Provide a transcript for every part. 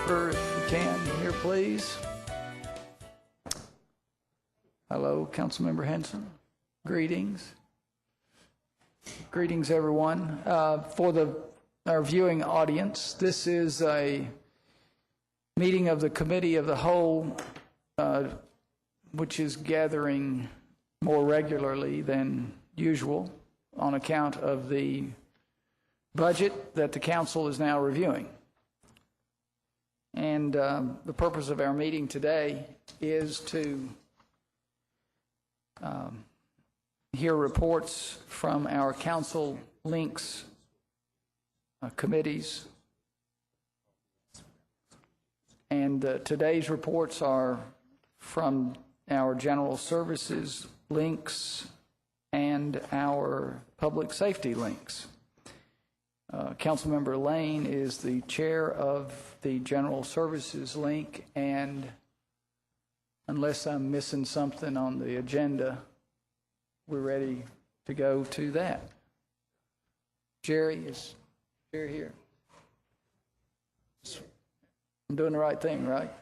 If you can, here please. Hello, Councilmember Henson. Greetings. Greetings, everyone. For our viewing audience, this is a meeting of the Committee of the Whole, which is gathering more regularly than usual on account of the budget that the Council is now reviewing. And the purpose of our meeting today is to hear reports from our Council links committees. And today's reports are from our General Services links and our Public Safety links. Councilmember Lane is the chair of the General Services link, and unless I'm missing something on the agenda, we're ready to go to that. Jerry, is Jerry here? I'm doing the right thing, right?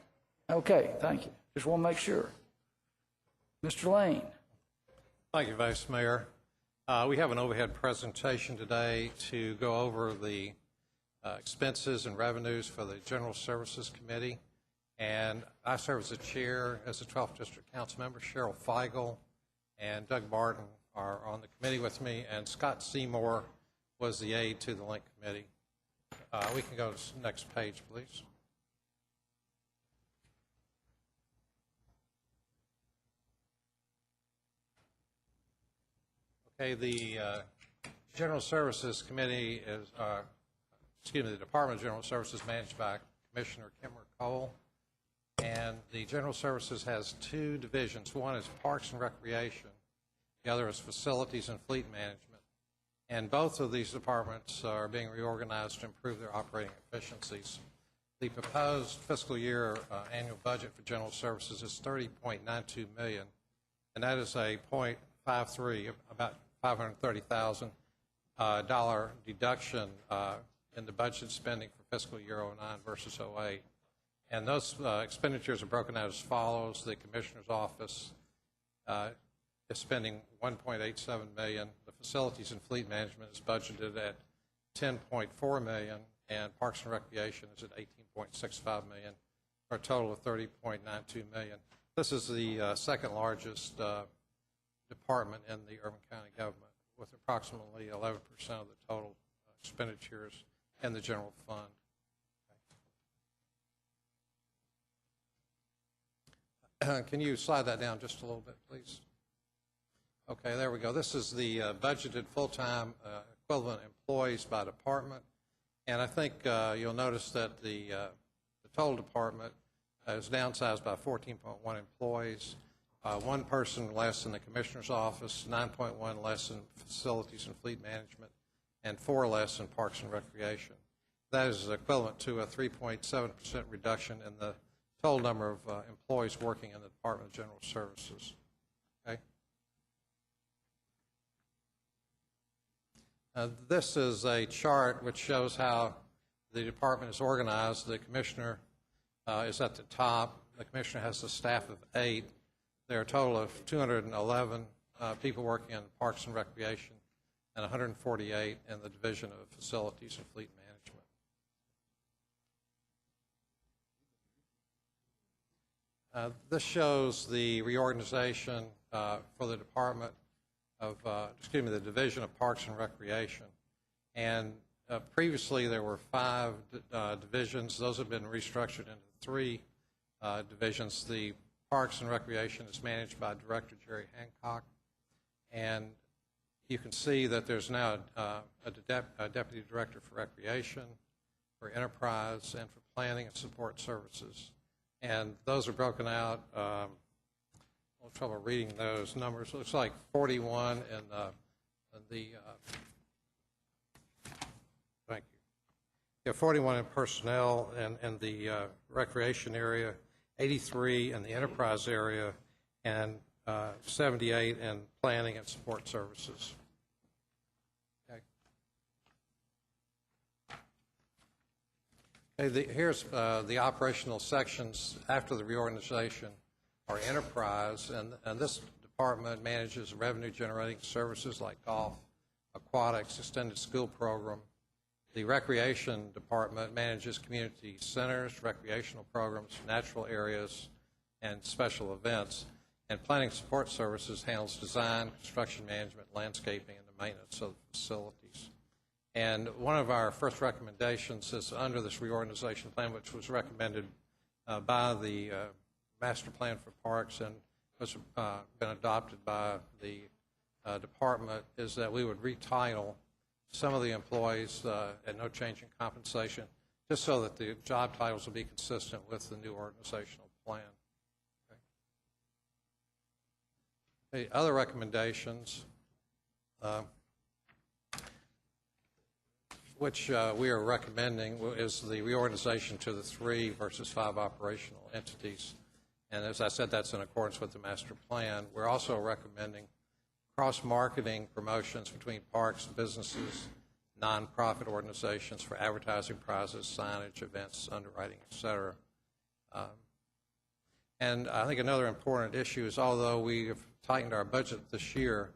Okay, thank you. Just want to make sure. Mr. Lane. Thank you, Vice Mayor. We have an overhead presentation today to go over the expenses and revenues for the General Services Committee. And I serve as the chair as a 12th District Council member. Cheryl Feigl and Doug Barton are on the committee with me, and Scott Seymour was the aide to the Link Committee. We can go to the next page, please. Okay, the General Services Committee is, the Department of General Services managed by Commissioner Kimmer Cole. And the General Services has two divisions. One is Parks and Recreation. The other is Facilities and Fleet Management. And both of these departments are being reorganized to improve their operating efficiencies. The proposed fiscal year annual budget for General Services is $30.92 million, and that is a 0.53, about $530,000 deduction in the budget spending for fiscal year 09 versus 08. And those expenditures are broken out as follows. The Commissioner's Office is spending $1.87 million. The Facilities and Fleet Management is budgeted at $10.4 million, and Parks and Recreation is at $18.65 million, for a total of $30.92 million. This is the second largest department in the Urban County government, with approximately 11% of the total expenditures in the general fund. Can you slide that down just a little bit, please? Okay, there we go. This is the budgeted full-time equivalent employees by department. And I think you'll notice that the total department is downsized by 14.1 employees, one person less in the Commissioner's Office, 9.1 less in Facilities and Fleet Management, and 4 less in Parks and Recreation. That is equivalent to a 3.7% reduction in the total number of employees working in the Department of General Services. Okay. This is a chart which shows how the department is organized. The Commissioner is at the top. The Commissioner has a staff of 8. There are a total of 211 people working in Parks and Recreation and 148 in the Division of Facilities and Fleet Management. This shows the reorganization for the Department of, the Division of Parks and Recreation. And previously there were 5 divisions. Those have been restructured into 3 divisions. The Parks and Recreation is managed by Director Jerry Hancock. And you can see that there's now a Deputy Director for Recreation, for Enterprise, and for Planning and Support Services. And those are broken out. I have trouble reading those numbers. It looks like 41 in the thank you. Yeah, 41 in personnel and the recreation area, 83 in the enterprise area, and 78 in planning and support services. Okay, here's the operational sections after the reorganization are enterprise, and this department manages revenue-generating services like golf, aquatics, extended school program. The recreation department manages community centers, recreational programs, natural areas, and special events. And planning support services handles design, construction management, landscaping, and the maintenance of the facilities. And one of our first recommendations is under this reorganization plan, which was recommended by the Master Plan for Parks and was been adopted by the department, is that we would retitle some of the employees at no change in compensation, just so that the job titles will be consistent with the new organizational plan. Okay. The other recommendations, which we are recommending, is the reorganization to the 3 versus 5 operational entities. And as I said, that's in accordance with the master plan. We're also recommending cross-marketing promotions between parks, businesses, nonprofit organizations for advertising prizes, signage, events, underwriting, et cetera. And I think another important issue is, although we have tightened our budget this year,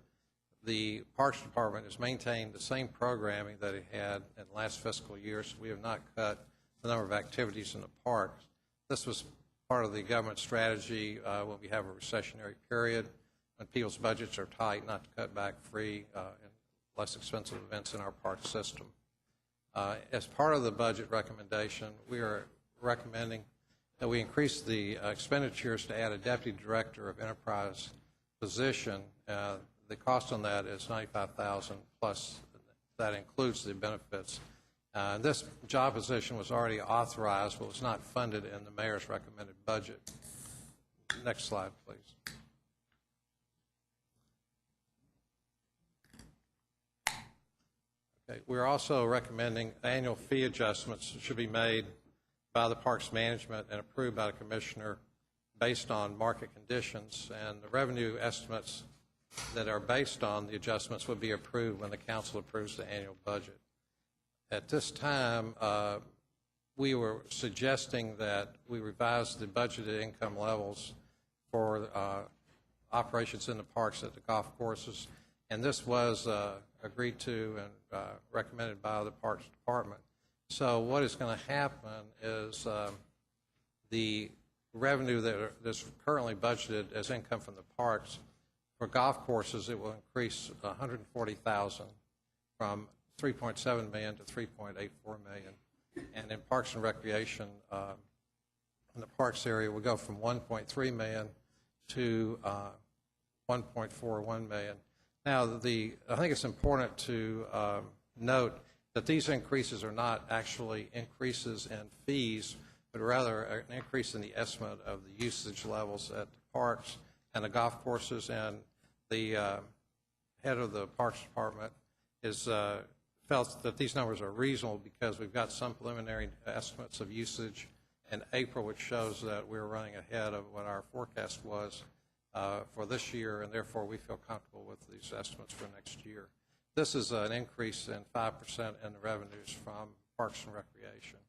the Parks Department has maintained the same programming that it had in last fiscal year, so we have not cut the number of activities in the parks. This was part of the government strategy when we have a recessionary period, when people's budgets are tight, not to cut back free and less expensive events in our park system. As part of the budget recommendation, we are recommending that we increase the expenditures to add a deputy director of enterprise position. The cost on that is $95,000 plus that includes the benefits. This job position was already authorized, but was not funded in the mayor's recommended budget. Next slide, please. Okay, we're also recommending annual fee adjustments should be made by the Parks Management and approved by the Commissioner based on market conditions, and the revenue estimates that are based on the adjustments would be approved when the council approves the annual budget. At this time, we were suggesting that we revise the budgeted income levels for operations in the parks at the golf courses, and this was agreed to and recommended by the Parks Department. So what is going to happen is the revenue that's currently budgeted as income from the parks, for golf courses, it will increase $140,000 from $3.7 million to $3.84 million. And in Parks and Recreation, in the parks area, will go from $1.3 million to $1.41 million. Now, I think it's important to note that these increases are not actually increases in fees, but rather an increase in the estimate of the usage levels at the parks and the golf courses. And the head of the Parks Department is felt that these numbers are reasonable because we've got some preliminary estimates of usage in April, which shows that we're running ahead of what our forecast was for this year, and therefore we feel comfortable with these estimates for next year. This is an increase in 5% in the revenues from Parks and Recreation,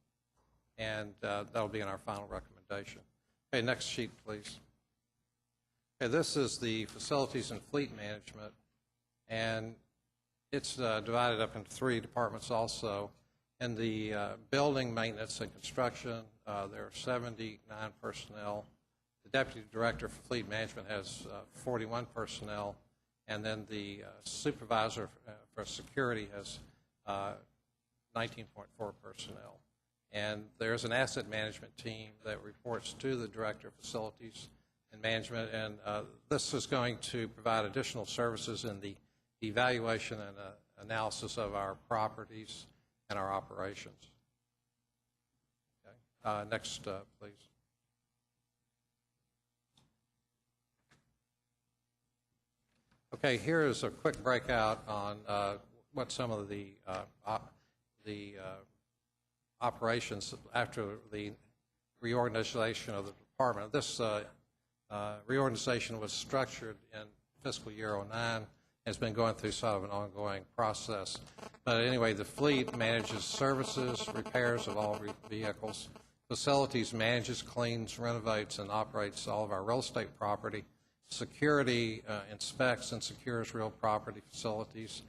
and that'll be in our final recommendation. Okay, next sheet, please. Okay, this is the Facilities and Fleet Management, and it's divided up into 3 departments also. In the building maintenance and construction, there are 79 personnel. The Deputy Director for Fleet Management has 41 personnel, and then the Supervisor for Security has 19.4 personnel. And there's an asset management team that reports to the Director of Facilities and Management, and this is going to provide additional services in the evaluation and analysis of our properties and our operations. Okay. Next, please. Okay, here is a quick breakout on what some of the operations after the reorganization of the department. This reorganization was structured in fiscal year 09. It's been going through sort of an ongoing process. But anyway, the fleet manages services, repairs of all vehicles. Facilities manages, cleans, renovates, and operates all of our real estate property. Security inspects and secures real property facilities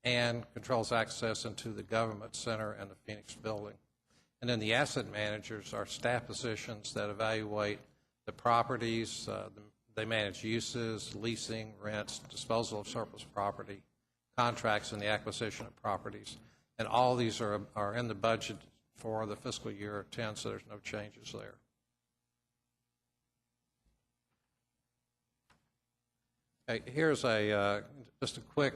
and controls access into the government center and the Phoenix building. And then the asset managers are staff positions that evaluate the properties. They manage uses, leasing, rents, disposal of surplus property, contracts, and the acquisition of properties. And all these are in the budget for the fiscal year 10, so there's no changes there. Okay, here's just a quick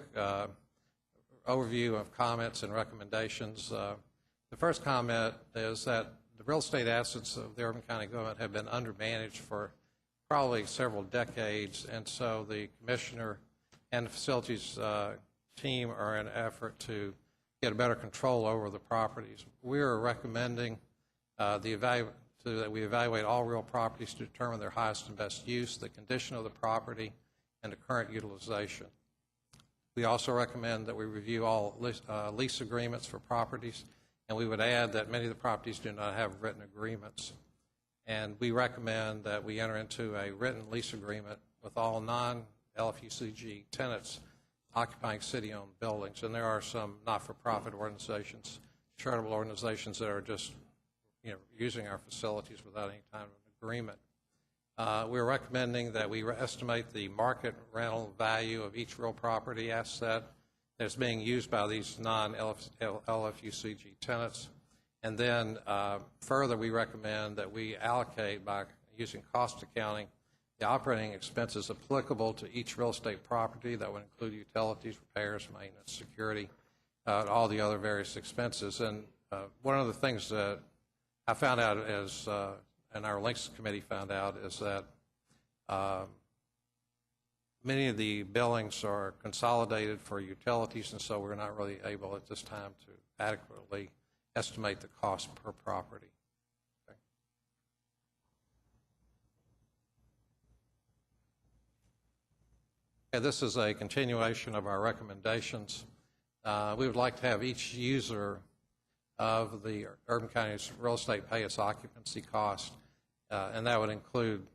overview of comments and recommendations. The first comment is that the real estate assets of the Urban County government have been undermanaged for probably several decades, and so the commissioner and the facilities team are in an effort to get a better control over the properties. We are recommending that we evaluate all real properties to determine their highest and best use, the condition of the property, and the current utilization. We also recommend that we review all lease agreements for properties, and we would add that many of the properties do not have written agreements. And we recommend that we enter into a written lease agreement with all non-LFUCG tenants occupying city-owned buildings. And there are some not-for-profit organizations, charitable organizations that are just using our facilities without any kind of an agreement. We're recommending that we estimate the market rental value of each real property asset that's being used by these non-LFUCG tenants. And then further, we recommend that we allocate, by using cost accounting, the operating expenses applicable to each real estate property. That would include utilities, repairs, maintenance, security, all the other various expenses. And one of the things that I found out is, and our Links Committee found out, is that many of the billings are consolidated for utilities, and so we're not really able at this time to adequately estimate the cost per property. Okay. Okay, this is a continuation of our recommendations. We would like to have each user of the Urban County's real estate pay its occupancy cost, and that would include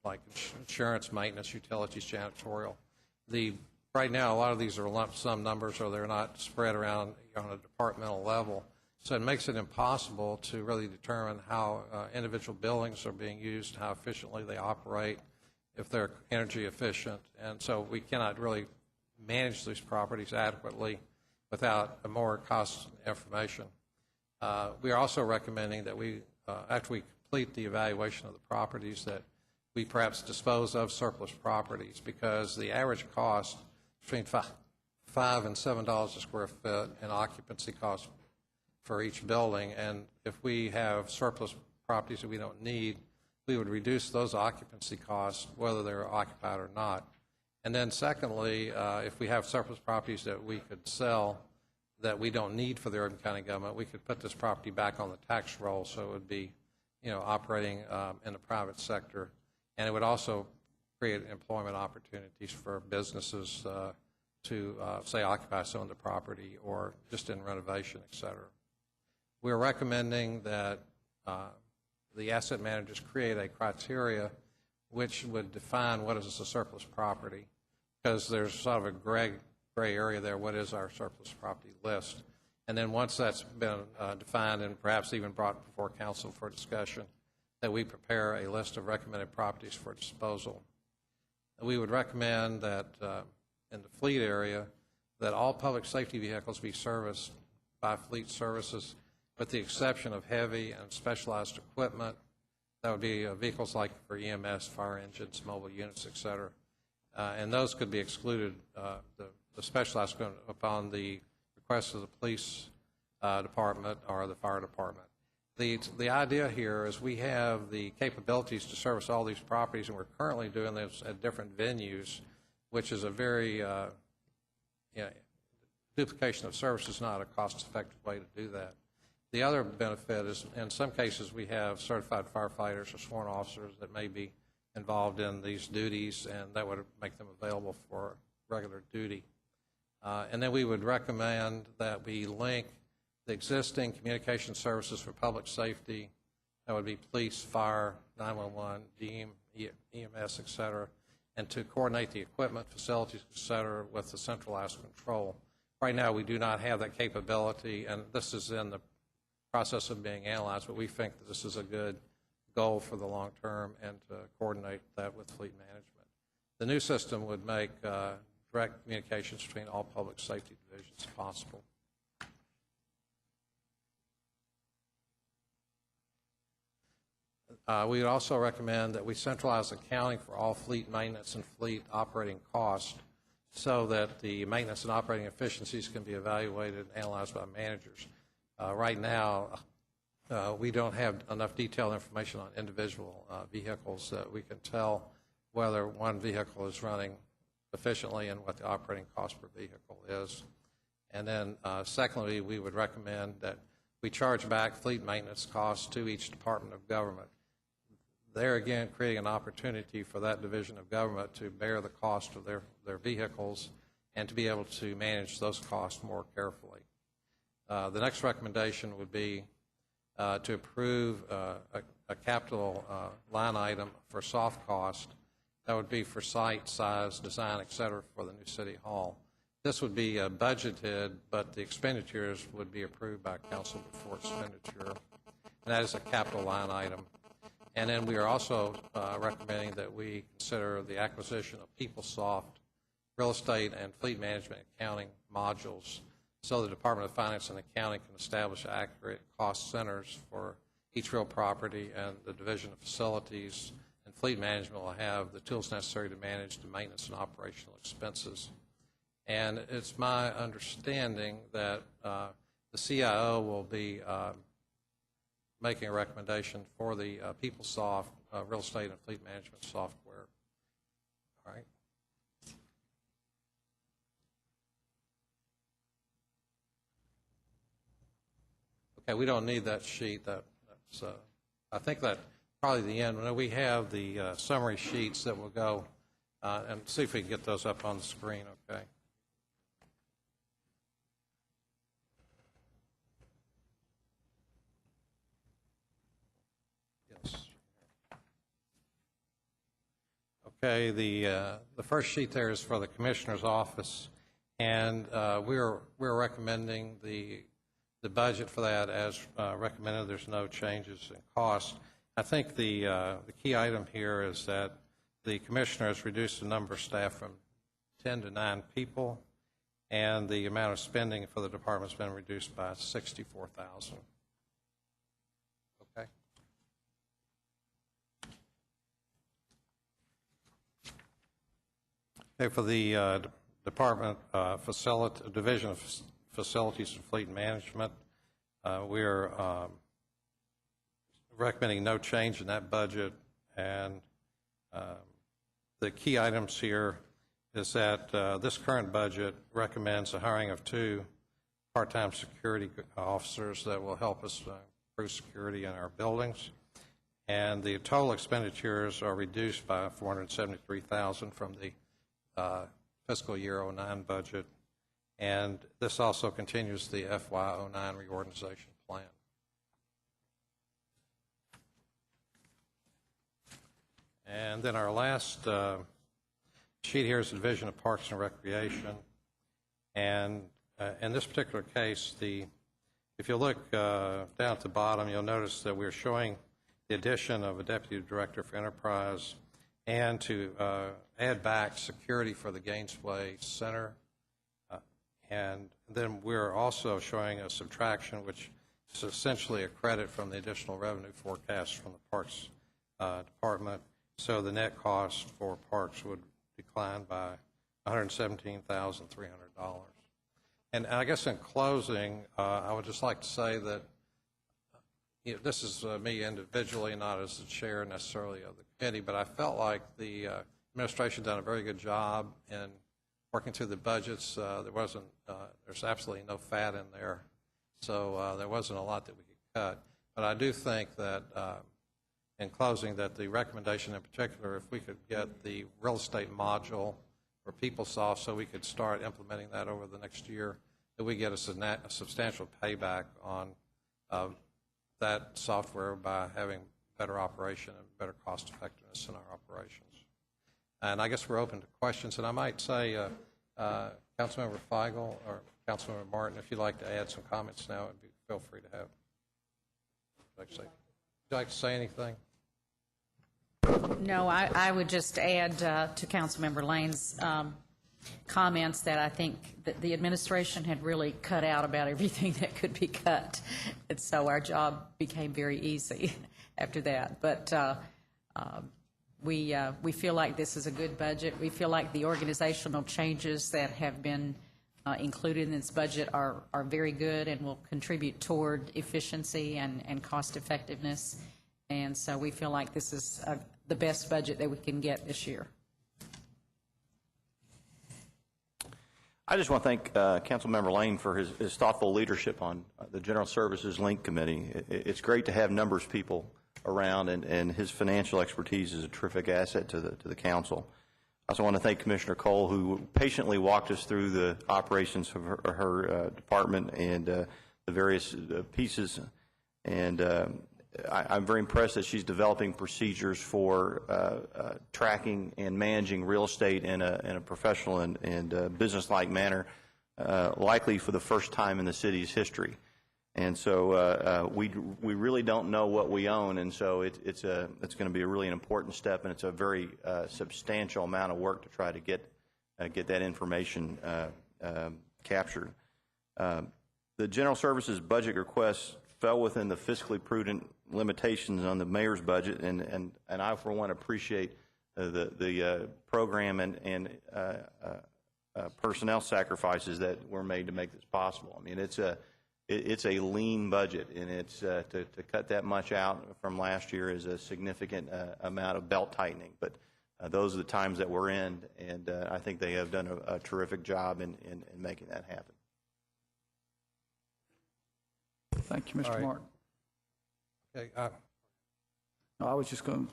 like insurance, maintenance, utilities, janitorial. Right now, a lot of these are lump sum numbers, or they're not spread around on a departmental level. So it makes it impossible to really determine how individual buildings are being used, how efficiently they operate, if they're energy efficient. And so we cannot really manage these properties adequately without a more cost information. We are also recommending that we, after we complete the evaluation of the properties, that we perhaps dispose of surplus properties, because the average cost between $5 and $7 a square foot in occupancy costs for each building, and if we have surplus properties that we don't need, we would reduce those occupancy costs whether they're occupied or not. And then secondly, if we have surplus properties that we could sell that we don't need for the Urban County government, we could put this property back on the tax roll, so it would be operating in the private sector, and it would also create employment opportunities for businesses to say occupy some of the property or just in renovation, et cetera. We're recommending that the asset managers create a criteria which would define what is a surplus property, because there's sort of a gray area there. What is our surplus property list? And then once that's been defined and perhaps even brought before council for discussion, that we prepare a list of recommended properties for disposal. We would recommend that in the fleet area, that all public safety vehicles be serviced by fleet services, with the exception of heavy and specialized equipment. That would be vehicles like for EMS, fire engines, mobile units, et cetera. And those could be excluded, the specialized equipment, upon the request of the police department or the fire department. The idea here is we have the capabilities to service all these properties, and we're currently doing this at different venues, which is a very duplication of service is not a cost-effective way to do that. The other benefit is, in some cases, we have certified firefighters or sworn officers that may be involved in these duties, and that would make them available for regular duty. And then we would recommend that we link the existing communication services for public safety, that would be police, fire, 911, EMS, et cetera, and to coordinate the equipment, facilities, et cetera, with the centralized control. Right now, we do not have that capability, and this is in the process of being analyzed, but we think that this is a good goal for the long term and to coordinate that with fleet management. The new system would make direct communications between all public safety divisions possible. We would also recommend that we centralize accounting for all fleet maintenance and fleet operating costs so that the maintenance and operating efficiencies can be evaluated and analyzed by managers. Right now, we don't have enough detailed information on individual vehicles that we can tell whether one vehicle is running efficiently and what the operating cost per vehicle is. And then secondly, we would recommend that we charge back fleet maintenance costs to each department of government. There again, creating an opportunity for that division of government to bear the cost of their vehicles and to be able to manage those costs more carefully. The next recommendation would be to approve a capital line item for soft cost. That would be for site, size, design, et cetera, for the new city hall. This would be budgeted, but the expenditures would be approved by council before expenditure. And that is a capital line item. And then we are also recommending that we consider the acquisition of PeopleSoft real estate and fleet management accounting modules so the Department of Finance and Accounting can establish accurate cost centers for each real property, and the Division of Facilities and Fleet Management will have the tools necessary to manage the maintenance and operational expenses. And it's my understanding that the CIO will be making a recommendation for the PeopleSoft real estate and fleet management software. All right. Okay, we don't need that sheet. That's I think that probably the end. We have the summary sheets that will go and see if we can get those up on the screen. Okay. Okay, the first sheet there is for the Commissioner's office, and we're recommending the budget for that as recommended. There's no changes in cost. I think the key item here is that the Commissioner has reduced the number of staff from 10 to 9 people, and the amount of spending for the department has been reduced by $64,000. Okay. Okay, for the Department Division of Facilities and Fleet Management, we're recommending no change in that budget, and the key items here is that this current budget recommends the hiring of 2 part-time security officers that will help us improve security in our buildings, and the total expenditures are reduced by $473,000 from the fiscal year 09 budget, and this also continues the FY09 reorganization plan. And then our last sheet here is the Division of Parks and Recreation, and in this particular case, if you look down at the bottom, you'll notice that we're showing the addition of a Deputy Director for Enterprise and to add back security for the Gainesway Center. And then we're also showing a subtraction, which is essentially a credit from the additional revenue forecast from the Parks Department. So the net cost for Parks would decline by $117,300. And I guess in closing, I would just like to say that this is me individually, not as the chair necessarily of the committee, but I felt like the administration done a very good job in working through the budgets. There's absolutely no fat in there, so there wasn't a lot that we could cut. But I do think that, in closing, that the recommendation in particular, if we could get the real estate module for PeopleSoft so we could start implementing that over the next year, that we get a substantial payback on that software by having better operation and better cost effectiveness in our operations. And I guess we're open to questions. And I might say, Councilmember Feigl or Councilmember Martin, if you'd like to add some comments now, feel free to have. Would you like to say anything? No, I would just add to Councilmember Lane's comments that I think that the administration had really cut out about everything that could be cut. And so our job became very easy after that. But we feel like this is a good budget. We feel like the organizational changes that have been included in this budget are very good and will contribute toward efficiency and cost effectiveness. And so we feel like this is the best budget that we can get this year. I just want to thank Councilmember Lane for his thoughtful leadership on the General Services Link Committee. It's great to have numbers people around, and his financial expertise is a terrific asset to the council. I also want to thank Commissioner Cole, who patiently walked us through the operations of her department and the various pieces. And I'm very impressed that she's developing procedures for tracking and managing real estate in a professional and business-like manner, likely for the first time in the city's history. And so we really don't know what we own, and so it's going to be really an important step, and it's a very substantial amount of work to try to get that information captured. The General Services budget request fell within the fiscally prudent limitations on the mayor's budget, and I, for one, appreciate the program and personnel sacrifices that were made to make this possible. I mean, it's a lean budget, and it's to cut that much out from last year is a significant amount of belt tightening. But those are the times that we're in, and I think they have done a terrific job in making that happen. Thank you, Mr. right. Martin. Okay, No, I was just going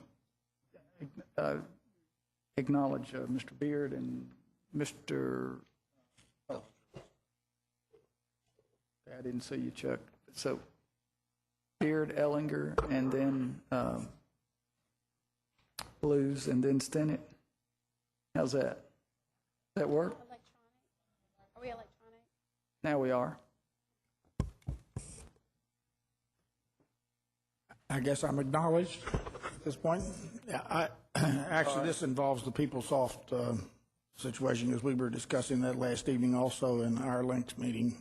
to acknowledge Mr. Beard and Mr. Oh. I didn't see you, Chuck. So Beard, Ellinger, and then Blues, and then Stinnett. How's that? Does that work? Electronic? Are we electronic? Now we are. I guess I'm acknowledged at this point. Yeah, actually, this involves the PeopleSoft situation, as we were discussing that last evening also in our linked meeting.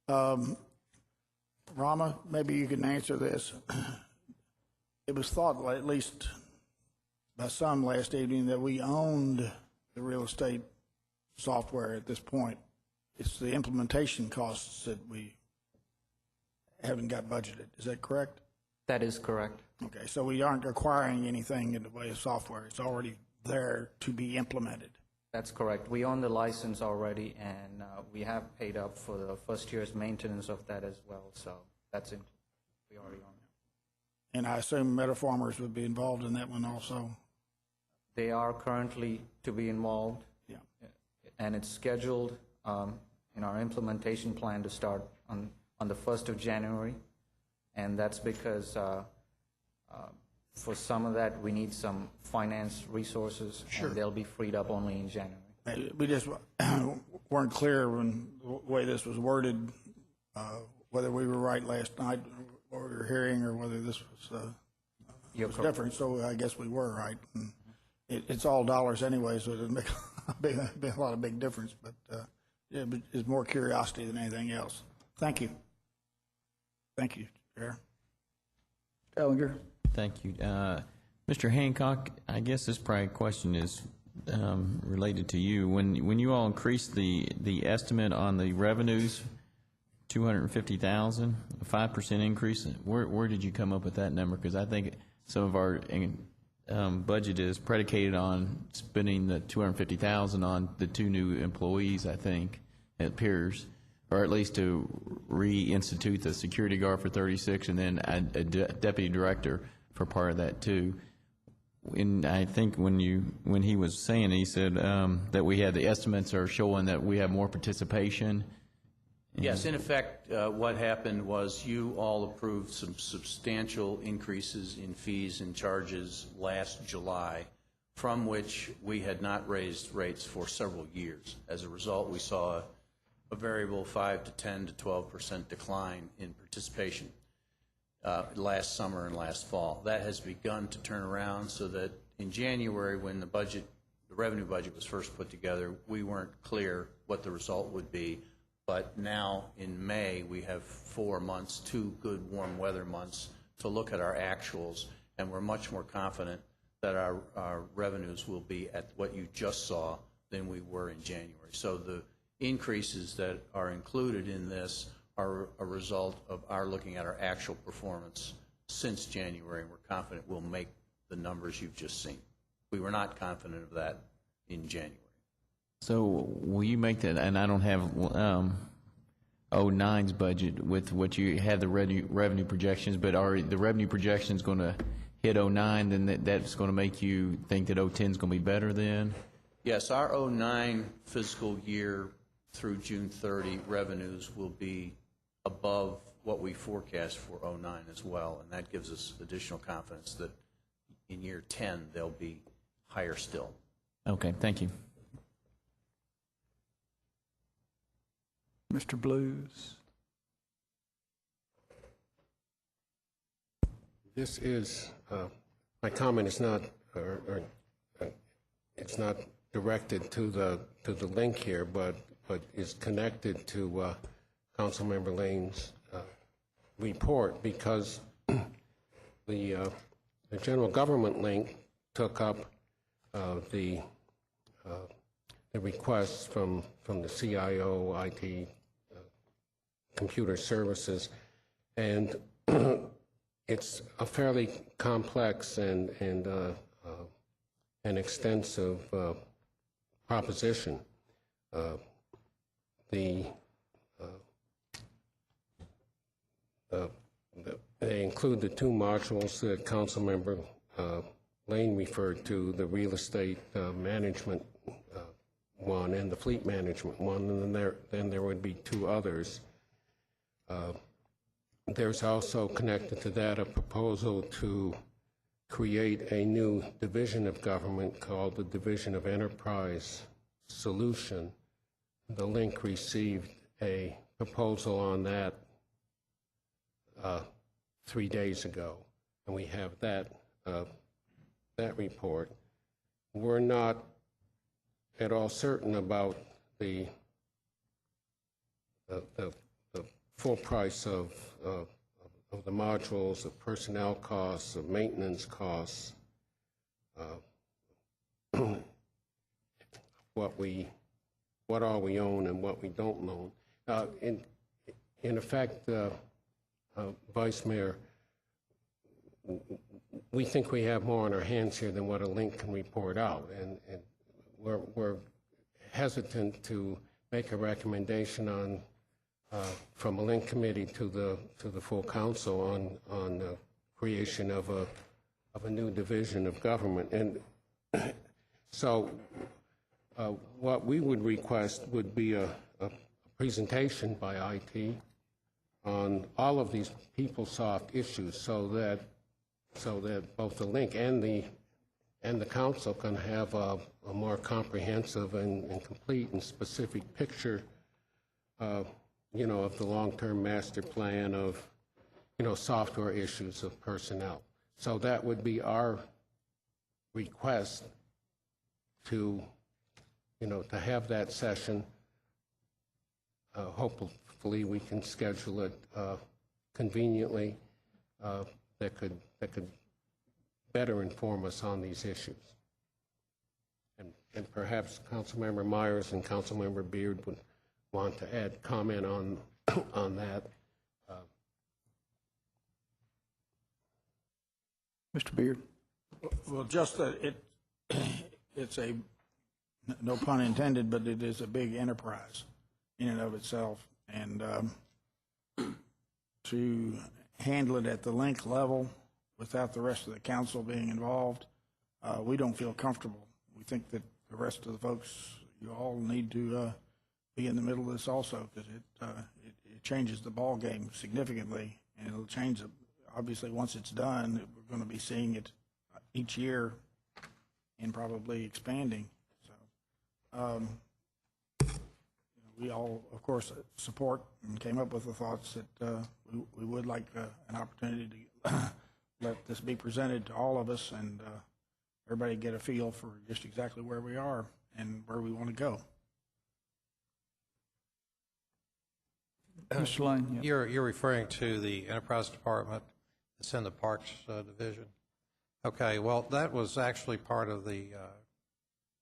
Rama, maybe you can answer this. It was thought, at least by some last evening, that we owned the real estate software at this point. It's the implementation costs that we haven't got budgeted. Is that correct? That is correct. Okay, so we aren't acquiring anything in the way of software. It's already there to be implemented. That's correct. We own the license already, and we have paid up for the first year's maintenance of that as well. So that's it. We already own it. And I assume MetaFarmers would be involved in that one also. They are currently to be involved, Yeah. and it's scheduled in our implementation plan to start on the 1st of January. And that's because for some of that, we need some finance resources, and they'll be freed up only in January. We just weren't clear when the way this was worded, whether we were right last night, what we were hearing, or whether this was different. So I guess we were right. And it's all dollars anyway, so it doesn't make a lot of big difference. But it's more curiosity than anything else. Thank you. Thank you, Chair. Ellinger. Thank you. Mr. Hancock, I guess this probably question is related to you. When you all increased the estimate on the revenues, 250,000, a 5% increase, where did you come up with that number? Because I think some of our budget is predicated on spending the 250,000 on the 2 new employees, I think, it appears, or at least to reinstitute the security guard for 36 and then a deputy director for part of that too. I think when he was saying, he said that we had the estimates are showing that we have more participation. Yes, in effect, what happened was you all approved some substantial increases in fees and charges last July, from which we had not raised rates for several years. As a result, we saw a variable 5 to 10 to 12% decline in participation last summer and last fall. That has begun to turn around so that in January, when the revenue budget was first put together, we weren't clear what the result would be. But now in May, we have 4 months, 2 good warm weather months to look at our actuals, and we're much more confident that our revenues will be at what you just saw than we were in January. So the increases that are included in this are a result of our looking at our actual performance since January, and we're confident we'll make the numbers you've just seen. We were not confident of that in January. So will you make that, and I don't have 09's budget with what you had the revenue projections, but are the revenue projections going to hit 09, then that's going to make you think that 010 is going to be better then? Yes, our 09 fiscal year through June 30 revenues will be above what we forecast for 09 as well, and that gives us additional confidence that in year 10 they'll be higher still. Okay, thank you. Mr. Blues. This is, my comment is not, it's not directed to the link here, but is connected to Councilmember Lane's report, because the general government link took up the requests from the CIO, IT, computer services, and it's a fairly complex and an extensive proposition. They include the 2 modules that Councilmember Lane referred to, the real estate management one and the fleet management one, and then there would be 2 others. There's also connected to that a proposal to create a new division of government called the Division of Enterprise Solution. The link received a proposal on that 3 days ago, and we have that report. We're not at all certain about the full price of the modules, of personnel costs, of maintenance costs, what all we own and what we don't own. In effect, Vice Mayor, we think we have more on our hands here than what a link can report out, and we're hesitant to make a recommendation on from a link committee to the full council on the creation of a new division of government. And so what we would request would be a presentation by IT on all of these PeopleSoft issues, so that both the link and the council can have a more comprehensive and complete and specific picture of the long-term master plan of, software issues of personnel. So that would be our request to have that session. Hopefully we can schedule it conveniently that could better inform us on these issues. And perhaps Councilmember Myers and Councilmember Beard would want to add comment on that. Mr. Beard. Well, just that it's a, no pun intended, but it is a big enterprise in and of itself. And to handle it at the link level without the rest of the council being involved, we don't feel comfortable. We think that the rest of the folks, you all need to be in the middle of this also, because it changes the ball game significantly, and it'll change it. Obviously, once it's done, we're going to be seeing it each year and probably expanding. So we all, of course, support and came up with the thoughts that we would like an opportunity to let this be presented to all of us and everybody get a feel for just exactly where we are and where we want to go. Mr. Lane, yeah. You're referring to the Enterprise Department that's in the Parks Division? Okay, well, that was actually part of the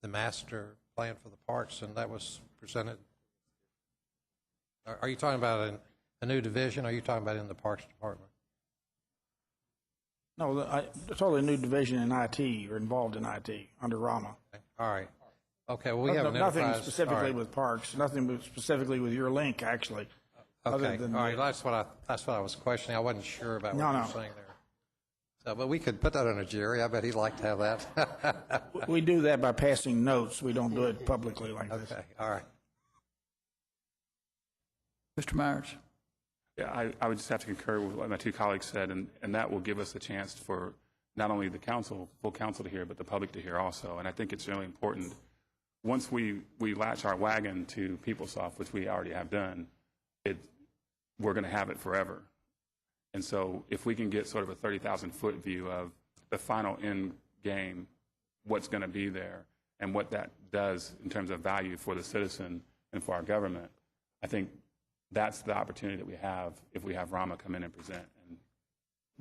master plan for the parks, and that was presented. Are you talking about a new division, or are you talking about in the Parks Department? No, it's totally a new division in IT, or involved in IT, under Rama. Okay. All right. Okay, well, we have an Nothing enterprise. specifically All right. with parks, nothing specifically with your link, actually. Okay, Other than all right, that's what I was questioning. I wasn't sure about what No, you no. were saying there. So, but we could put that on a Jerry. I bet he'd like to have that. We do that by passing notes. We don't do it publicly like this. Okay, all right. Mr. Myers. Yeah, I would just have to concur with what my two colleagues said, and that will give us a chance for not only the council, full council to hear, but the public to hear also. And I think it's really important, once we latch our wagon to PeopleSoft, which we already have done, we're going to have it forever. And so if we can get sort of a 30,000-foot view of the final end game, what's going to be there, and what that does in terms of value for the citizen and for our government, I think that's the opportunity that we have if we have Rama come in and present. And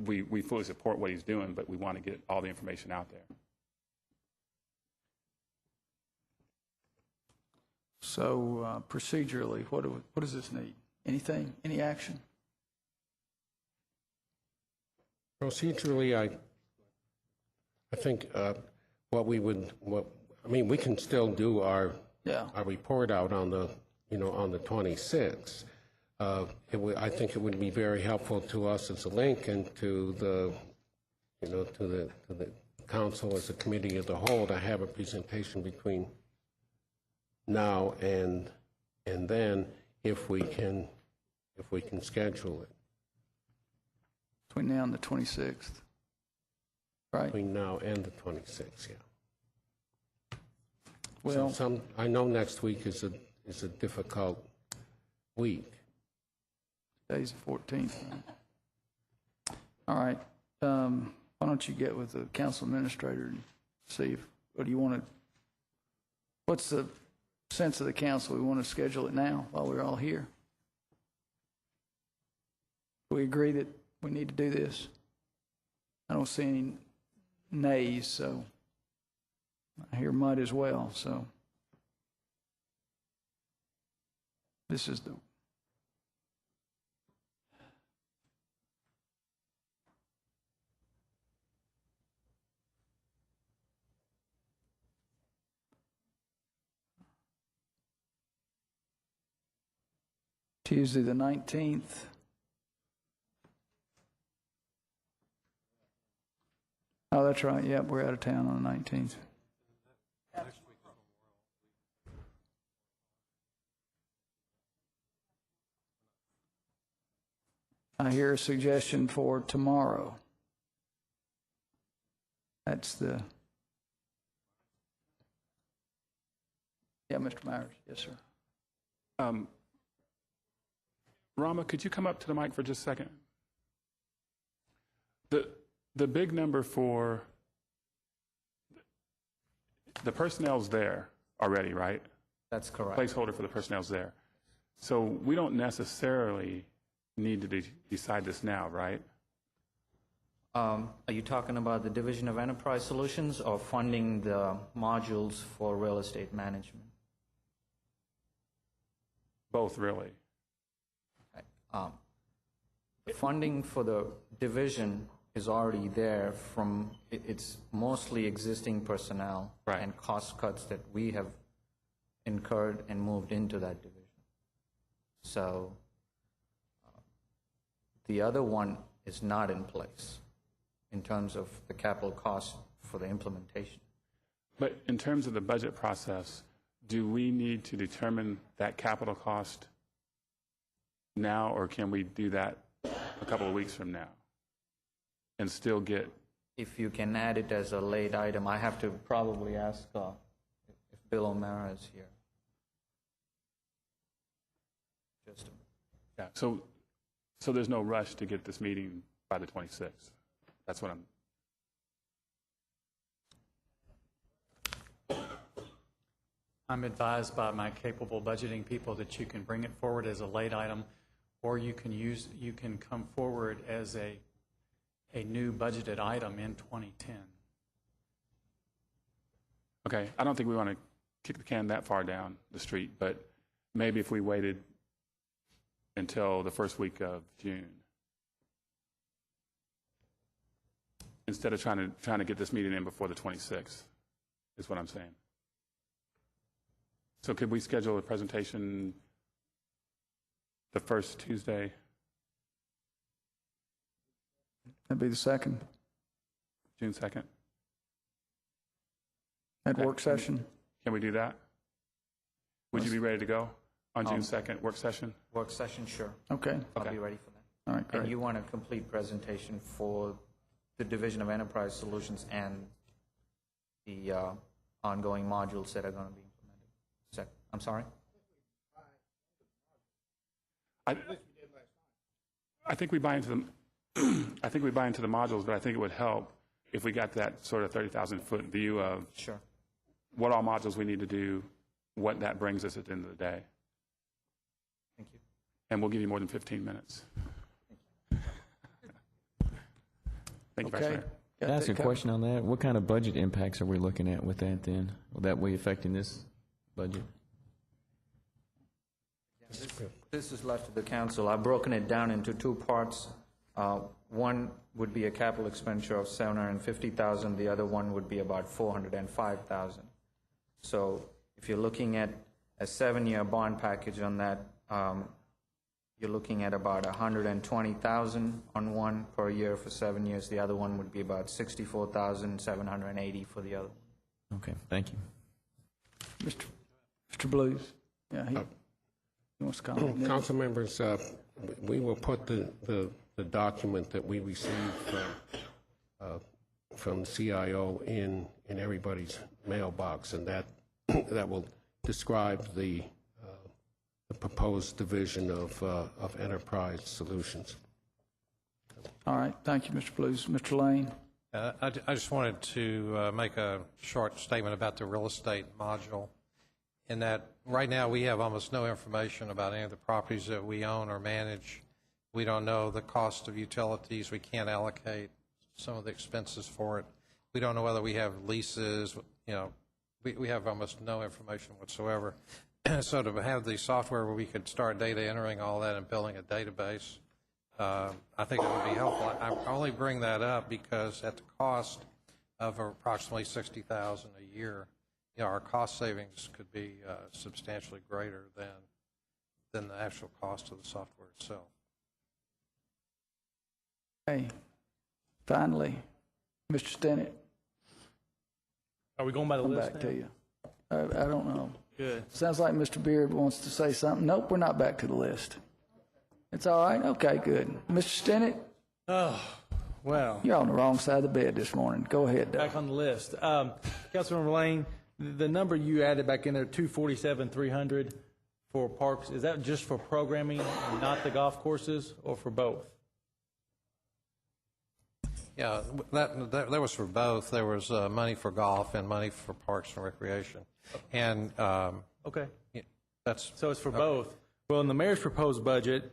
we fully support what he's doing, but we want to get all the information out there. So procedurally, what does this need? Anything? Any action? Procedurally, I think we can still do our report out on the 26th. I think it would be very helpful to us as a link and to the council as a committee as a whole to have a presentation between now and then, if we can schedule it. Between now and the 26th, right? Between now and the 26th, yeah. Well, I know next week is a difficult week. today's the 14th. All right. Why don't you get with the council administrator and see what's the sense of the council? We want to schedule it now while we're all here. We agree that we need to do this. I don't see any nays, so I hear might as well. So this is the Tuesday the 19th. Oh, that's right. Yep, we're out of town on the 19th. I hear a suggestion for tomorrow. That's the... Yeah, Mr. Myers. Yes, sir. Rama, could you come up to the mic for just a second? The big number for the personnel's there already, right? That's correct. Placeholder for the personnel's there. So we don't necessarily need to decide this now, right? Are you talking about the Division of Enterprise Solutions or funding the modules for real estate management? Both, really. The funding for the division is already there from, it's mostly existing personnel Right. and cost cuts that we have incurred and moved into that division. So the other one is not in place in terms of the capital cost for the implementation. But in terms of the budget process, do we need to determine that capital cost now, or can we do that a couple of weeks from now and still get? If you can add it as a late item, I have to probably ask if Bill O'Mara is here. Just a Yeah. So there's no rush to get this meeting by the 26th. That's what I'm. I'm advised by my capable budgeting people that you can bring it forward as a late item, or you can come forward as a new budgeted item in 2010. Okay, I don't think we want to kick the can that far down the street, but maybe if we waited until the first week of June, instead of trying to get this meeting in before the 26th, is what I'm saying. So could we schedule a presentation the first Tuesday? That'd be the second, June 2nd? at work session. Can we do that? Would you be ready to go on June 2nd, work session? work session, sure. Okay, I'll Okay. be ready for that. all right, And great. you want a complete presentation for the Division of Enterprise Solutions and the ongoing modules that are going to be implemented. I'm sorry? I think we buy into the I think we buy into the modules, but I think it would help if we got that sort of 30,000-foot view of Sure. what all modules we need to do, what that brings us at the end of the day. Thank you. And we'll give you more than 15 minutes. Thank you, Vice Okay. Mayor. Can I ask a question on that? What kind of budget impacts are we looking at with that then? Will that be affecting this budget? This is left to the council. I've broken it down into two parts. One would be a capital expenditure of $750,000. The other one would be about $405,000. So if you're looking at a 7-year bond package on that, you're looking at about $120,000 on one per year for 7 years. The other one would be about $64,780 for the other one. Okay, thank you. Mr. Blues? Yeah, he wants to comment. Council members, we will put the document that we received from the CIO in everybody's mailbox, and that will describe the proposed division of enterprise solutions. All right, thank you, Mr. Blues. Mr. Lane? I just wanted to make a short statement about the real estate module, in that right now we have almost no information about any of the properties that we own or manage. We don't know the cost of utilities. We can't allocate some of the expenses for it. We don't know whether we have leases. You know, we have almost no information whatsoever. So to have the software where we could start data entering all that and building a database, I think it would be helpful. I only bring that up because at the cost of approximately $60,000 a year, you know, our cost savings could be substantially greater than the actual cost of the software itself. Hey, finally, Mr. Stinnett, Are we going by the come list back now? to you. I don't know. Good. Sounds like Mr. Beard wants to say something. Nope, we're not back to the list. It's all right? Okay, good. Mr. Stinnett, Oh, well, you're on the wrong side of the bed this morning. Go ahead, though. back on the list. Councilmember Lane, the number you added back in there, 247,300 for parks, is that just for programming and not the golf courses, or for both? Yeah, that was for both. There was money for golf and money for parks and recreation. And Okay. that's So it's for both. Well, in the mayor's proposed budget,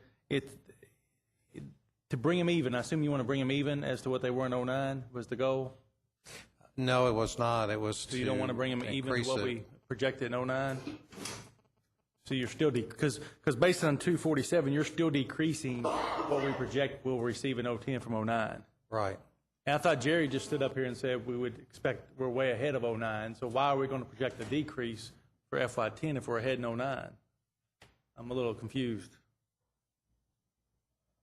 to bring them even, I assume you want to bring them even as to what they were in '09 was the goal? no, it was not. It was So you don't want to bring them even to what we projected in '09? So you're still, because based on 247, you're still decreasing what we project we'll receive in '10 from '09. right. And I thought Jerry just stood up here and said we would expect, we're way ahead of '09, so why are we going to project a decrease for FY10 if we're ahead in '09? I'm a little confused.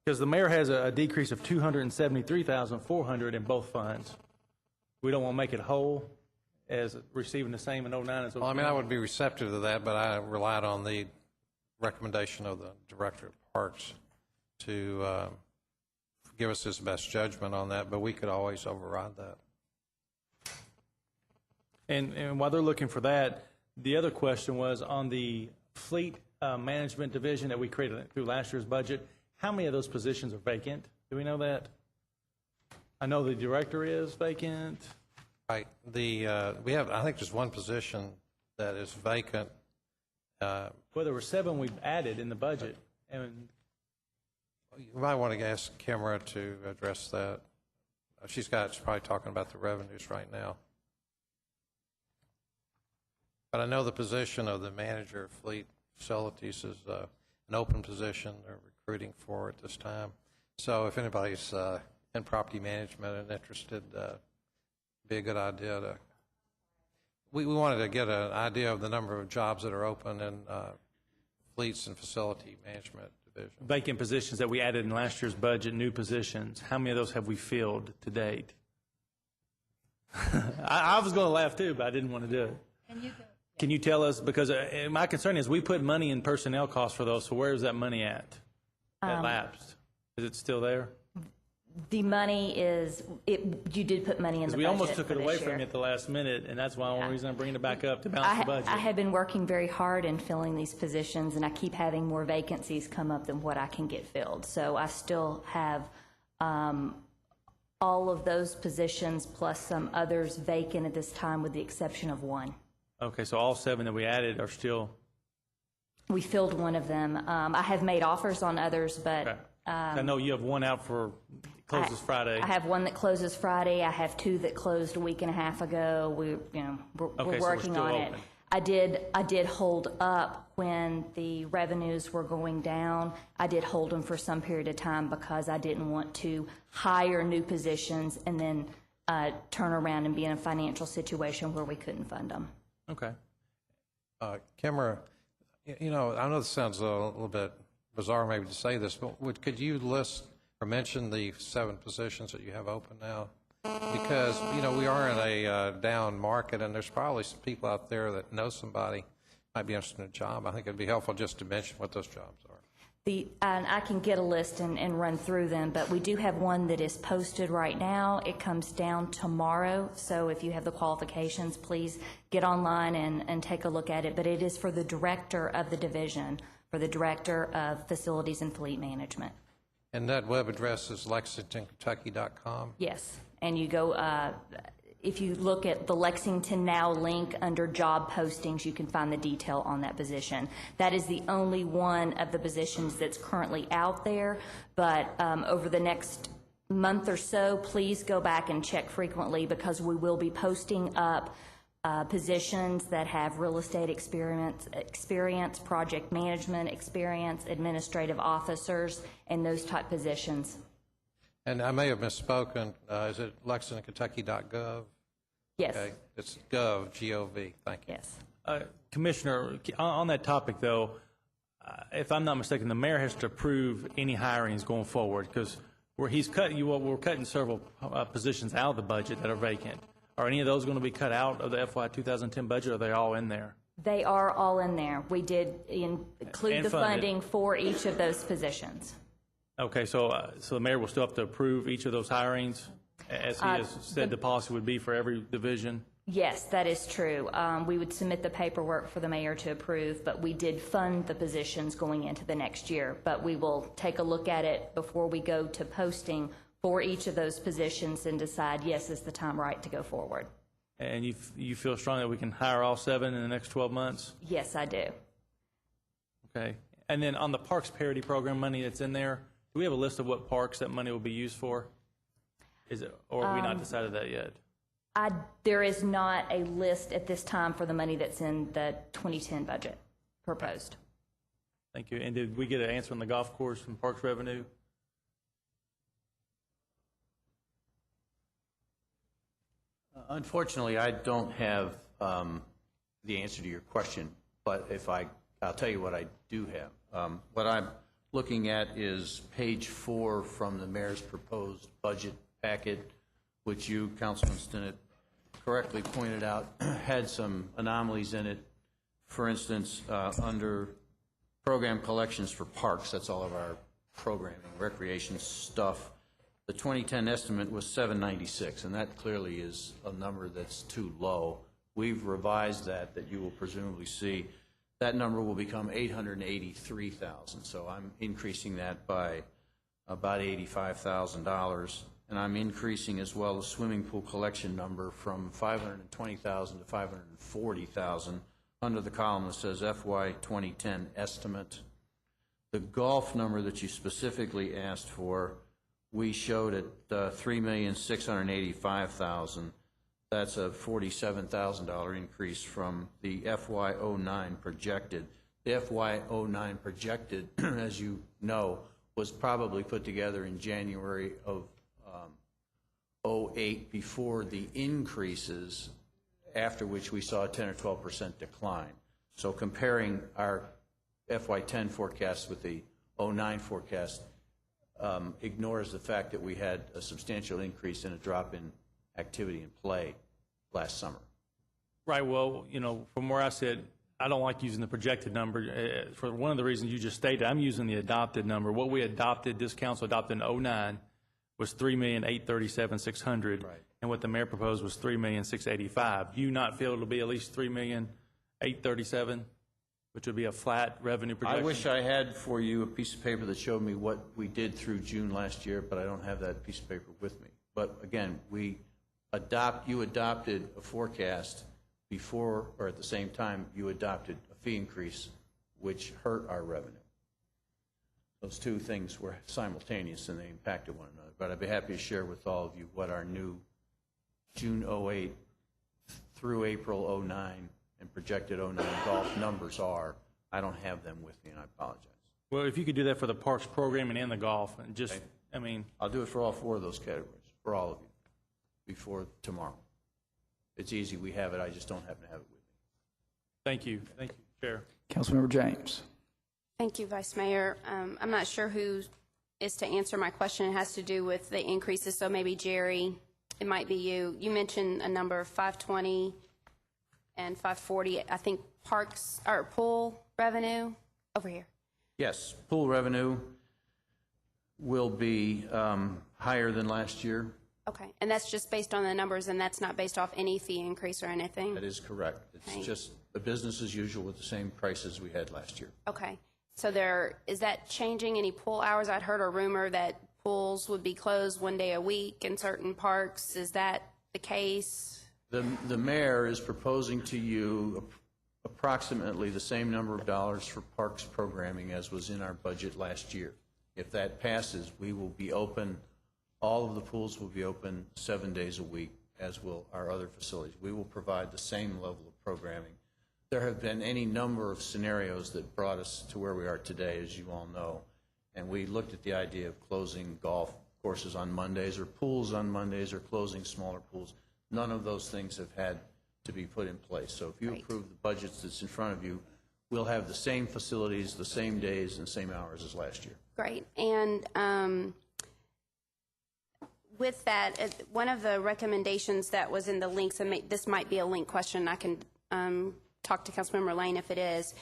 Because the mayor has a decrease of $273,400 in both funds. we don't want to make it whole as receiving the same in 09 as 09. Well, I mean, I would be receptive to that, but I relied on the recommendation of the Director of Parks to give us his best judgment on that, but we could always override that. And while they're looking for that, the other question was on the fleet management division that we created through last year's budget, how many of those positions are vacant? Do we know that? I know the director is vacant. Right. We have, I think, just one position that is vacant. Well, there were 7 we've added in the budget, and You might want to ask Kimra to address that. She's probably talking about the revenues right now. But I know the position of the manager of fleet facilities is an open position. They're recruiting for at this time. So if anybody's in property management and interested, it'd be a good idea to. We wanted to get an idea of the number of jobs that are open in fleets and facility management division. vacant positions that we added in last year's budget, new positions, how many of those have we filled to date? I was going to laugh too, but I didn't want to do it. Can you tell us, because my concern is we put money in personnel costs for those, so where is that money at? That lapsed. Is it still there? The money is, you did put money in the budget. We almost took for it this away year. from you at the last minute, and that's why the only reason I'm bringing it back up to balance the budget. I have been working very hard in filling these positions, and I keep having more vacancies come up than what I can get filled. So I still have all of those positions plus some others vacant at this time, with the exception of one. Okay, so all 7 that we added are still... We filled one of them. I have made offers on others, but... Okay. I know you have one out for, closes Friday. I have one that closes Friday. I have 2 that closed a week and a half ago. We're working still on it. open. I did hold up when the revenues were going down. I did hold them for some period of time because I didn't want to hire new positions and then turn around and be in a financial situation where we couldn't fund them. Okay. Kimra, I know this sounds a little bit bizarre maybe to say this, but could you list or mention the 7 positions that you have open now? Because, we are in a down market, and there's probably some people out there that know somebody might be interested in a job. I think it'd be helpful just to mention what those jobs are. And I can get a list and run through them, but we do have one that is posted right now. It comes down tomorrow, so if you have the qualifications, please get online and take a look at it. But it is for the director of the division, for the Director of Facilities and Fleet Management. And that web address is lexingtonkentucky.com? Yes, and you go, if you look at the Lexington Now link under job postings, you can find the detail on that position. That is the only one of the positions that's currently out there, but over the next month or so, please go back and check frequently, because we will be posting up positions that have real estate experience, project management experience, administrative officers, and those type positions. And I may have misspoken. Is it lexingtonkentucky.gov? Yes. Okay. It's gov, G-O-V. Thank you. Yes. Commissioner, on that topic, though, if I'm not mistaken, the mayor has to approve any hirings going forward, because we're cutting several positions out of the budget that are vacant. Are any of those going to be cut out of the FY 2010 budget, or are they all in there? They are all in there. We did include And the funded. funding for each of those positions. Okay, so the mayor will still have to approve each of those hirings, as he has said the policy would be for every division? Yes, that is true. We would submit the paperwork for the mayor to approve, but we did fund the positions going into the next year. But we will take a look at it before we go to posting for each of those positions and decide, yes, is the time right to go forward. And you feel strongly that we can hire all 7 in the next 12 months? Yes, I do. Okay. And then on the Parks Parity Program money that's in there, do we have a list of what parks that money will be used for? Or have we not decided that yet? There is not a list at this time for the money that's in the 2010 budget proposed. Thank you. And did we get an answer on the golf course from Parks Revenue? Unfortunately, I don't have the answer to your question, but I'll tell you what I do have. What I'm looking at is page 4 from the mayor's proposed budget packet, which you, Councilman Stinnett, correctly pointed out, had some anomalies in it. For instance, under program collections for parks, that's all of our programming, recreation stuff, the 2010 estimate was 796, and that clearly is a number that's too low. We've revised that you will presumably see. That number will become 883,000, so I'm increasing that by about $85,000. And I'm increasing as well the swimming pool collection number from 520,000 to 540,000 under the column that says FY 2010 estimate. The golf number that you specifically asked for, we showed at $3,685,000. That's a $47,000 increase from the FY09 projected. The FY09 projected, as you know, was probably put together in January of 08 before the increases, after which we saw a 10 or 12% decline. So comparing our FY10 forecast with the 09 forecast ignores the fact that we had a substantial increase and a drop in activity and play last summer. Right. Well, you know, from where I sit, I don't like using the projected number. For one of the reasons you just stated, I'm using the adopted number. What we adopted, this council adopted in 09, was $3,837,600, Right. and what the mayor proposed was $3,685,000. Do you not feel it'll be at least $3,837,000, which would be a flat revenue projection? I wish I had for you a piece of paper that showed me what we did through June last year, but I don't have that piece of paper with me. But again, you adopted a forecast before, or at the same time, you adopted a fee increase, which hurt our revenue. Those two things were simultaneous and they impacted one another. But I'd be happy to share with all of you what our new June 08 through April 09 and projected 09 golf numbers are. I don't have them with me, and I apologize. Well, if you could do that for the parks programming and the golf, and just, Okay. I mean, I'll do it for all four of those categories, for all of you, before tomorrow. It's easy. We have it. I just don't happen to have it with me. thank you. Thank you, Chair. Councilmember James. Thank you, Vice Mayor. I'm not sure who is to answer my question. It has to do with the increases, so maybe Jerry, it might be you. You mentioned a number of 520 and 540, I think parks, or pool revenue, over here. Yes, pool revenue will be higher than last year. Okay, and that's just based on the numbers, and that's not based off any fee increase or anything? That is correct. It's Okay. just the business as usual with the same prices we had last year. Okay, so is that changing any pool hours? I'd heard a rumor that pools would be closed one day a week in certain parks. Is that the case? The mayor is proposing to you approximately the same number of dollars for parks programming as was in our budget last year. If that passes, we will be open, all of the pools will be open 7 days a week, as will our other facilities. We will provide the same level of programming. There have been any number of scenarios that brought us to where we are today, as you all know, and we looked at the idea of closing golf courses on Mondays or pools on Mondays or closing smaller pools. None of those things have had to be put in place. So if you approve the budgets that's in front of you, we'll have the same facilities, the same days, and same hours as last year. Great, and with that, one of the recommendations that was in the links, and this might be a link question, I can talk to Councilmember Lane if it is,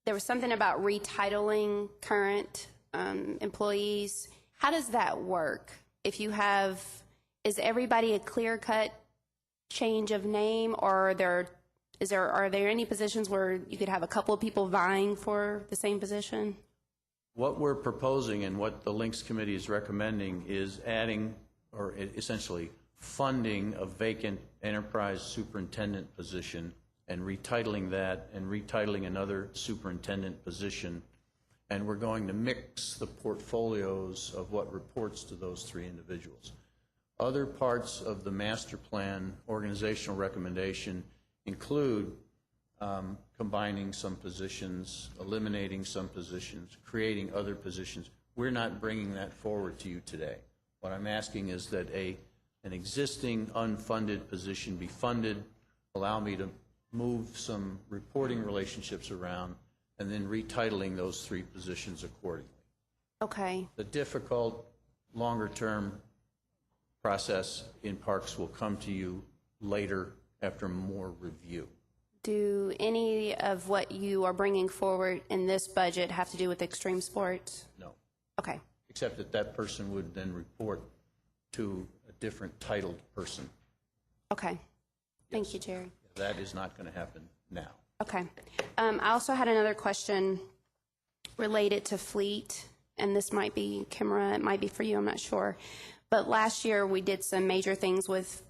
there was something about retitling current employees. How does that work? If you have, is everybody a clear-cut change of name, or are there any positions where you could have a couple of people vying for the same position? What we're proposing and what the Links Committee is recommending is adding, or essentially funding, a vacant enterprise superintendent position and retitling that and retitling another superintendent position. And we're going to mix the portfolios of what reports to those three individuals. Other parts of the master plan organizational recommendation include combining some positions, eliminating some positions, creating other positions. We're not bringing that forward to you today. What I'm asking is that an existing unfunded position be funded, allow me to move some reporting relationships around, and then retitling those three positions accordingly. Okay. The difficult, longer-term process in parks will come to you later after more review. Do any of what you are bringing forward in this budget have to do with extreme sports? No. Okay. Except that that person would then report to a different titled person. Okay. Thank you, Jerry. That is not going to happen now. Okay. I also had another question related to fleet, and this might be, Kimra, it might be for you, I'm not sure. But last year we did some major things with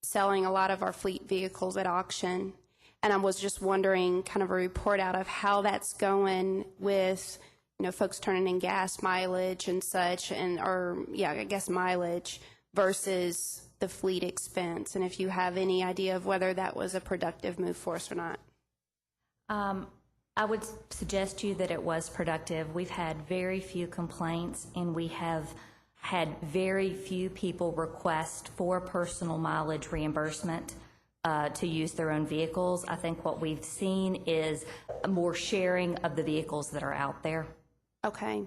selling a lot of our fleet vehicles at auction, and I was just wondering, kind of a report out of how that's going with, you know, folks turning in gas mileage and such, and, or, yeah, I guess mileage versus the fleet expense, and if you have any idea of whether that was a productive move for us or not. I would suggest to you that it was productive. We've had very few complaints, and we have had very few people request for personal mileage reimbursement to use their own vehicles. I think what we've seen is more sharing of the vehicles that are out there. Okay.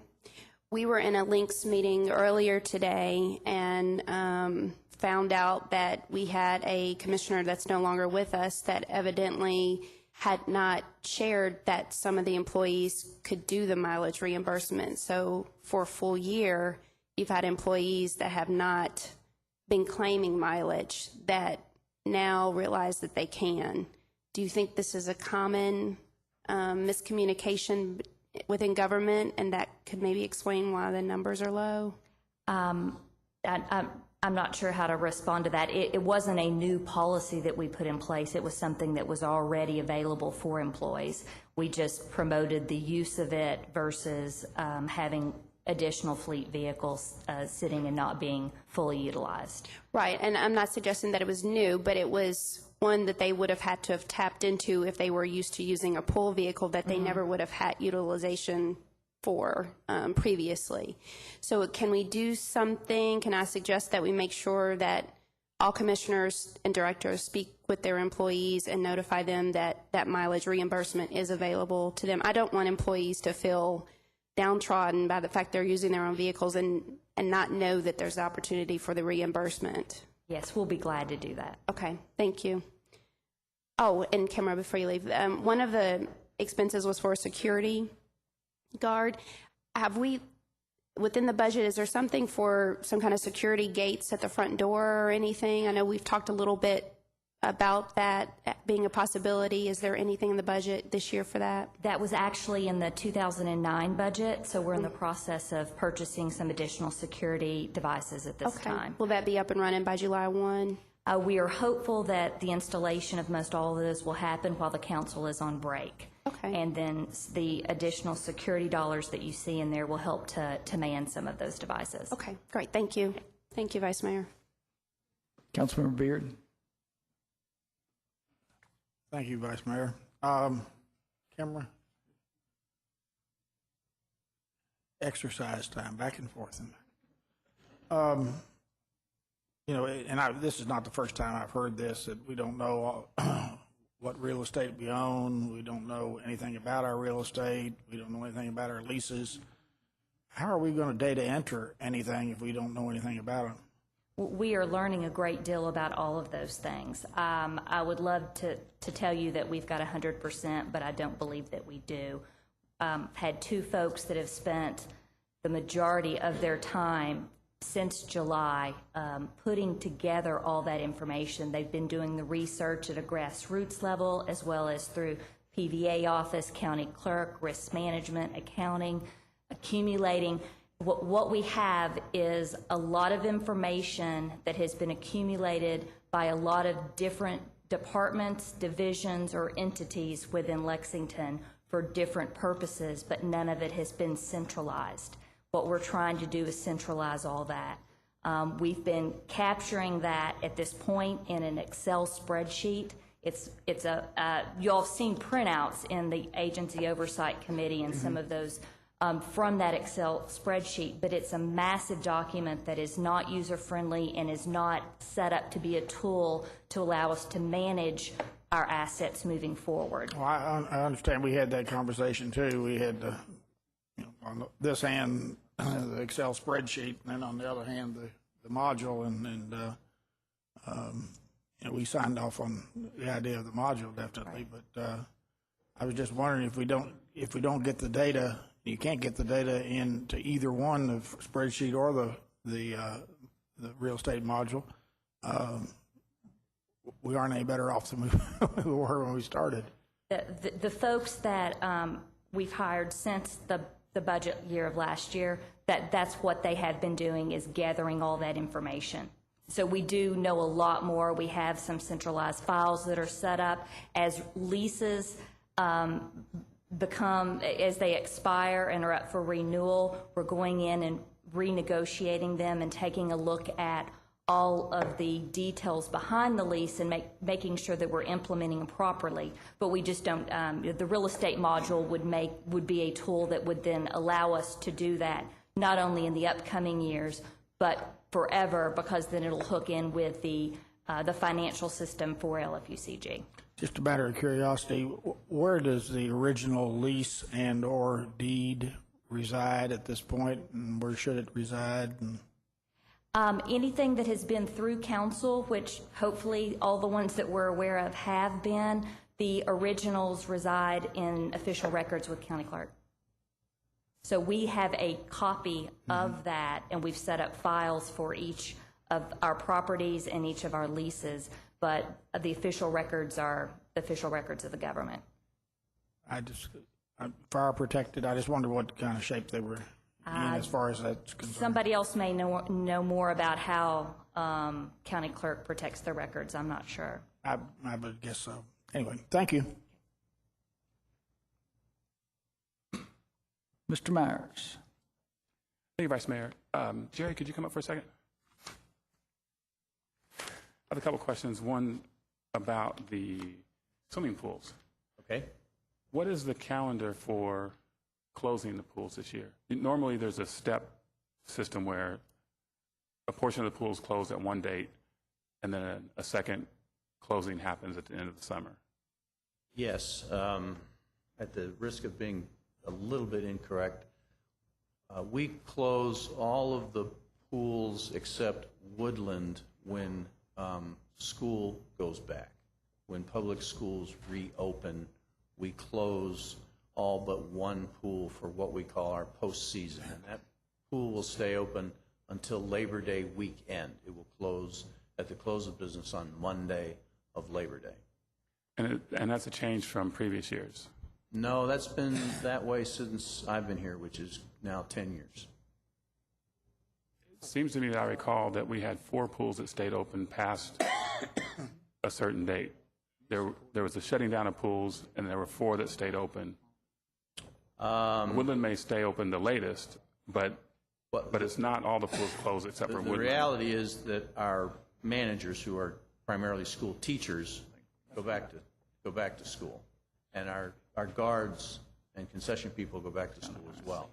We were in a Lynx meeting earlier today and found out that we had a commissioner that's no longer with us that evidently had not shared that some of the employees could do the mileage reimbursement. So for a full year, you've had employees that have not been claiming mileage that now realize that they can. Do you think this is a common miscommunication within government, and that could maybe explain why the numbers are low? I'm not sure how to respond to that. It wasn't a new policy that we put in place. It was something that was already available for employees. We just promoted the use of it versus having additional fleet vehicles sitting and not being fully utilized. Right, and I'm not suggesting that it was new, but it was one that they would have had to have tapped into if they were used to using a pool vehicle that they never would have had utilization for previously. So can we do something? Can I suggest that we make sure that all commissioners and directors speak with their employees and notify them that that mileage reimbursement is available to them? I don't want employees to feel downtrodden by the fact they're using their own vehicles and not know that there's opportunity for the reimbursement. Yes, we'll be glad to do that. Okay, thank you. Oh, and Kimra, before you leave, one of the expenses was for a security guard. Have we, within the budget, is there something for some kind of security gates at the front door or anything? I know we've talked a little bit about that being a possibility. Is there anything in the budget this year for that? That was actually in the 2009 budget, so we're in the process of purchasing some additional security devices at this time. Will that be up and running by July 1? We are hopeful that the installation of most all of those will happen while the council is on break. Okay. And then the additional security dollars that you see in there will help to man some of those devices. Okay, great. Thank you. Thank you, Vice Mayor. Councilmember Beard. Thank you, Vice Mayor. Camera. Exercise time, back and forth. You know, and this is not the first time I've heard this, that we don't know what real estate we own. We don't know anything about our real estate. We don't know anything about our leases. How are we going to data enter anything if we don't know anything about it? We are learning a great deal about all of those things. I would love to tell you that we've got 100%, but I don't believe that we do. Had two folks that have spent the majority of their time since July putting together all that information. They've been doing the research at a grassroots level as well as through PVA office, county clerk, risk management, accounting, accumulating. What we have is a lot of information that has been accumulated by a lot of different departments, divisions, or entities within Lexington for different purposes, but none of it has been centralized. What we're trying to do is centralize all that. We've been capturing that at this point in an Excel spreadsheet. You all have seen printouts in the Agency Oversight Committee and some of those from that Excel spreadsheet, but it's a massive document that is not user-friendly and is not set up to be a tool to allow us to manage our assets moving forward. Well, I understand we had that conversation too. We had, on this hand, the Excel spreadsheet, and then on the other hand, the module, and we signed off on the idea of the module definitely, but I was just wondering if we don't get the data, you can't get the data into either one, the spreadsheet or the real estate module, we aren't any better off than we were when we started. The folks that we've hired since the budget year of last year, that's what they have been doing, is gathering all that information. So we do know a lot more. We have some centralized files that are set up. As leases become, as they expire and are up for renewal, we're going in and renegotiating them and taking a look at all of the details behind the lease and making sure that we're implementing them properly. But we just don't, the real estate module would be a tool that would then allow us to do that, not only in the upcoming years, but forever, because then it'll hook in with the financial system for LFUCG. Just a matter of curiosity, where does the original lease and/or deed reside at this point, and where should it reside? Anything that has been through council, which hopefully all the ones that we're aware of have been, the originals reside in official records with county clerk. So we have a copy of that, and we've set up files for each of our properties and each of our leases, but the official records are the official records of the government. I'm fire protected. I just wonder what kind of shape they were in as far as that's concerned. Somebody else may know more about how county clerk protects their records. I'm not sure. I would guess so. Anyway, thank you. Mr. Myers. Thank you, Vice Mayor. Jerry, could you come up for a second? I have a couple questions. One about the swimming pools. Okay. What is the calendar for closing the pools this year? Normally, there's a step system where a portion of the pools close at one date, and then a second closing happens at the end of the summer. Yes. At the risk of being a little bit incorrect, we close all of the pools except Woodland when school goes back. When public schools reopen, we close all but one pool for what we call our postseason. And that pool will stay open until Labor Day weekend. It will close at the close of business on Monday of Labor Day. And that's a change from previous years? No, that's been that way since I've been here, which is now 10 years. It seems to me that I recall that we had 4 pools that stayed open past a certain date. There was a shutting down of pools, and there were 4 that stayed open. Woodland may stay open the latest, but it's not all the pools closed except for Woodland. The reality is that our managers, who are primarily school teachers, go back to school, and our guards and concession people go back to school as well.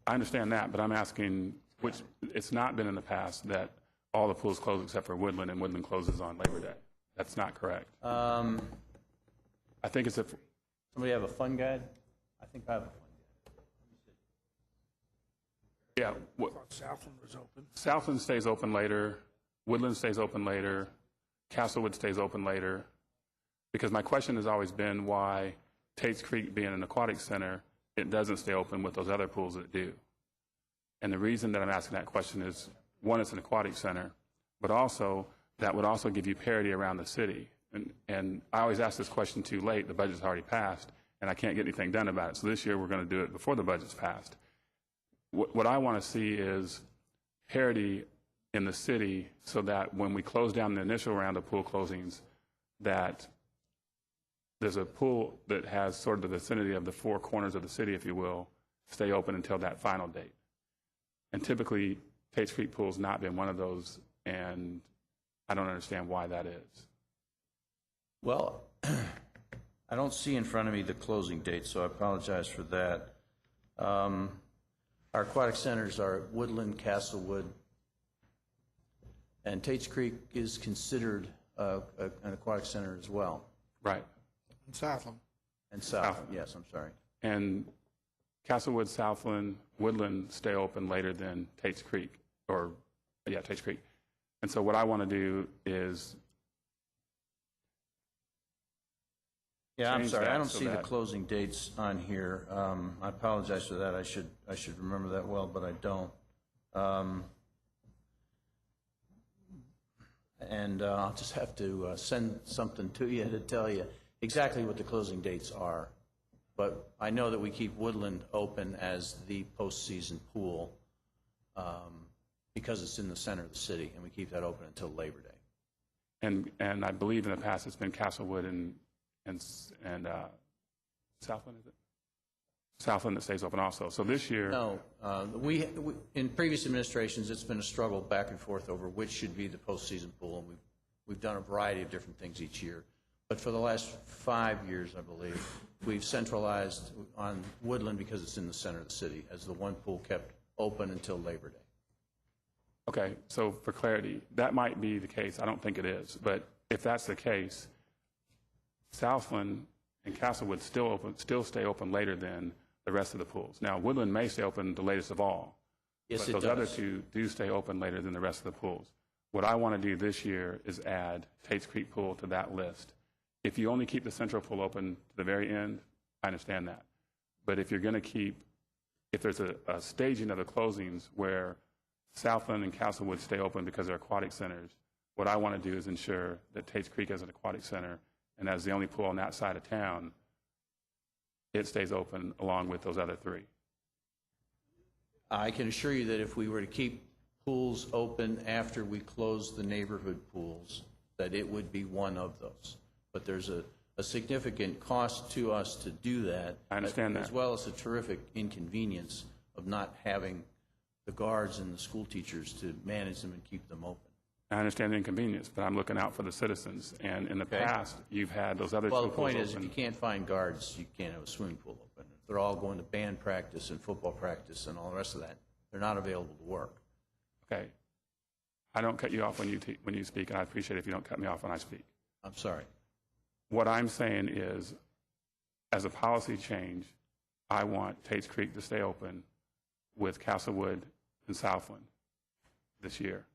I understand that, but I'm asking, which it's not been in the past that all the pools close except for Woodland, and Woodland closes on Labor Day. That's not correct. I think it's Somebody have a fun guide? I think I have a fun guide. Yeah. Southland was open. Southland stays open later. Woodland stays open later. Castlewood stays open later. Because my question has always been why Tate's Creek, being an aquatic center, it doesn't stay open with those other pools that do. And the reason that I'm asking that question is, one, it's an aquatic center, but also that would also give you parity around the city. And I always ask this question too late. The budget's already passed, and I can't get anything done about it. So this year we're going to do it before the budget's passed. What I want to see is parity in the city so that when we close down the initial round of pool closings, that there's a pool that has sort of the vicinity of the 4 corners of the city, if you will, stay open until that final date. And typically, Tate's Creek Pool's not been one of those, and I don't understand why that is. Well, I don't see in front of me the closing date, so I apologize for that. Our aquatic centers are at Woodland, Castlewood, and Tate's Creek is considered an aquatic center as well. Right. And Southland. And Southland, yes, I'm sorry. And Castlewood, Southland, Woodland stay open later than Tate's Creek, Tate's Creek. And so what I want to do is Yeah, I'm change sorry, that I don't so see the that- closing dates on here. I apologize for that. I should remember that well, but I don't. And I'll just have to send something to you to tell you exactly what the closing dates are. But I know that we keep Woodland open as the postseason pool because it's in the center of the city, and we keep that open until Labor Day. And I believe in the past it's been Castlewood and Southland, is it? Southland that stays open also. So this year, No, we in previous administrations, it's been a struggle back and forth over which should be the postseason pool, and we've done a variety of different things each year. But for the last 5 years, I believe, we've centralized on Woodland because it's in the center of the city as the one pool kept open until Labor Day. okay, so for clarity, that might be the case. I don't think it is. But if that's the case, Southland and Castlewood still stay open later than the rest of the pools. Now, Woodland may stay open the latest of all. Yes, but it those does. other two do stay open later than the rest of the pools. What I want to do this year is add Tate's Creek Pool to that list. If you only keep the central pool open to the very end, I understand that. But if you're going to if there's a staging of the closings where Southland and Castlewood stay open because they're aquatic centers, what I want to do is ensure that Tate's Creek as an aquatic center and as the only pool on that side of town, it stays open along with those other three. I can assure you that if we were to keep pools open after we close the neighborhood pools, that it would be one of those. But there's a significant cost to us to do that. I understand that. As well as a terrific inconvenience of not having the guards and the school teachers to manage them and keep them open. I understand the inconvenience, but I'm looking out for the citizens. And in the Okay. past, you've had those other Well, two the pools point is, if open. you can't find guards, you can't have a swimming pool open. If they're all going to band practice and football practice and all the rest of that, they're not available to work. Okay. I don't cut you off when you speak, and I appreciate it if you don't cut me off when I speak. I'm sorry. What I'm saying is, as a policy change, I want Tate's Creek to stay open with Castlewood and Southland this year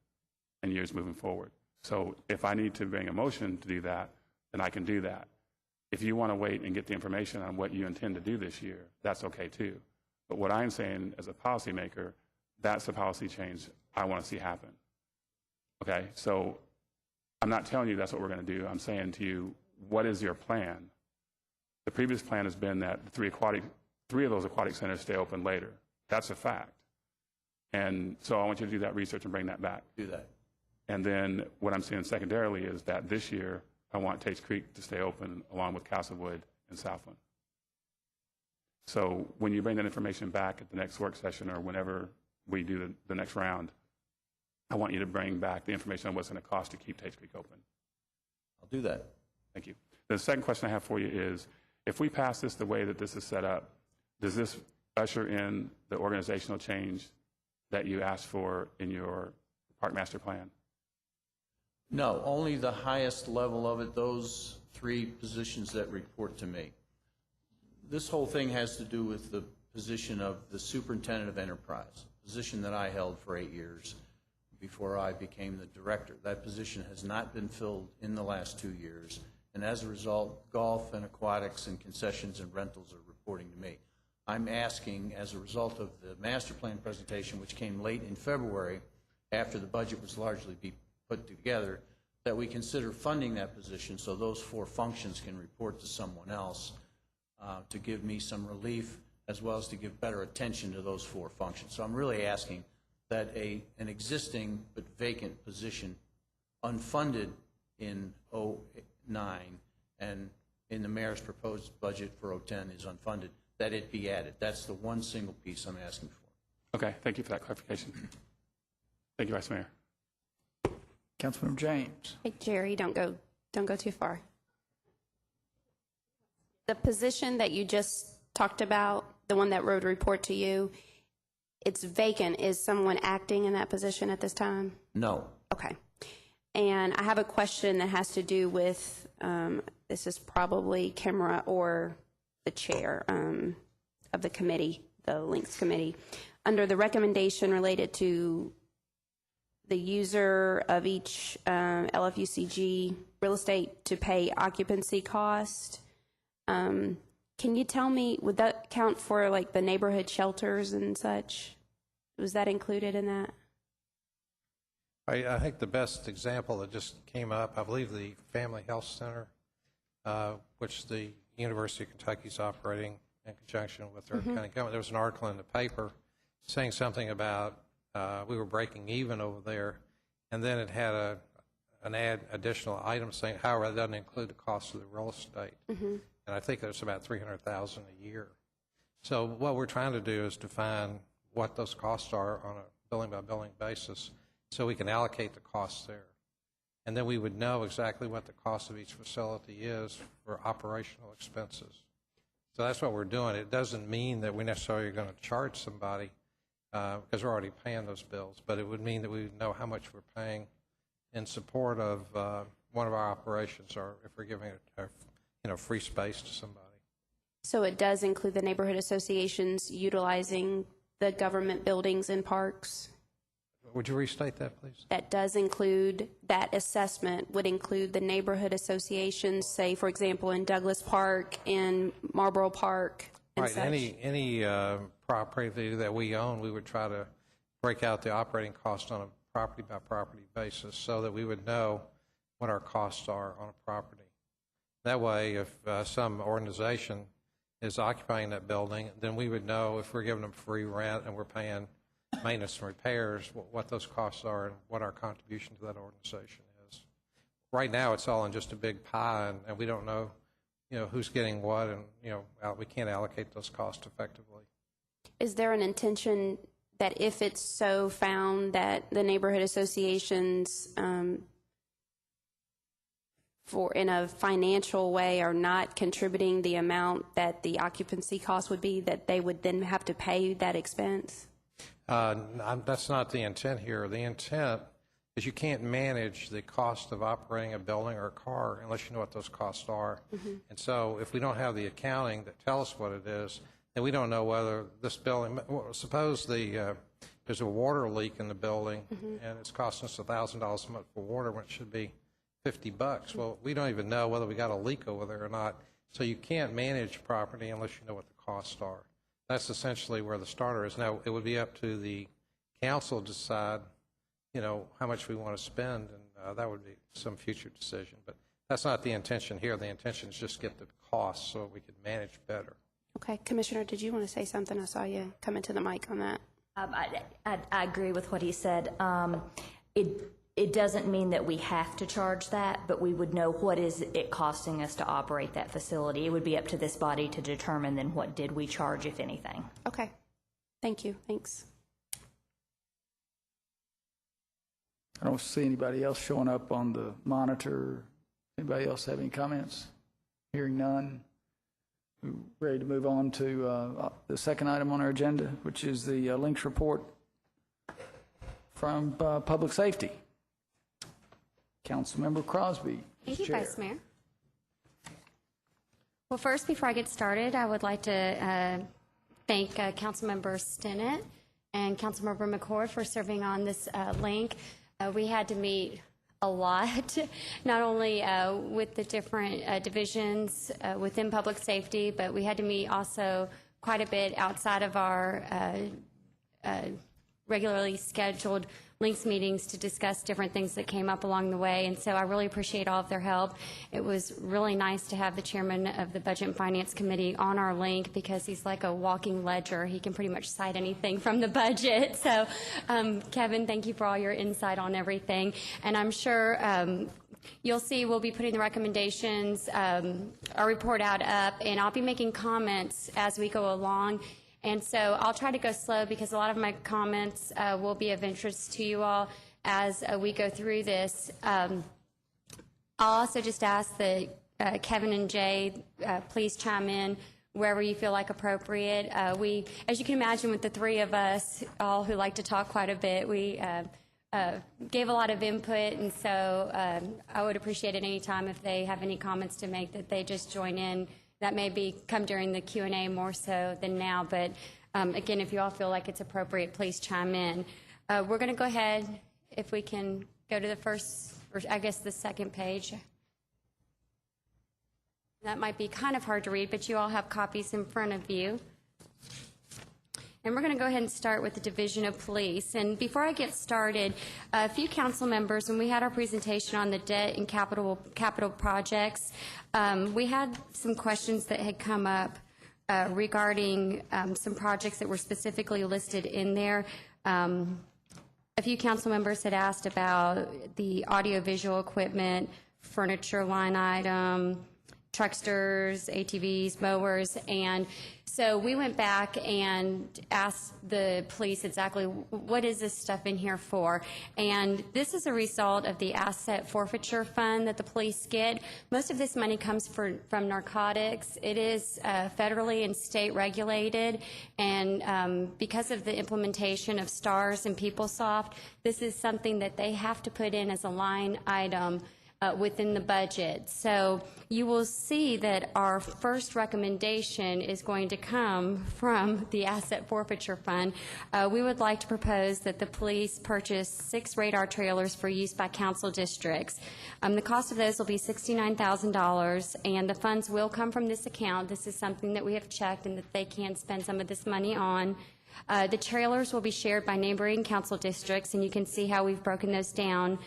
and years moving forward. So if I need to bring a motion to do that, then I can do that. If you want to wait and get the information on what you intend to do this year, that's okay too. But what I'm saying as a policymaker, that's the policy change I want to see happen. Okay, so I'm not telling you that's what we're going to do. I'm saying to you, what is your plan? The previous plan has been that the three of those aquatic centers stay open later. That's a fact. And so I want you to do that research and bring that back. Do that. And then what I'm saying secondarily is that this year, I want Tate's Creek to stay open along with Castlewood and Southland. So when you bring that information back at the next work session or whenever we do the next round, I want you to bring back the information on what's going to cost to keep Tate's Creek open. I'll do that. Thank you. The second question I have for you is, if we pass this the way that this is set up, does this usher in the organizational change that you asked for in your park master plan? No, only the highest level of it, those three positions that report to me. This whole thing has to do with the position of the superintendent of enterprise, position that I held for 8 years before I became the director. That position has not been filled in the last 2 years, and as a result, golf and aquatics and concessions and rentals are reporting to me. I'm asking, as a result of the master plan presentation, which came late in February, after the budget was largely put together, that we consider funding that position so those 4 functions can report to someone else to give me some relief, as well as to give better attention to those 4 functions. So I'm really asking that an existing but vacant position, unfunded in 2009 and in the mayor's proposed budget for 2010 is unfunded, that it be added. That's the one single piece I'm asking for. Okay, thank you for that clarification. Thank you, Vice Mayor. Councilmember James. Hey, Jerry, don't go too far. The position that you just talked about, the one that wrote a report to you, it's vacant. Is someone acting in that position at this time? No. Okay. And I have a question that has to do with, this is probably Kimra or the chair of the committee, the Links Committee. Under the recommendation related to the user of each LFUCG real estate to pay occupancy cost. Can you tell me, would that count for like the neighborhood shelters and such? Was that included in that? I think the best example that just came up, I believe the Family Health Center, which the University of Kentucky is operating in conjunction with their county government. There was an article in the paper saying something about we were breaking even over there, and then it had an additional item saying, however, that doesn't include the cost of the real estate. And I think there's about $300,000 a year. So what we're trying to do is define what those costs are on a building-by-building basis so we can allocate the costs there. And then we would know exactly what the cost of each facility is for operational expenses. So that's what we're doing. It doesn't mean that we necessarily are going to charge somebody because we're already paying those bills, but it would mean that we would know how much we're paying in support of one of our operations, or if we're giving free space to somebody. So it does include the neighborhood associations utilizing the government buildings and parks? Would you restate that, please? That does include, that assessment would include the neighborhood associations, say, for example, in Douglas Park, in Marlboro Park, and right. such? Any property that we own, we would try to break out the operating cost on a property-by-property basis so that we would know what our costs are on a property. That way, if some organization is occupying that building, then we would know if we're giving them free rent and we're paying maintenance and repairs, what those costs are and what our contribution to that organization is. Right now, it's all in just a big pie, and we don't know, who's getting what, and we can't allocate those costs effectively. Is there an intention that if it's so found that the neighborhood associations in a financial way are not contributing the amount that the occupancy cost would be, that they would then have to pay that expense? That's not the intent here. The intent is you can't manage the cost of operating a building or a car unless you know what those costs are. And so if we don't have the accounting that tell us what it is, then we don't know whether this building, suppose there's a water leak in the building and it's costing us $1,000 a month for water when it should be $50. Well, we don't even know whether we got a leak over there or not. So you can't manage property unless you know what the costs are. That's essentially where the starter is. Now, it would be up to the council to decide, how much we want to spend, and that would be some future decision. But that's not the intention here. The intention is just get the costs so we can manage better. Okay. Commissioner, did you want to say something? I saw you come into the mic on that. I agree with what he said. It doesn't mean that we have to charge that, but we would know what is it costing us to operate that facility. It would be up to this body to determine then what did we charge, if anything. Okay. Thank you. Thanks. I don't see anybody else showing up on the monitor. Anybody else have any comments? Hearing none. We're ready to move on to the second item on our agenda, which is the links report from Public Safety. Councilmember Crosby. Thank you, Chair. Vice Mayor. Well, first, before I get started, I would like to thank Councilmember Stinnett and Councilmember McCord for serving on this link. We had to meet a lot, not only with the different divisions within public safety, but we had to meet also quite a bit outside of our regularly scheduled links meetings to discuss different things that came up along the way. And so I really appreciate all of their help. It was really nice to have the chairman of the Budget and Finance Committee on our link because he's like a walking ledger. He can pretty much cite anything from the budget. So Kevin, thank you for all your insight on everything. And I'm sure you'll see we'll be putting the recommendations, our report out up, and I'll be making comments as we go along. And so I'll try to go slow because a lot of my comments will be of interest to you all as we go through this. I'll also just ask that Kevin and Jay please chime in wherever you feel like appropriate. As you can imagine, with the three of us, all who like to talk quite a bit, we gave a lot of input, and so I would appreciate it any time if they have any comments to make that they just join in. That may come during the Q&A more so than now, but again, if you all feel like it's appropriate, please chime in. We're going to go ahead if we can go to the first, or I guess the second page. That might be kind of hard to read, but you all have copies in front of you. And we're going to go ahead and start with the Division of Police. And before I get started, a few council members, when we had our presentation on the debt and capital projects, we had some questions that had come up regarding some projects that were specifically listed in there. A few council members had asked about the audiovisual equipment, furniture line item, trucksters, ATVs, mowers, and so we went back and asked the police exactly what is this stuff in here for, and this is a result of the asset forfeiture fund that the police get. Most of this money comes from narcotics. It is federally and state regulated, and because of the implementation of STARS and PeopleSoft, this is something that they have to put in as a line item within the budget. So you will see that our first recommendation is going to come from the Asset Forfeiture Fund. We would like to propose that the police purchase 6 radar trailers for use by council districts. The cost of those will be $69,000, and the funds will come from this account. This is something that we have checked and that they can spend some of this money on. The trailers will be shared by neighboring council districts, and you can see how we've broken those down.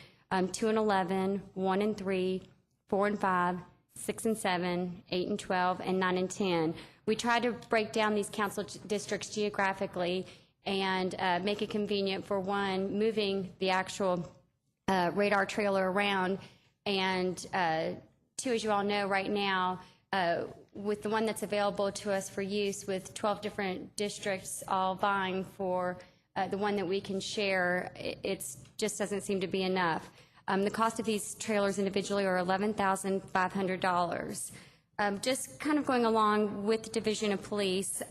2 and 11, 1 and 3, 4 and 5, 6 and 7, 8 and 12, and 9 and 10. We tried to break down these council districts geographically and make it convenient for one, moving the actual radar trailer around, and two, as you all know right now, with the one that's available to us for use with 12 different districts all vying for the one that we can share, it just doesn't seem to be enough. The cost of these trailers individually are $11,500. Just kind of going along with the Division of Police,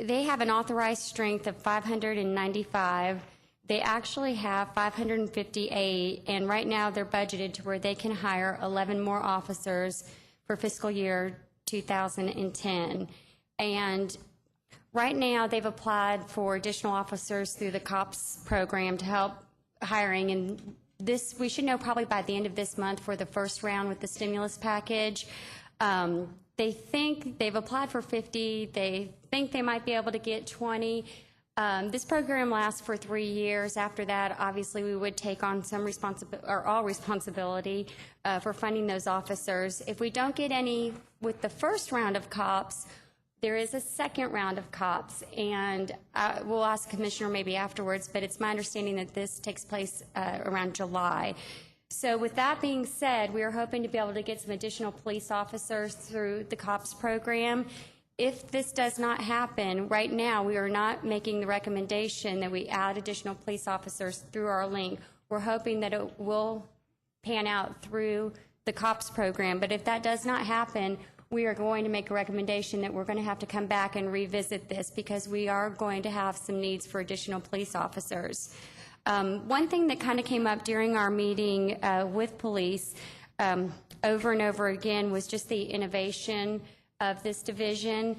they have an authorized strength of 595. They actually have 558, and right now they're budgeted to where they can hire 11 more officers for fiscal year 2010. And right now, they've applied for additional officers through the COPS program to help hiring, and this we should know probably by the end of this month for the first round with the stimulus package. They think they've applied for 50. They think they might be able to get 20. This program lasts for 3 years. After that, obviously, we would take on some responsibility or all responsibility for funding those officers. If we don't get any with the first round of COPS, there is a second round of COPS, and we'll ask the Commissioner maybe afterwards, but it's my understanding that this takes place around July. So with that being said, we are hoping to be able to get some additional police officers through the COPS program. If this does not happen, right now we are not making the recommendation that we add additional police officers through our link. We're hoping that it will pan out through the COPS program, but if that does not happen, we are going to make a recommendation that we're going to have to come back and revisit this because we are going to have some needs for additional police officers. One thing that kind of came up during our meeting with police over and over again was just the innovation of this division.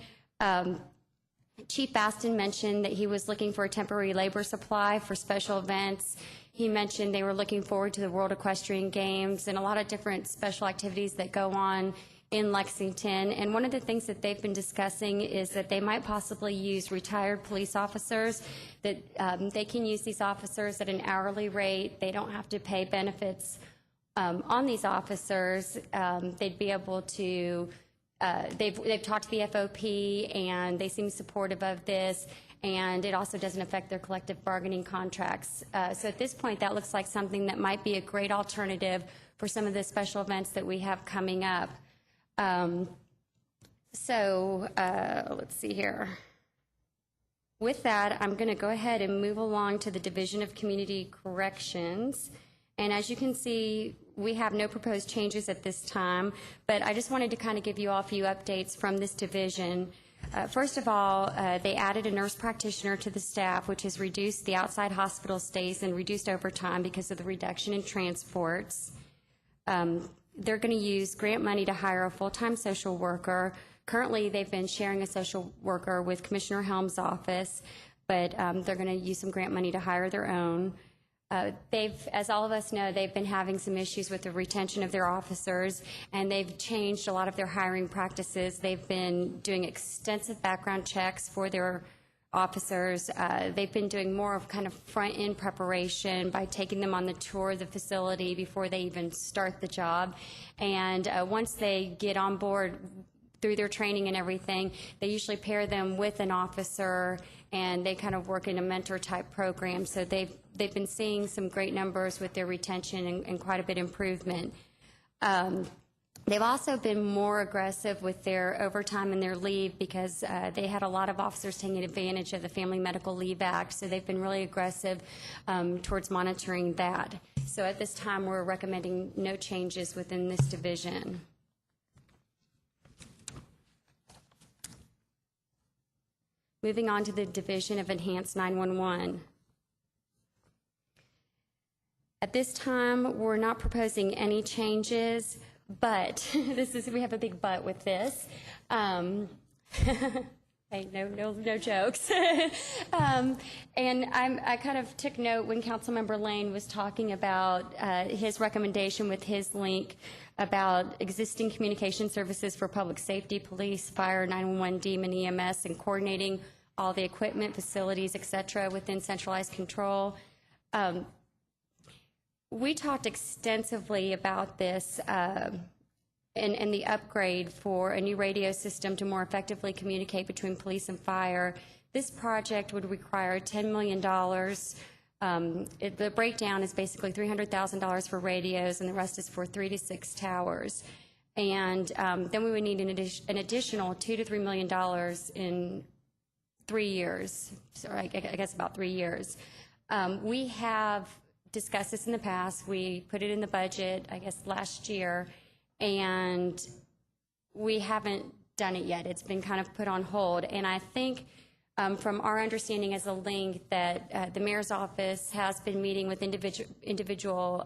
Chief Baston mentioned that he was looking for a temporary labor supply for special events. He mentioned they were looking forward to the World Equestrian Games and a lot of different special activities that go on in Lexington, and one of the things that they've been discussing is that they might possibly use retired police officers, that they can use these officers at an hourly rate. They don't have to pay benefits on these officers. They'd be able to, they've talked to the FOP, and they seem supportive of this, and it also doesn't affect their collective bargaining contracts. So at this point, that looks like something that might be a great alternative for some of the special events that we have coming up. Let's see here. With that, I'm going to go ahead and move along to the Division of Community Corrections. And as you can see, we have no proposed changes at this time, but I just wanted to kind of give you all a few updates from this division. First of all, they added a nurse practitioner to the staff, which has reduced the outside hospital stays and reduced overtime because of the reduction in transports. They're going to use grant money to hire a full-time social worker. Currently, they've been sharing a social worker with Commissioner Helms' office. but they're going to use some grant money to hire their own. As all of us know, they've been having some issues with the retention of their officers, and they've changed a lot of their hiring practices. They've been doing extensive background checks for their officers. They've been doing more of kind of front-end preparation by taking them on the tour of the facility before they even start the job. And once they get on board through their training and everything, they usually pair them with an officer, and they kind of work in a mentor-type program. So they've been seeing some great numbers with their retention and quite a bit improvement. They've also been more aggressive with their overtime and their leave because they had a lot of officers taking advantage of the Family Medical Leave Act, so they've been really aggressive towards monitoring that. So at this time, we're recommending no changes within this division. Moving on to the Division of Enhanced 911. At this time, we're not proposing any changes, but we have a big but with this. Hey, no jokes. And I kind of took note when Councilmember Lane was talking about his recommendation with his link about existing communication services for public safety, police, fire, 911, DEMA, and EMS, and coordinating all the equipment, facilities, et cetera, within centralized control. We talked extensively about this and the upgrade for a new radio system to more effectively communicate between police and fire. This project would require $10 million. The breakdown is basically $300,000 for radios, and the rest is for 3 to 6 towers. And then we would need an additional $2 to $3 million in 3 years, so I guess about 3 years. We have discussed this in the past. We put it in the budget, I guess, last year, and we haven't done it yet. It's been kind of put on hold. And I think from our understanding as a link that the mayor's office has been meeting with individual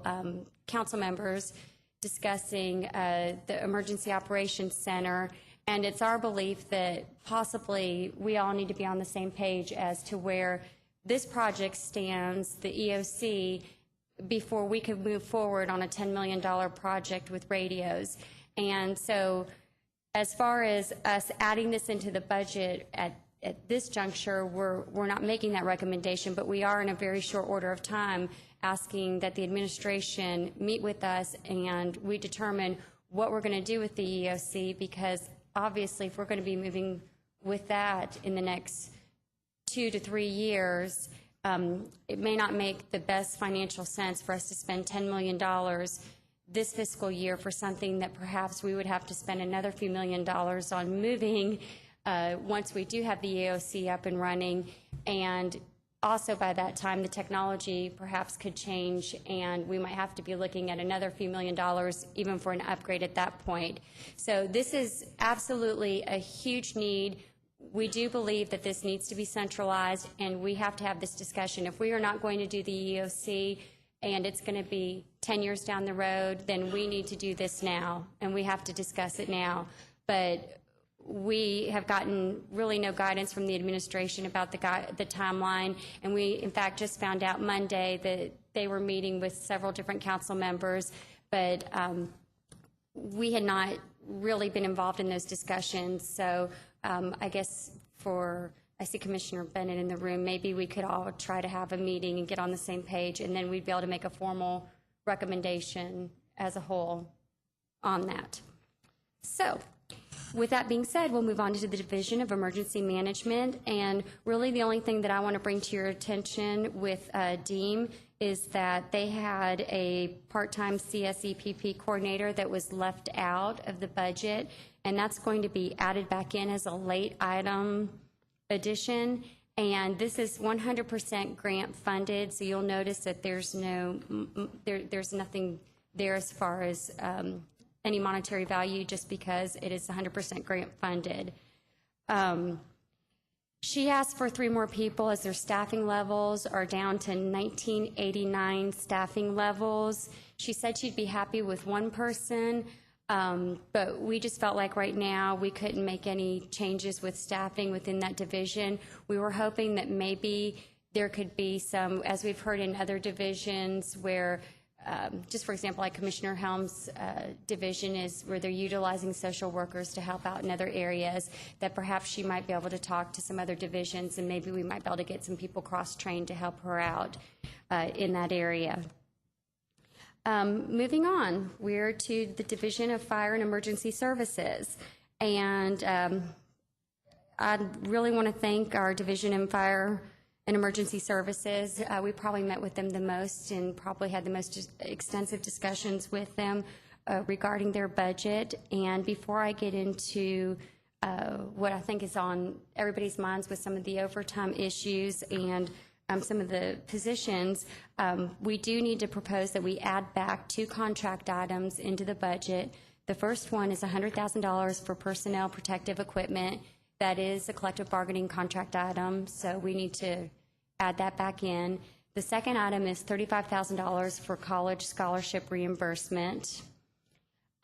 council members discussing the Emergency Operations Center, and it's our belief that possibly we all need to be on the same page as to where this project stands, the EOC, before we could move forward on a $10 million project with radios. And so as far as us adding this into the budget at this juncture, we're not making that recommendation, but we are in a very short order of time asking that the administration meet with us and we determine what we're going to do with the EOC, because obviously if we're going to be moving with that in the next 2 to 3 years, it may not make the best financial sense for us to spend $10 million this fiscal year for something that perhaps we would have to spend another few $1 million on moving once we do have the EOC up and running. And also by that time, the technology perhaps could change, and we might have to be looking at another few $1 million even for an upgrade at that point. So this is absolutely a huge need. We do believe that this needs to be centralized, and we have to have this discussion. If we are not going to do the EOC and it's going to be 10 years down the road, then we need to do this now, and we have to discuss it now. But we have gotten really no guidance from the administration about the timeline, and we, in fact, just found out Monday that they were meeting with several different council members, but we had not really been involved in those discussions. So I guess I see Commissioner Bennett in the room, maybe we could all try to have a meeting and get on the same page, and then we'd be able to make a formal recommendation as a whole on that. So with that being said, we'll move on to the Division of Emergency Management, and really the only thing that I want to bring to your attention with DEEM is that they had a part-time CSEPP coordinator that was left out of the budget, and that's going to be added back in as a late item addition. And this is 100% grant funded, so you'll notice that there's nothing there as far as any monetary value, just because it is 100% grant funded. She asked for 3 more people as their staffing levels are down to 1989 staffing levels. She said she'd be happy with 1 person. But we just felt like right now we couldn't make any changes with staffing within that division. We were hoping that maybe there could be some, as we've heard in other divisions, where just for example, like Commissioner Helms' division is where they're utilizing social workers to help out in other areas, that perhaps she might be able to talk to some other divisions, and maybe we might be able to get some people cross-trained to help her out in that area. Moving on, we're to the Division of Fire and Emergency Services. And I really want to thank our Division in Fire and Emergency Services. We probably met with them the most and probably had the most extensive discussions with them regarding their budget. And before I get into what I think is on everybody's minds with some of the overtime issues and some of the positions, we do need to propose that we add back 2 contract items into the budget. The first one is $100,000 for personnel protective equipment. That is a collective bargaining contract item, so we need to add that back in. The second item is $35,000 for college scholarship reimbursement.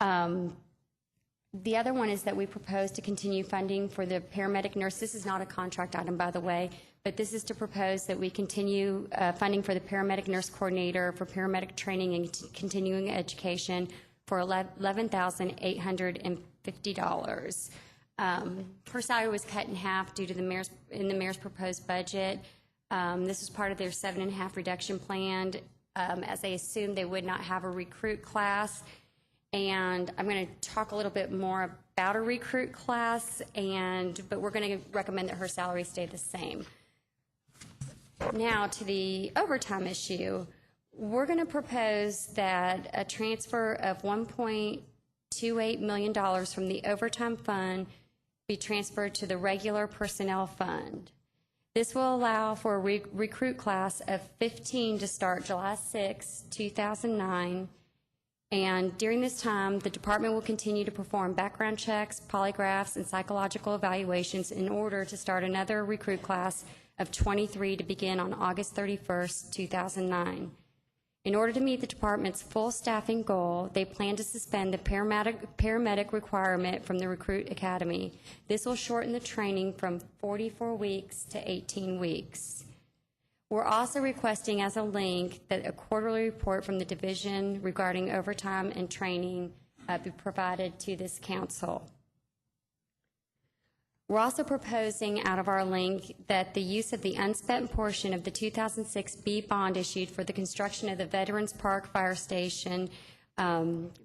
The other one is that we propose to continue funding for the paramedic nurse. This is not a contract item, by the way, but this is to propose that we continue funding for the paramedic nurse coordinator for paramedic training and continuing education for $11,850. Her salary was cut in half due to the mayor's proposed budget. This was part of their 7.5 reduction plan, as they assumed they would not have a recruit class. And I'm going to talk a little bit more about a recruit class, but we're going to recommend that her salary stay the same. Now to the overtime issue. We're going to propose that a transfer of $1.28 million from the overtime fund be transferred to the regular personnel fund. This will allow for a recruit class of 15 to start July 6, 2009. And during this time, the department will continue to perform background checks, polygraphs, and psychological evaluations in order to start another recruit class of 23 to begin on August 31st, 2009. In order to meet the department's full staffing goal, they plan to suspend the paramedic requirement from the recruit academy. This will shorten the training from 44 weeks to 18 weeks. We're also requesting as a link that a quarterly report from the division regarding overtime and training be provided to this council. We're also proposing out of our link that the use of the unspent portion of the 2006 B bond issued for the construction of the Veterans Park Fire Station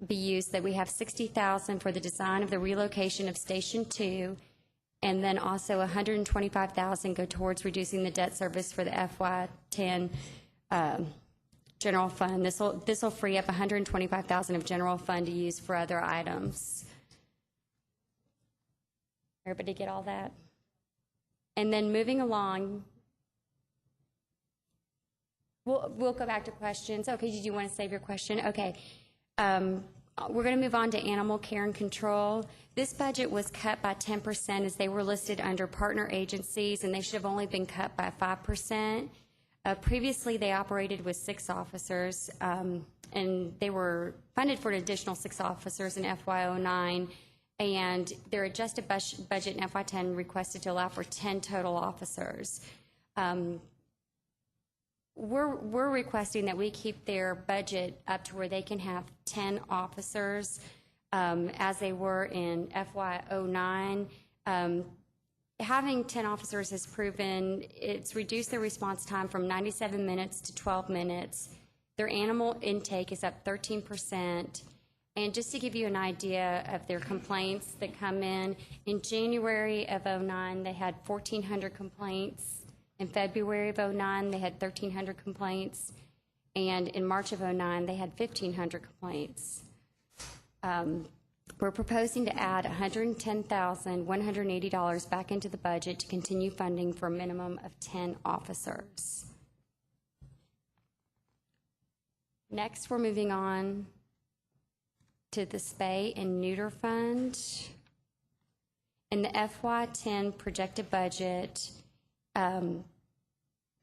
be used, that we have $60,000 for the design of the relocation of Station 2, and then also $125,000 go towards reducing the debt service for the FY10 general fund. This will free up $125,000 of general fund to use for other items. Everybody get all that? And then moving along, we'll go back to questions. Okay, did you want to save your question? Okay. We're going to move on to animal care and control. This budget was cut by 10% as they were listed under partner agencies, and they should have only been cut by 5%. Previously, they operated with 6 officers, and they were funded for an additional 6 officers in FY09. And their adjusted budget in FY10 requested to allow for 10 total officers. We're requesting that we keep their budget up to where they can have 10 officers as they were in FY09. Having 10 officers has proven it's reduced their response time from 97 minutes to 12 minutes. Their animal intake is up 13%. And just to give you an idea of their complaints that come in January of 09, they had 1,400 complaints. In February of 09, they had 1,300 complaints. And in March of 09, they had 1,500 complaints. We're proposing to add $110,180 back into the budget to continue funding for a minimum of 10 officers. Next, we're moving on to the Spay and Neuter Fund. In the FY10 projected budget, the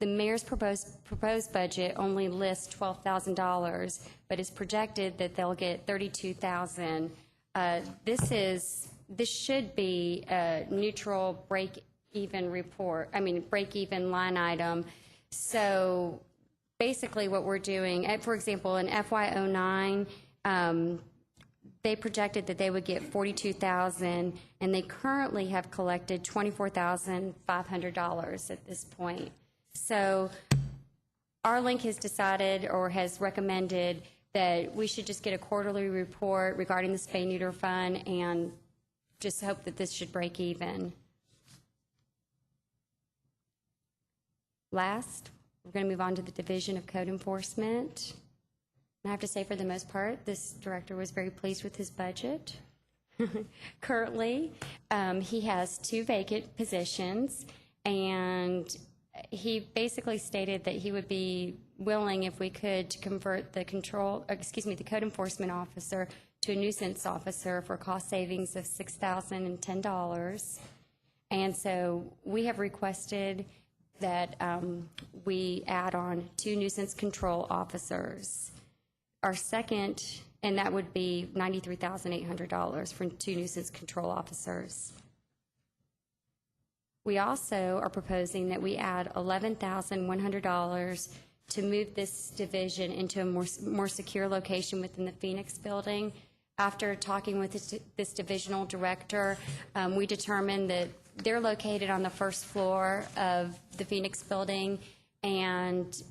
mayor's proposed budget only lists $12,000, but it's projected that they'll get $32,000 This should be a neutral break-even report, break-even line item. So basically what we're doing, for example, in FY09, they projected that they would get $42,000, and they currently have collected $24,500 at this point. So our link has decided or has recommended that we should just get a quarterly report regarding the spay-neuter fund and just hope that this should break even. Last, we're going to move on to the Division of Code Enforcement. And I have to say, for the most part, this director was very pleased with his budget. Currently, he has 2 vacant positions, and he basically stated that he would be willing, if we could, to convert the code enforcement officer to a nuisance officer for cost savings of $6,010. And so we have requested that we add on 2 nuisance control officers. Our second, and that would be $93,800 for 2 nuisance control officers. We also are proposing that we add $11,100 to move this division into a more secure location within the Phoenix building. After talking with this divisional director, we determined that they're located on the first floor of the Phoenix building, and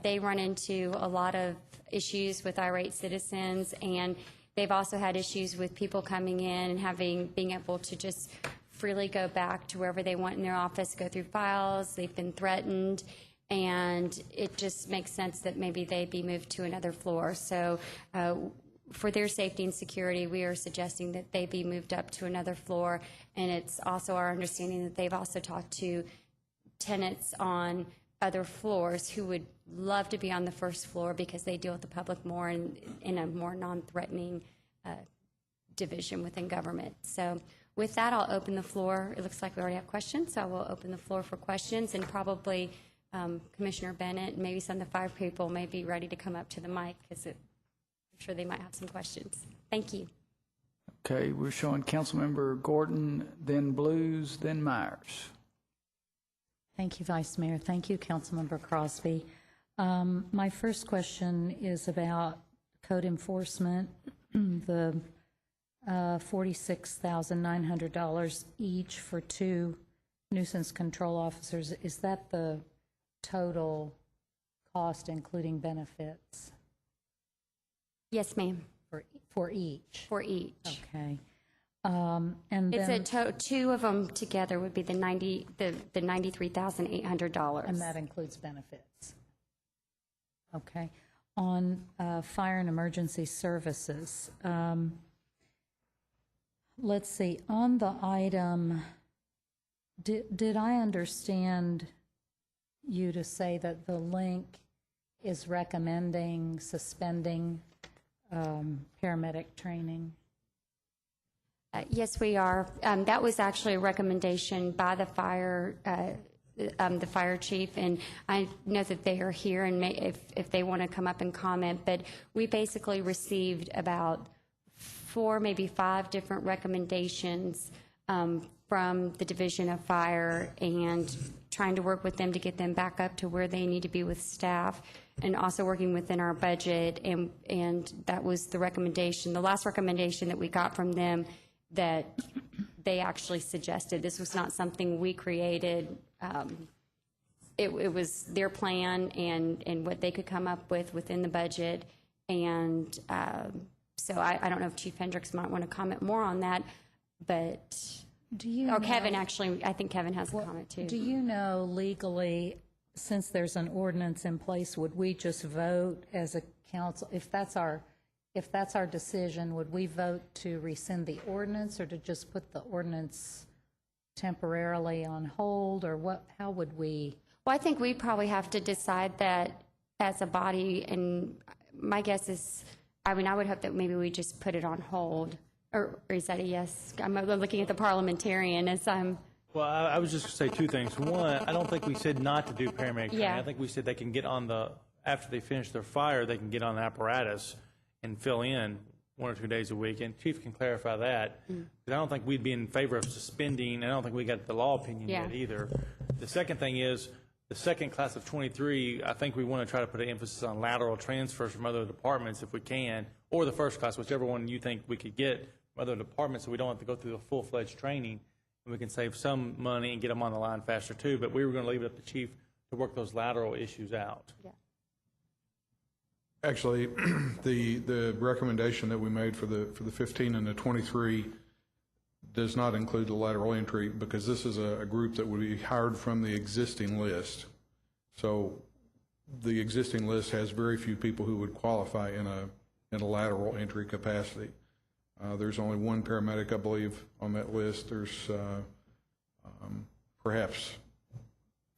they run into a lot of issues with irate citizens, and they've also had issues with people coming in and being able to just freely go back to wherever they want in their office, go through files. They've been threatened, and it just makes sense that maybe they be moved to another floor. So for their safety and security, we are suggesting that they be moved up to another floor, and it's also our understanding that they've also talked to tenants on other floors who would love to be on the first floor because they deal with the public more in a more non-threatening division within government. So with that, I'll open the floor. It looks like we already have questions, so I will open the floor for questions, and probably Commissioner Bennett and maybe some of the fire people may be ready to come up to the mic because I'm sure they might have some questions. Thank you. Okay, we're showing Councilmember Gordon, then Blues, then Myers. Thank you, Vice Mayor. Thank you, Councilmember Crosby. My first question is about code enforcement. The $46,900 each for 2 nuisance control officers. Is that the total cost, including benefits? Yes, ma'am. For each? For each. Okay. And then, it's 2 of them together would be the $93,800. And that includes benefits. Okay. On fire and emergency services, let's see. On the item, did I understand you to say that the link is recommending suspending paramedic training? Yes, we are. That was actually a recommendation by the fire chief, and I know that they are here, and if they want to come up and comment, but we basically received about 4, maybe 5 different recommendations from the Division of Fire, and trying to work with them to get them back up to where they need to be with staff, and also working within our budget, and that was the recommendation. The last recommendation that we got from them that they actually suggested. This was not something we created. It was their plan and what they could come up with within the budget. And so I don't know if Chief Hendricks might want to comment more on that, but Kevin, actually, I think Kevin has a comment too. Do you know legally, since there's an ordinance in place, would we just vote as a council? If that's our decision, would we vote to rescind the ordinance or to just put the ordinance temporarily on hold, or what? How would we? Well, I think we probably have to decide that as a body, and my guess is, I would hope that maybe we just put it on hold. Or is that a yes? I'm looking at the parliamentarian as I'm... Well, I was just going to say 2 things. One, I don't think we said not to do paramedic training. Yeah. I think we said they can get on after they finish their fire, they can get on the apparatus and fill in 1 or 2 days a week, and Chief can clarify that. 'Cause I don't think we'd be in favor of suspending, I don't think we got the law opinion Yeah. yet either. The second thing is, the second class of 23, I think we want to try to put an emphasis on lateral transfers from other departments if we can, or the first class, whichever one you think we could get from other departments, so we don't have to go through the full-fledged training, and we can save some money and get them on the line faster too. But we were going to leave it up to Chief to work those lateral issues out. Actually, the recommendation that we made for the 15 and the 23 does not include the lateral entry, because this is a group that would be hired from the existing list. So the existing list has very few people who would qualify in a lateral entry capacity. There's only one paramedic, I believe, on that list. There's perhaps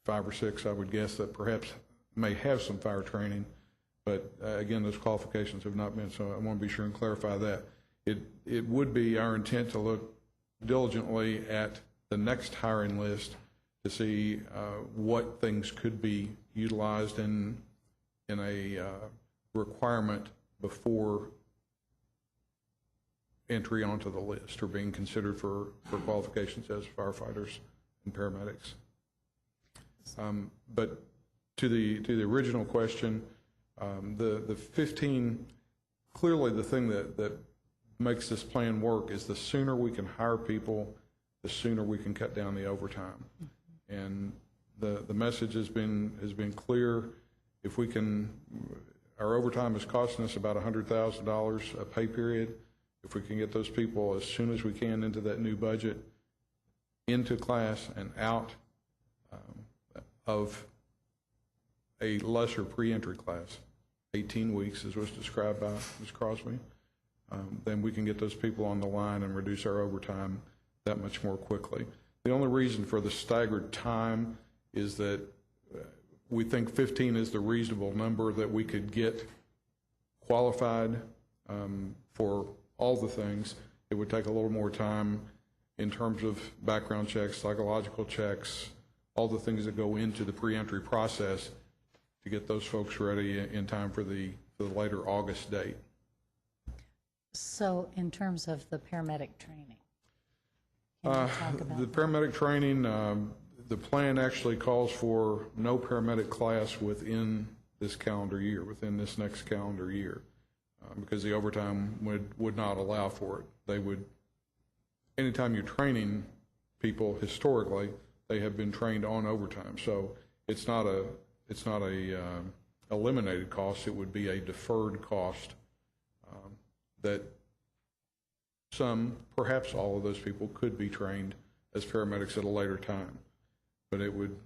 5 or 6, I would guess, that perhaps may have some fire training. But again, those qualifications have not been, so I want to be sure and clarify that. It would be our intent to look diligently at the next hiring list to see what things could be utilized in a requirement before entry onto the list or being considered for qualifications as firefighters and paramedics. But to the original question, the 15, clearly the thing that makes this plan work is the sooner we can hire people, the sooner we can cut down the overtime. And the message has been clear. If we can, our overtime is costing us about $100,000 a pay period. If we can get those people as soon as we can into that new budget, into class and out of a lesser pre-entry class, 18 weeks as was described by Ms. Crosby, then we can get those people on the line and reduce our overtime that much more quickly. The only reason for the staggered time is that we think 15 is the reasonable number that we could get qualified for all the things. It would take a little more time in terms of background checks, psychological checks, all the things that go into the pre-entry process to get those folks ready in time for the later August date. So in terms of the paramedic training, can you talk about the paramedic training, the plan actually calls for no paramedic class within this calendar year, within this next calendar year, because the overtime would not allow for it. They would, anytime you're training people historically, they have been trained on overtime. So it's not a eliminated cost. It would be a deferred cost that some, perhaps all of those people could be trained as paramedics at a later time. But it would,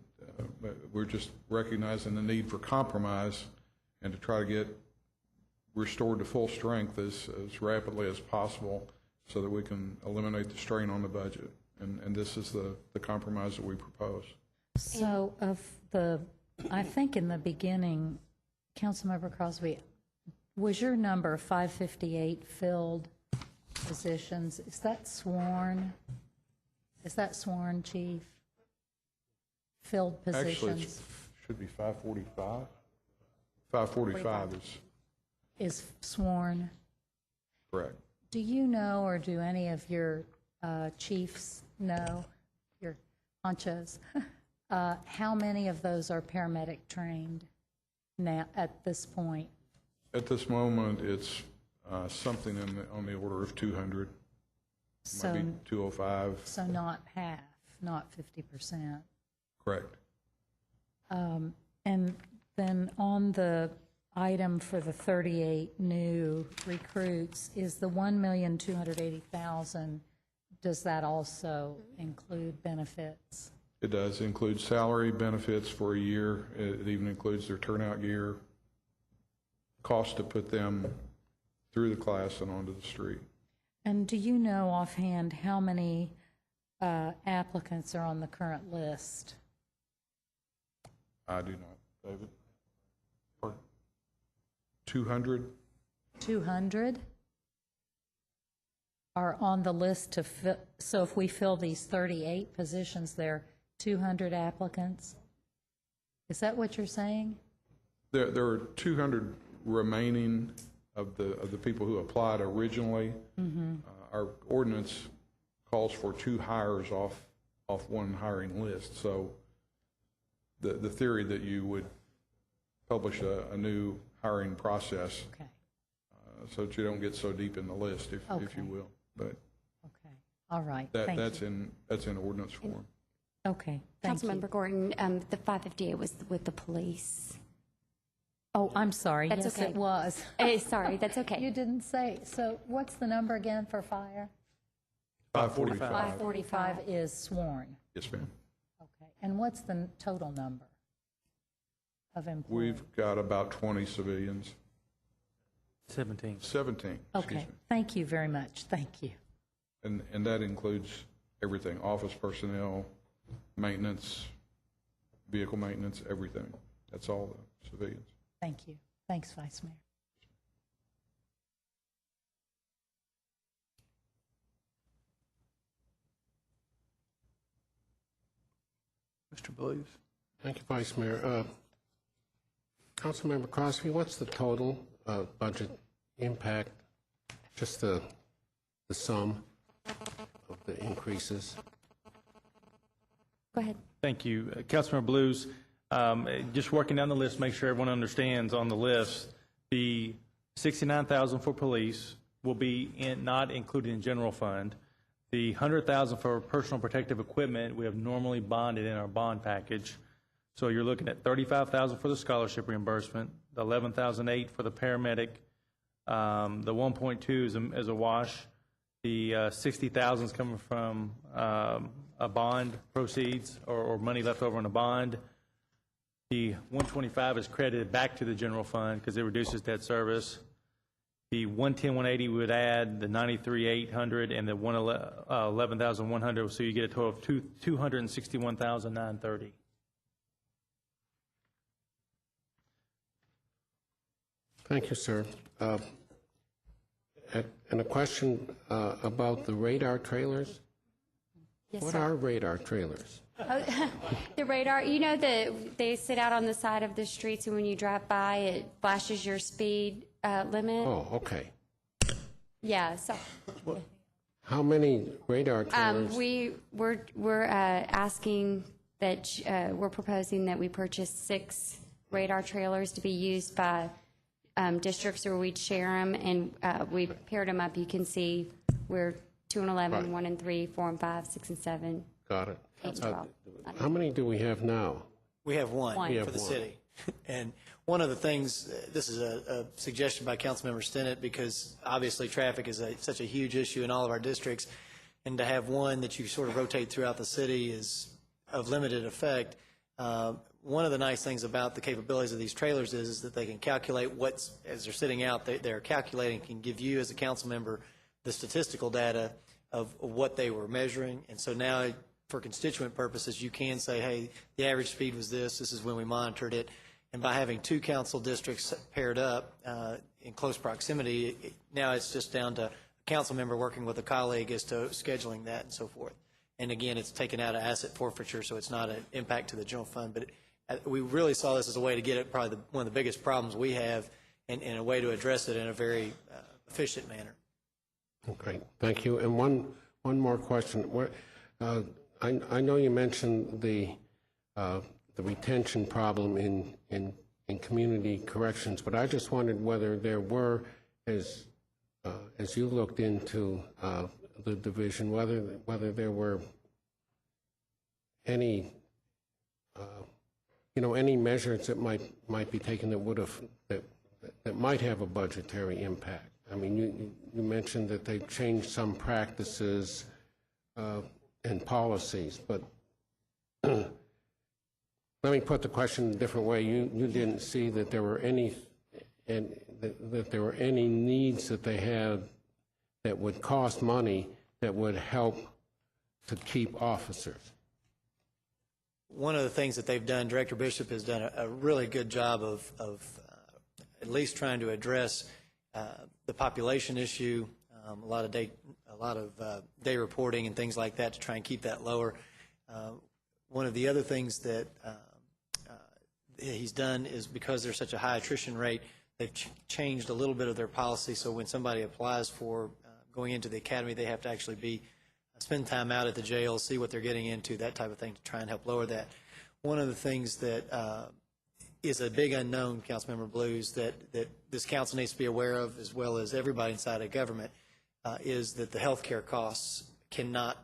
we're just recognizing the need for compromise and to try to get restored to full strength as rapidly as possible so that we can eliminate the strain on the budget. And this is the compromise that we propose. So I think in the beginning, Councilmember Crosby, was your number 558 filled positions? Is that sworn? Is that sworn, Chief? Filled positions? Actually, it should be 545. 545 is sworn. Correct. Do you know, or do any of your chiefs know, your honchos, how many of those are paramedic trained now at this point? At this moment, it's something on the order of 200, So, maybe 205. so not half, not 50%. Correct. And then on the item for the 38 new recruits, is the $1,280,000, does that also include benefits? It does include salary, benefits for a year. It even includes their turnout gear, cost to put them through the class and onto the street. And do you know offhand how many applicants are on the current list? I do not, David. Pardon? 200? 200 are on the list to fill. So if we fill these 38 positions, there are 200 applicants? Is that what you're saying? There are 200 remaining of the people who applied originally. Our ordinance calls for 2 hires off one hiring list. So the theory that you would publish a new hiring process so that you don't get so deep in the list, if you will. But Okay, all right, thank you. that's in ordinance form. Okay, thank you. Councilmember Gordon, the 558 was with the police. Oh, I'm sorry. That's Yes, okay. it was. Sorry, that's okay. You didn't say. So what's the number again for fire? 545. 545 is sworn. Yes, ma'am. Okay. And what's the total number of employees? We've got about 20 civilians. 17. 17, Okay. excuse me. Thank you very much. Thank you. And that includes everything, office personnel, maintenance, vehicle maintenance, everything. That's all the civilians. Thank you. Thanks, Vice Mayor. Mr. Blues? Thank you, Vice Mayor. Councilmember Crosby, what's the total budget impact, just the sum of the increases? Go ahead. Thank you. Councilmember Blues, just working down the list, make sure everyone understands on the list, the $69,000 for police will be not included in general fund. The $100,000 for personal protective equipment, we have normally bonded in our bond package. So you're looking at $35,000 for the scholarship reimbursement, the $11,008 for the paramedic, the 1.2 is a wash. The $60,000 is coming from a bond proceeds or money left over on a bond. The 125 is credited back to the general fund because it reduces debt service. The 110, 180 would add the 93,800 and the 11,100, so you get a total of 261,930. Thank you, sir. And a question about the radar trailers. Yes, What sir. are radar trailers? The radar, they sit out on the side of the streets, and when you drive by, it flashes your speed limit. Oh, okay. Yeah, so How many radar trailers? we're asking that we're proposing that we purchase 6 radar trailers to be used by districts where we'd share them, and we paired them up. You can see we're 2 and 11, Right. 1 and 3, 4 and 5, 6 and 7. Got it. 8 and 12. How many do we have now? We have one One. We for have the one. city. And one of the things, this is a suggestion by Councilmember Stinnett, because obviously traffic is such a huge issue in all of our districts, and to have one that you sort of rotate throughout the city is of limited effect. One of the nice things about the capabilities of these trailers is that they can calculate as they're sitting out, they're calculating, can give you as a council member the statistical data of what they were measuring. And so now, for constituent purposes, you can say, hey, the average speed was this is when we monitored it. And by having 2 council districts paired up in close proximity, now it's just down to a council member working with a colleague as to scheduling that and so forth. And again, it's taken out of asset forfeiture, so it's not an impact to the general fund. But we really saw this as a way to get at probably one of the biggest problems we have, and a way to address it in a very efficient manner. Okay, thank you. And one more question. I know you mentioned the retention problem in community corrections, but I just wondered whether there were, as you looked into the division, whether there were any any measures that might be taken that might have a budgetary impact. I mean, you mentioned that they've changed some practices and policies, but let me put the question a different way. You didn't see that there were any needs that they had that would cost money that would help to keep officers. One of the things that they've done, Director Bishop has done a really good job of at least trying to address the population issue, a lot of day reporting and things like that to try and keep that lower. One of the other things that he's done is, because there's such a high attrition rate, they've changed a little bit of their policy, so when somebody applies for going into the academy, they have to actually spend time out at the jail, see what they're getting into, that type of thing, to try and help lower that. One of the things that is a big unknown, Councilmember Blues, that this council needs to be aware of, as well as everybody inside of government, is that the health care costs cannot,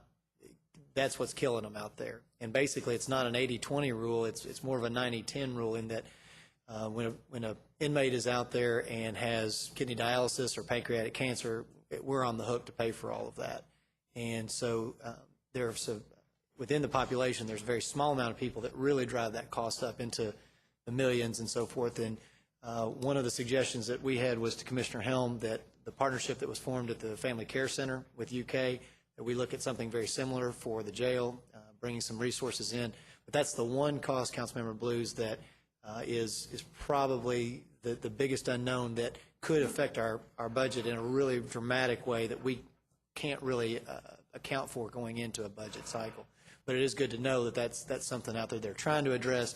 that's what's killing them out there. And basically, it's not an 80-20 rule, it's more of a 90-10 rule, in that when an inmate is out there and has kidney dialysis or pancreatic cancer, we're on the hook to pay for all of that. And so within the population, there's a very small amount of people that really drive that cost up into the millions and so forth. And one of the suggestions that we had was to Commissioner Helm that the partnership that was formed at the Family Care Center with UK, that we look at something very similar for the jail, bringing some resources in. But that's the one cost, Councilmember Blues, that is probably the biggest unknown that could affect our budget in a really dramatic way that we can't really account for going into a budget cycle. But it is good to know that that's something out there they're trying to address.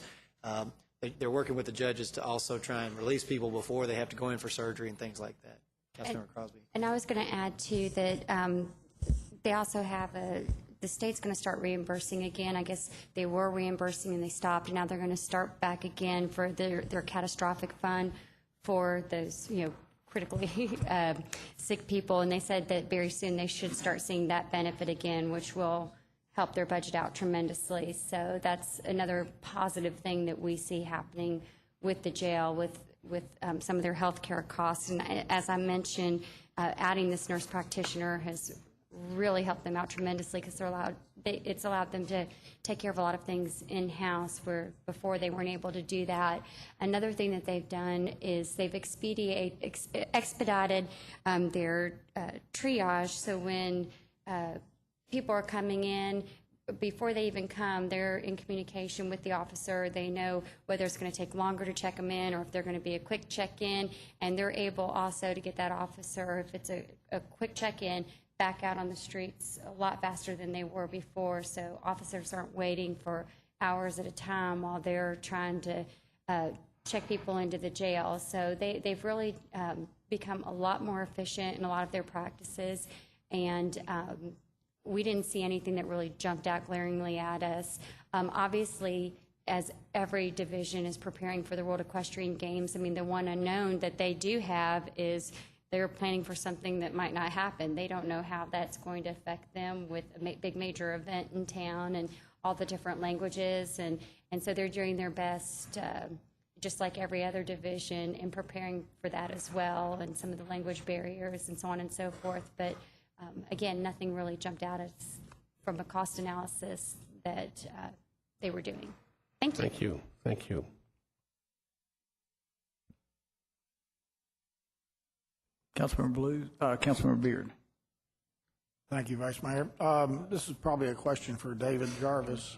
They're working with the judges to also try and release people before they have to go in for surgery and things like that. Councilmember Crosby. And I was going to add, too, that they also have the state's going to start reimbursing again. I guess they were reimbursing and they stopped, and now they're going to start back again for their catastrophic fund for those, critically sick people. And they said that very soon they should start seeing that benefit again, which will help their budget out tremendously. So that's another positive thing that we see happening with the jail, with some of their health care costs. And as I mentioned, adding this nurse practitioner has really helped them out tremendously, because it's allowed them to take care of a lot of things in-house where before they weren't able to do that. Another thing that they've done is they've expedited their triage. So when people are coming in, before they even come, they're in communication with the officer. They know whether it's going to take longer to check them in or if they're going to be a quick check-in, and they're able also to get that officer, if it's a quick check-in, back out on the streets a lot faster than they were before. So officers aren't waiting for hours at a time while they're trying to check people into the jail. So they've really become a lot more efficient in a lot of their practices, and we didn't see anything that really jumped out glaringly at us. Obviously, as every division is preparing for the World Equestrian Games, I mean, the one unknown that they do have is they're planning for something that might not happen. They don't know how that's going to affect them with a big major event in town and all the different languages. And so they're doing their best, just like every other division, in preparing for that as well, and some of the language barriers and so on and so forth. But again, nothing really jumped out at us from a cost analysis that they were doing. Thank you. Thank you. Thank you. Councilmember Blues, Councilmember Beard. Thank you, Vice Mayor. This is probably a question for David Jarvis.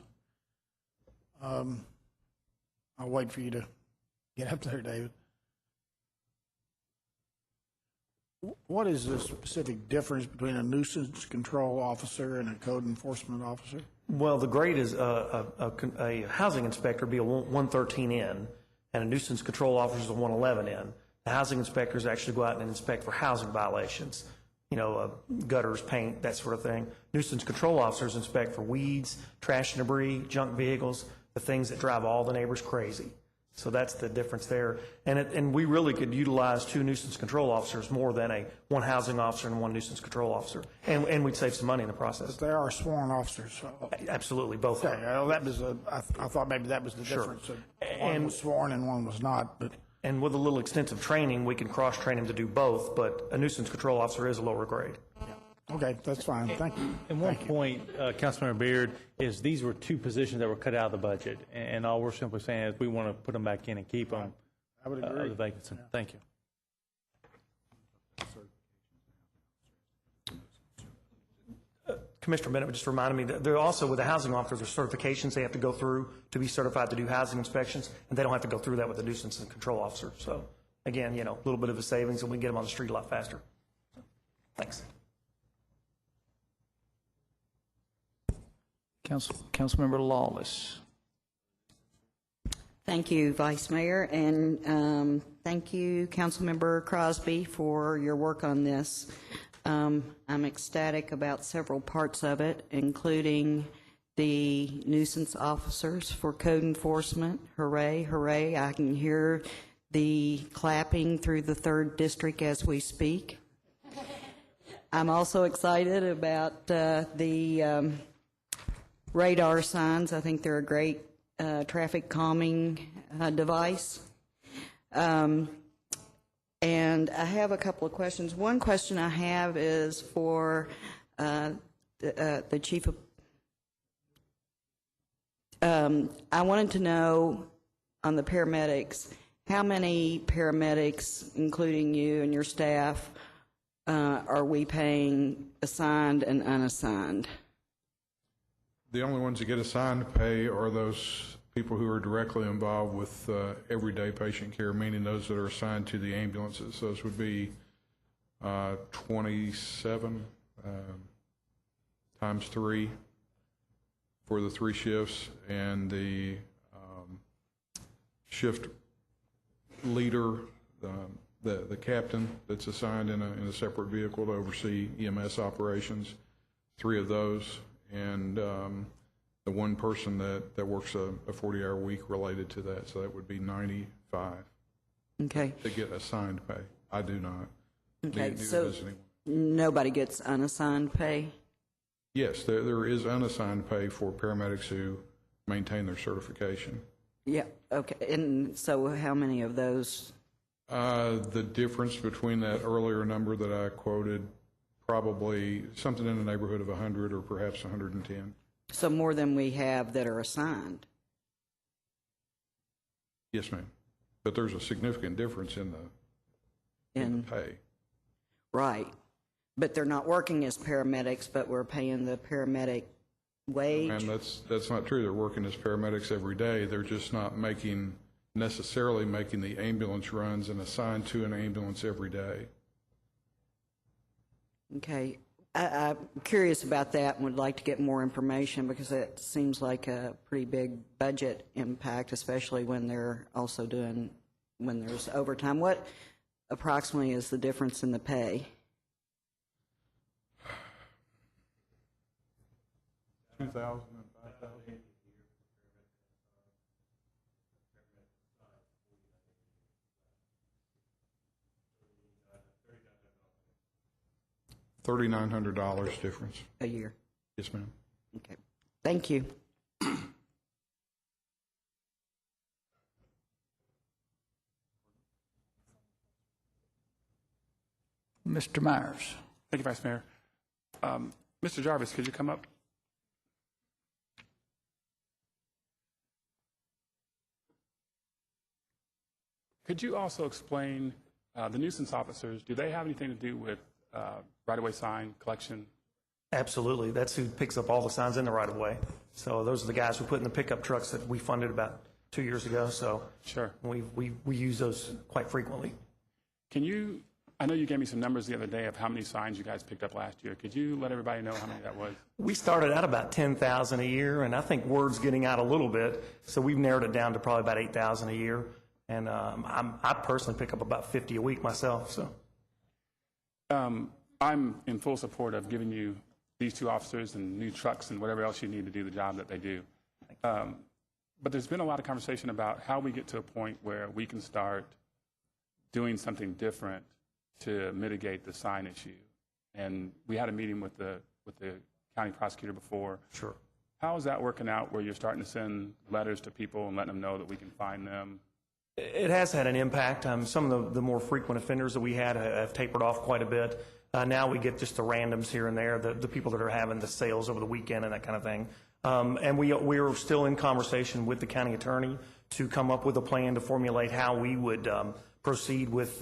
I'll wait for you to get up there, David. What is the specific difference between a nuisance control officer and a code enforcement officer? Well, the grade is a housing inspector be a 113N, and a nuisance control officer is a 111N. The housing inspectors actually go out and inspect for housing violations, gutters, paint, that sort of thing. Nuisance control officers inspect for weeds, trash and debris, junk vehicles, the things that drive all the neighbors crazy. So that's the difference there. And we really could utilize 2 nuisance control officers more than one housing officer and 1 nuisance control officer. And we'd save some money in the process. But they are sworn officers. So. Absolutely, both okay, are. That was I thought maybe that was the difference. Sure. One was sworn and one was not. But. And with a little extensive training, we can cross-train them to do both, but a nuisance control officer is a lower grade. Yeah. Okay, that's fine. Thank you. And one point, Councilmember Beard, is these were 2 positions that were cut out of the budget, and all we're simply saying is we want to put them back in and keep them. I would agree. The vacancy. Yeah. Thank you. Commissioner Bennett just reminded me that there also, with the housing officers, are certifications they have to go through to be certified to do housing inspections, and they don't have to go through that with the nuisance and control officer. So, again, a little bit of a savings, and we can get them on the street a lot faster. Thanks. Councilmember Lawless. Thank you, Vice Mayor, and thank you, Councilmember Crosby, for your work on this. I'm ecstatic about several parts of it, including the nuisance officers for code enforcement. Hooray, hooray. I can hear the clapping through the 3rd District as we speak. I'm also excited about the radar signs. I think they're a great traffic calming device. And I have a couple of questions. One question I have is for the chief of... I wanted to know on the paramedics, how many paramedics, including you and your staff, are we paying assigned and unassigned? The only ones that get assigned pay are those people who are directly involved with everyday patient care, meaning those that are assigned to the ambulances. Those would be 27 times 3 for the 3 shifts, and the shift leader, the captain that's assigned in a separate vehicle to oversee EMS operations, 3 of those, and the one person that works a 40-hour week related to that, so that would be 95. Okay. They get assigned pay. I do not. Okay, Neither so does anyone. nobody gets unassigned pay? Yes, there is unassigned pay for paramedics who maintain their certification. Yeah, okay. And so how many of those? The difference between that earlier number that I quoted, probably something in the neighborhood of 100 or perhaps 110. So more than we have that are assigned? Yes, ma'am. But there's a significant difference in the pay. Right. But they're not working as paramedics, but we're paying the paramedic wage? And that's not true. They're working as paramedics every day. They're just not necessarily making the ambulance runs and assigned to an ambulance every day. Okay. I'm curious about that and would like to get more information, because it seems like a pretty big budget impact, especially when they're also when there's overtime. What approximately is the difference in the pay? $2,000 and $5,000. $3,900 difference. A year? Yes, ma'am. Okay. Thank you. Mr. Myers. Thank you, Vice Mayor. Mr. Jarvis, could you come up? Could you also explain the nuisance officers, do they have anything to do with right-of-way sign collection? Absolutely. That's who picks up all the signs in the right-of-way. So those are the guys who put in the pickup trucks that we funded about 2 years ago. So sure, we use those quite frequently. Can you, I know you gave me some numbers the other day of how many signs you guys picked up last year. Could you let everybody know how many that was? We started out about 10,000 a year, and I think word's getting out a little bit. So we've narrowed it down to probably about 8,000 a year. And I personally pick up about 50 a week myself. So I'm in full support of giving you these 2 officers and new trucks and whatever else you need to do the job that they do. But there's been a lot of conversation about how we get to a point where we can start doing something different to mitigate the sign issue. And we had a meeting with the county prosecutor before. Sure. How is that working out, where you're starting to send letters to people and letting them know that we can find them? It has had an impact. Some of the more frequent offenders that we had have tapered off quite a bit. Now we get just the randoms here and there, the people that are having the sales over the weekend and that kind of thing. And we are still in conversation with the county attorney to come up with a plan to formulate how we would proceed with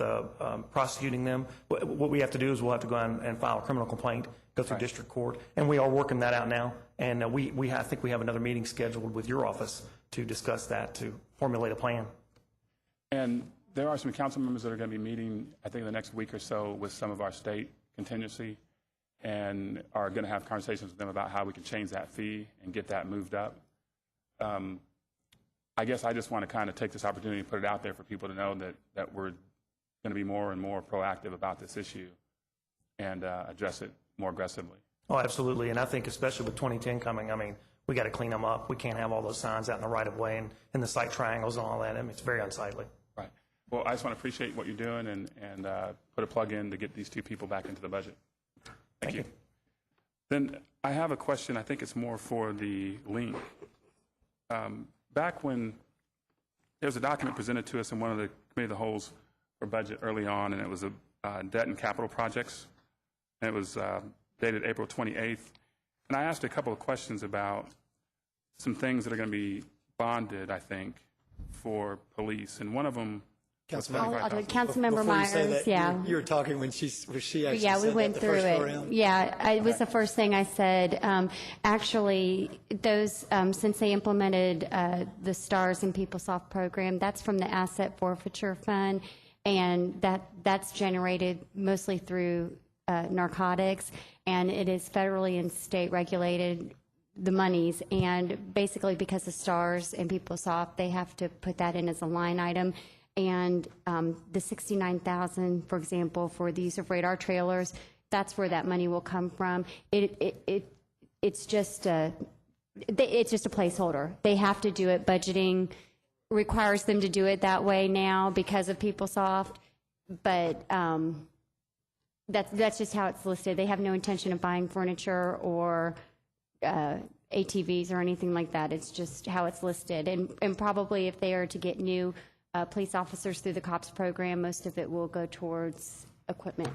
prosecuting them. What we have to do is we'll have to go out and file a criminal complaint, go through district court, and we are working that out now. And I think we have another meeting scheduled with your office to discuss that, to formulate a plan. And there are some council members that are going to be meeting, I think, in the next week or so with some of our state contingency, and are going to have conversations with them about how we can change that fee and get that moved up. I guess I just want to kind of take this opportunity and put it out there for people to know that we're going to be more and more proactive about this issue and address it more aggressively. Oh, absolutely. And I think especially with 2010 coming, I mean, we got to clean them up. We can't have all those signs out in the right of way and in the sight triangles and all that. I mean, it's very unsightly. Right. Well, I just want to appreciate what you're doing and put a plug in to get these two people back into the budget. Thank you. Then I have a question. I think it's more for the link. Back when there was a document presented to us in one of the committee of the holes for budget early on, and it was a debt and capital projects, and it was dated April 28th. And I asked a couple of questions about some things that are going to be bonded, I think, for police. And one of them was Councilmember Myers, yeah. You were talking when she actually yeah, we said went that through the first it. go-around? Yeah, it was the first thing I said. Actually, those since they implemented the STARS and PeopleSoft program, that's from the Asset Forfeiture Fund, and that's generated mostly through narcotics, and it is federally and state regulated, the monies, and basically because of STARS and PeopleSoft, they have to put that in as a line item. And the $69,000, for example, for the use of radar trailers, that's where that money will come from. It's just a placeholder. They have to do it. Budgeting requires them to do it that way now because of PeopleSoft, but that's just how it's listed. They have no intention of buying furniture or ATVs or anything like that. It's just how it's listed. And probably if they are to get new police officers through the COPS program, most of it will go towards equipment.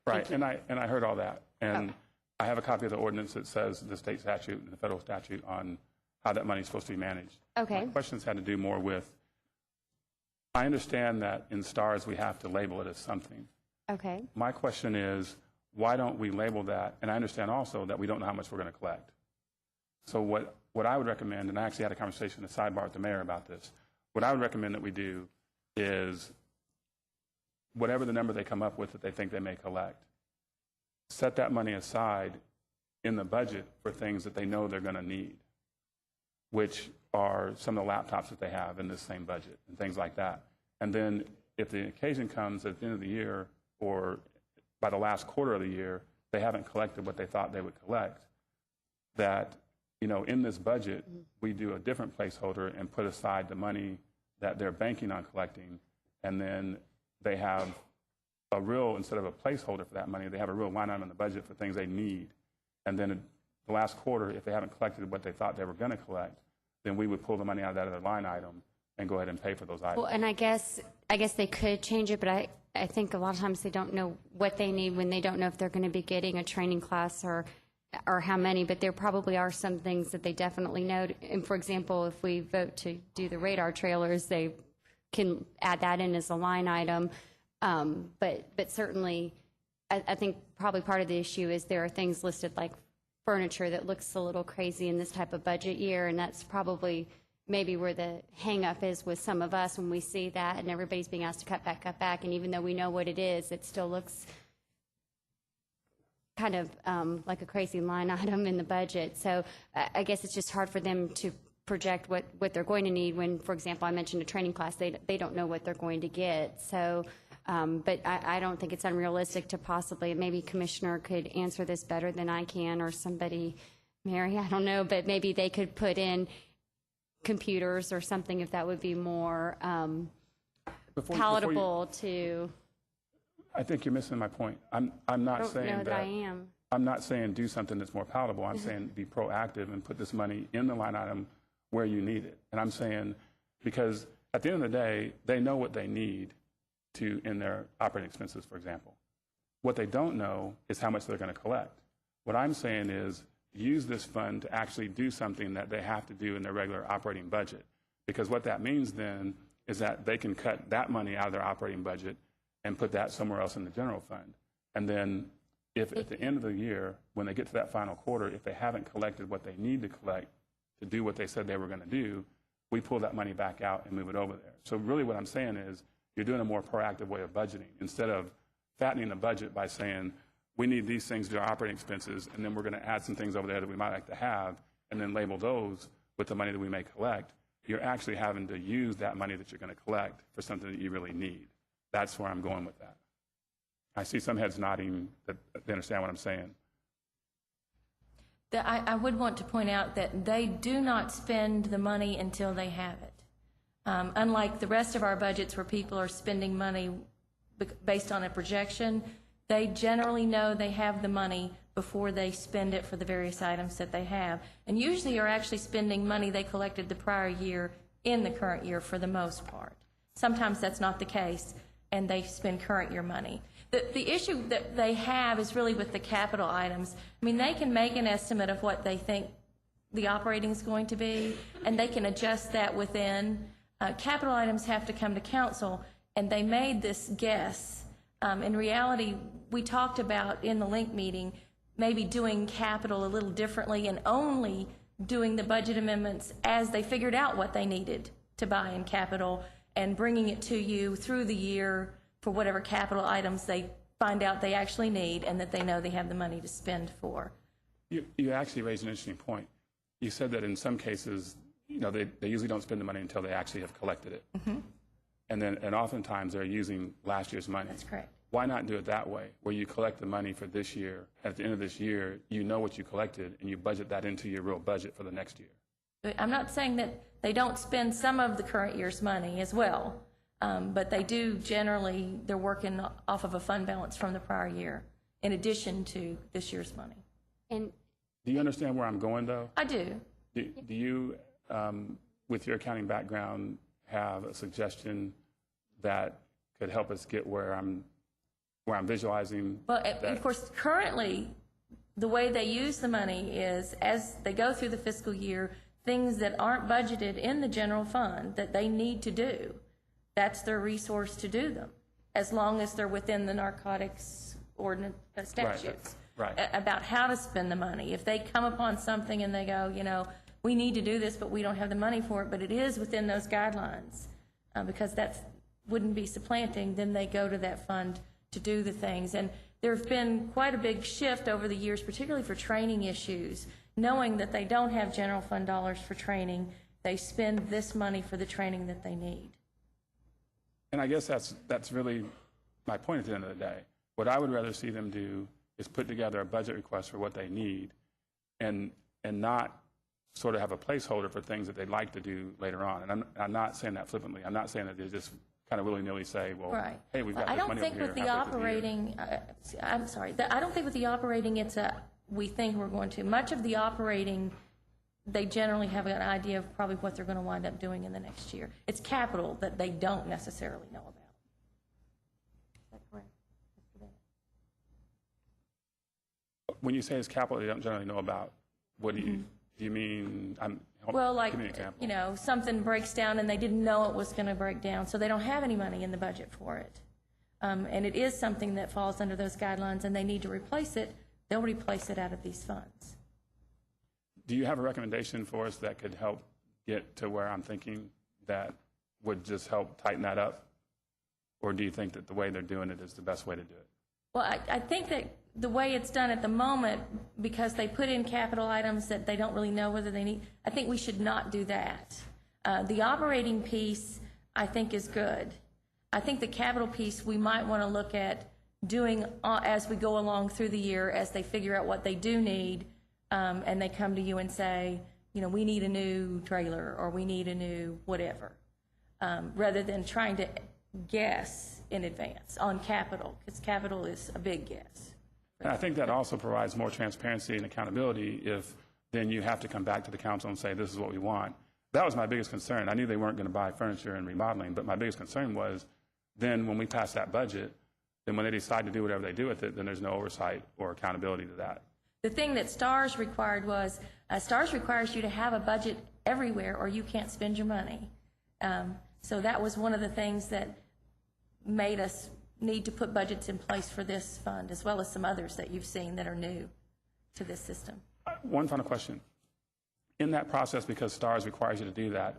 Right, and I heard all that. And I have a copy of the ordinance that says the state statute and the federal statute on how that money is supposed to be managed. Okay. My questions had to do more with, I understand that in STARS we have to label it as something. Okay. My question is, why don't we label that? And I understand also that we don't know how much we're going to collect. So what I would recommend, and I actually had a conversation in the sidebar with the mayor about this, what I would recommend that we do is whatever the number they come up with that they think they may collect, set that money aside in the budget for things that they know they're going to need, which are some of the laptops that they have in this same budget and things like that. And then if the occasion comes at the end of the year or by the last quarter of the year, they haven't collected what they thought they would collect, that in this budget, we do a different placeholder and put aside the money that they're banking on collecting, and then they have a real, instead of a placeholder for that money, they have a real line item in the budget for things they need. And then in the last quarter, if they haven't collected what they thought they were going to collect, then we would pull the money out of that other line item and go ahead and pay for those items. Well, and I guess they could change it, but I think a lot of times they don't know what they need when they don't know if they're going to be getting a training class or how many, but there probably are some things that they definitely know. And for example, if we vote to do the radar trailers, they can add that in as a line item. But certainly, I think probably part of the issue is there are things listed like furniture that looks a little crazy in this type of budget year, and that's probably maybe where the hang up is with some of us when we see that and everybody's being asked to cut back, and even though we know what it is, it still looks kind of like a crazy line item in the budget. So I guess it's just hard for them to project what they're going to need when, for example, I mentioned a training class, they don't know what they're going to get. So, but I don't think it's unrealistic to possibly, maybe Commissioner could answer this better than I can, or somebody, Mary, I don't know, but maybe they could put in computers or something if that would be more palatable to... I think you're missing my point. I'm not saying I don't know that I am. I'm not saying do something that's more palatable. I'm saying be proactive and put this money in the line item where you need it. And I'm saying because at the end of the day, they know what they need in their operating expenses, for example. What they don't know is how much they're going to collect. What I'm saying is use this fund to actually do something that they have to do in their regular operating budget. Because what that means then is that they can cut that money out of their operating budget and put that somewhere else in the general fund. And then if at the end of the year, when they get to that final quarter, if they haven't collected what they need to collect to do what they said they were going to do, we pull that money back out and move it over there. So really what I'm saying is you're doing a more proactive way of budgeting instead of fattening the budget by saying, we need these things to do our operating expenses, and then we're going to add some things over there that we might like to have, and then label those with the money that we may collect. you're actually having to use that money that you're going to collect for something that you really need. That's where I'm going with that. I see some heads nodding that they understand what I'm saying. I would want to point out that they do not spend the money until they have it. Unlike the rest of our budgets where people are spending money based on a projection, they generally know they have the money before they spend it for the various items that they have. And usually are actually spending money they collected the prior year in the current year for the most part. Sometimes that's not the case, and they spend current year money. The issue that they have is really with the capital items. I mean, they can make an estimate of what they think the operating is going to be, and they can adjust that within. Capital items have to come to council, and they made this guess. In reality, we talked about in the link meeting maybe doing capital a little differently and only doing the budget amendments as they figured out what they needed to buy in capital and bringing it to you through the year for whatever capital items they find out they actually need and that they know they have the money to spend for. You actually raised an interesting point. You said that in some cases, they usually don't spend the money until they actually have collected it. Mm-hmm. And oftentimes they're using last year's money. That's correct. Why not do it that way, where you collect the money for this year, at the end of this year, you know what you collected, and you budget that into your real budget for the next year? I'm not saying that they don't spend some of the current year's money as well, but they do generally, they're working off of a fund balance from the prior year, in addition to this year's money. And do you understand where I'm going, though? I do. Do you, with your accounting background, have a suggestion that could help us get where I'm visualizing? Well, of course, currently, the way they use the money is as they go through the fiscal year, things that aren't budgeted in the general fund that they need to do, that's their resource to do them, as long as they're within the narcotics ordinance statutes. Right. About how to spend the money. If they come upon something and they go, we need to do this, but we don't have the money for it, but it is within those guidelines, because that wouldn't be supplanting, then they go to that fund to do the things. And there have been quite a big shift over the years, particularly for training issues, knowing that they don't have general fund dollars for training, they spend this money for the training that they need. And I guess that's really my point at the end of the day. What I would rather see them do is put together a budget request for what they need and not sort of have a placeholder for things that they'd like to do later on. And I'm not saying that flippantly. I'm not saying that they just kind of willy-nilly say, well, right. Hey, we've got I this don't money think over with here. the operating, I'm sorry, I don't think with the operating it's we think we're going to. Much of the operating, they generally have an idea of probably what they're going to wind up doing in the next year. It's capital that they don't necessarily know about. Is that correct? When you say it's capital they don't generally know about, what do you mean? Well, like, give me an example. Something breaks down and they didn't know it was going to break down, so they don't have any money in the budget for it. And it is something that falls under those guidelines and they need to replace it, they'll replace it out of these funds. Do you have a recommendation for us that could help get to where I'm thinking that would just help tighten that up? Or do you think that the way they're doing it is the best way to do it? Well, I think that the way it's done at the moment, because they put in capital items that they don't really know whether they need, I think we should not do that. The operating piece, I think, is good. I think the capital piece we might want to look at doing as we go along through the year, as they figure out what they do need, and they come to you and say, we need a new trailer or we need a new whatever, rather than trying to guess in advance on capital, because capital is a big guess. And I think that also provides more transparency and accountability if then you have to come back to the council and say, this is what we want. That was my biggest concern. I knew they weren't going to buy furniture and remodeling, but my biggest concern was then when we pass that budget, then when they decide to do whatever they do with it, then there's no oversight or accountability to that. The thing that STARS required was, STARS requires you to have a budget everywhere or you can't spend your money. So that was one of the things that made us need to put budgets in place for this fund, as well as some others that you've seen that are new to this system. One final question. In that process, because STARS requires you to do that,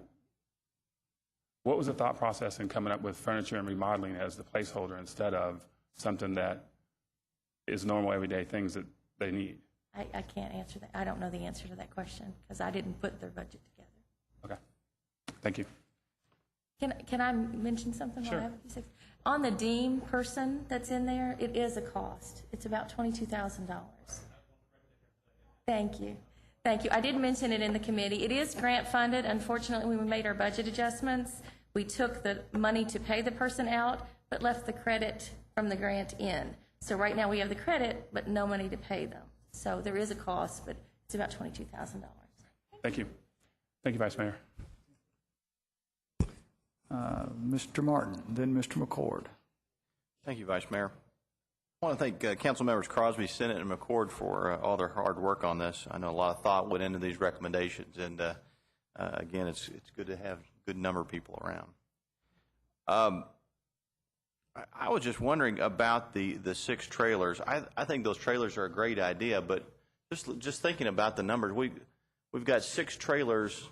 what was the thought process in coming up with furniture and remodeling as the placeholder instead of something that is normal everyday things that they need? I can't answer that. I don't know the answer to that question because I didn't put their budget together. Okay. Thank you. Can I mention something? Sure. While I have a few seconds? On the dean person that's in there, it is a cost. It's about $22,000. Thank you. Thank you. I did mention it in the committee. It is grant funded. Unfortunately, when we made our budget adjustments, we took the money to pay the person out, but left the credit from the grant in. So right now we have the credit, but no money to pay them. So there is a cost, but it's about $22,000. Thank you. Thank you, Vice Mayor. Mr. Martin, then Mr. McCord. Thank you, Vice Mayor. I want to thank Council Members Crosby, Senate, and McCord for all their hard work on this. I know a lot of thought went into these recommendations, and again, it's good to have a good number of people around. I was just wondering about the 6 trailers. I think those trailers are a great idea, but just thinking about the numbers, we've got 6 trailers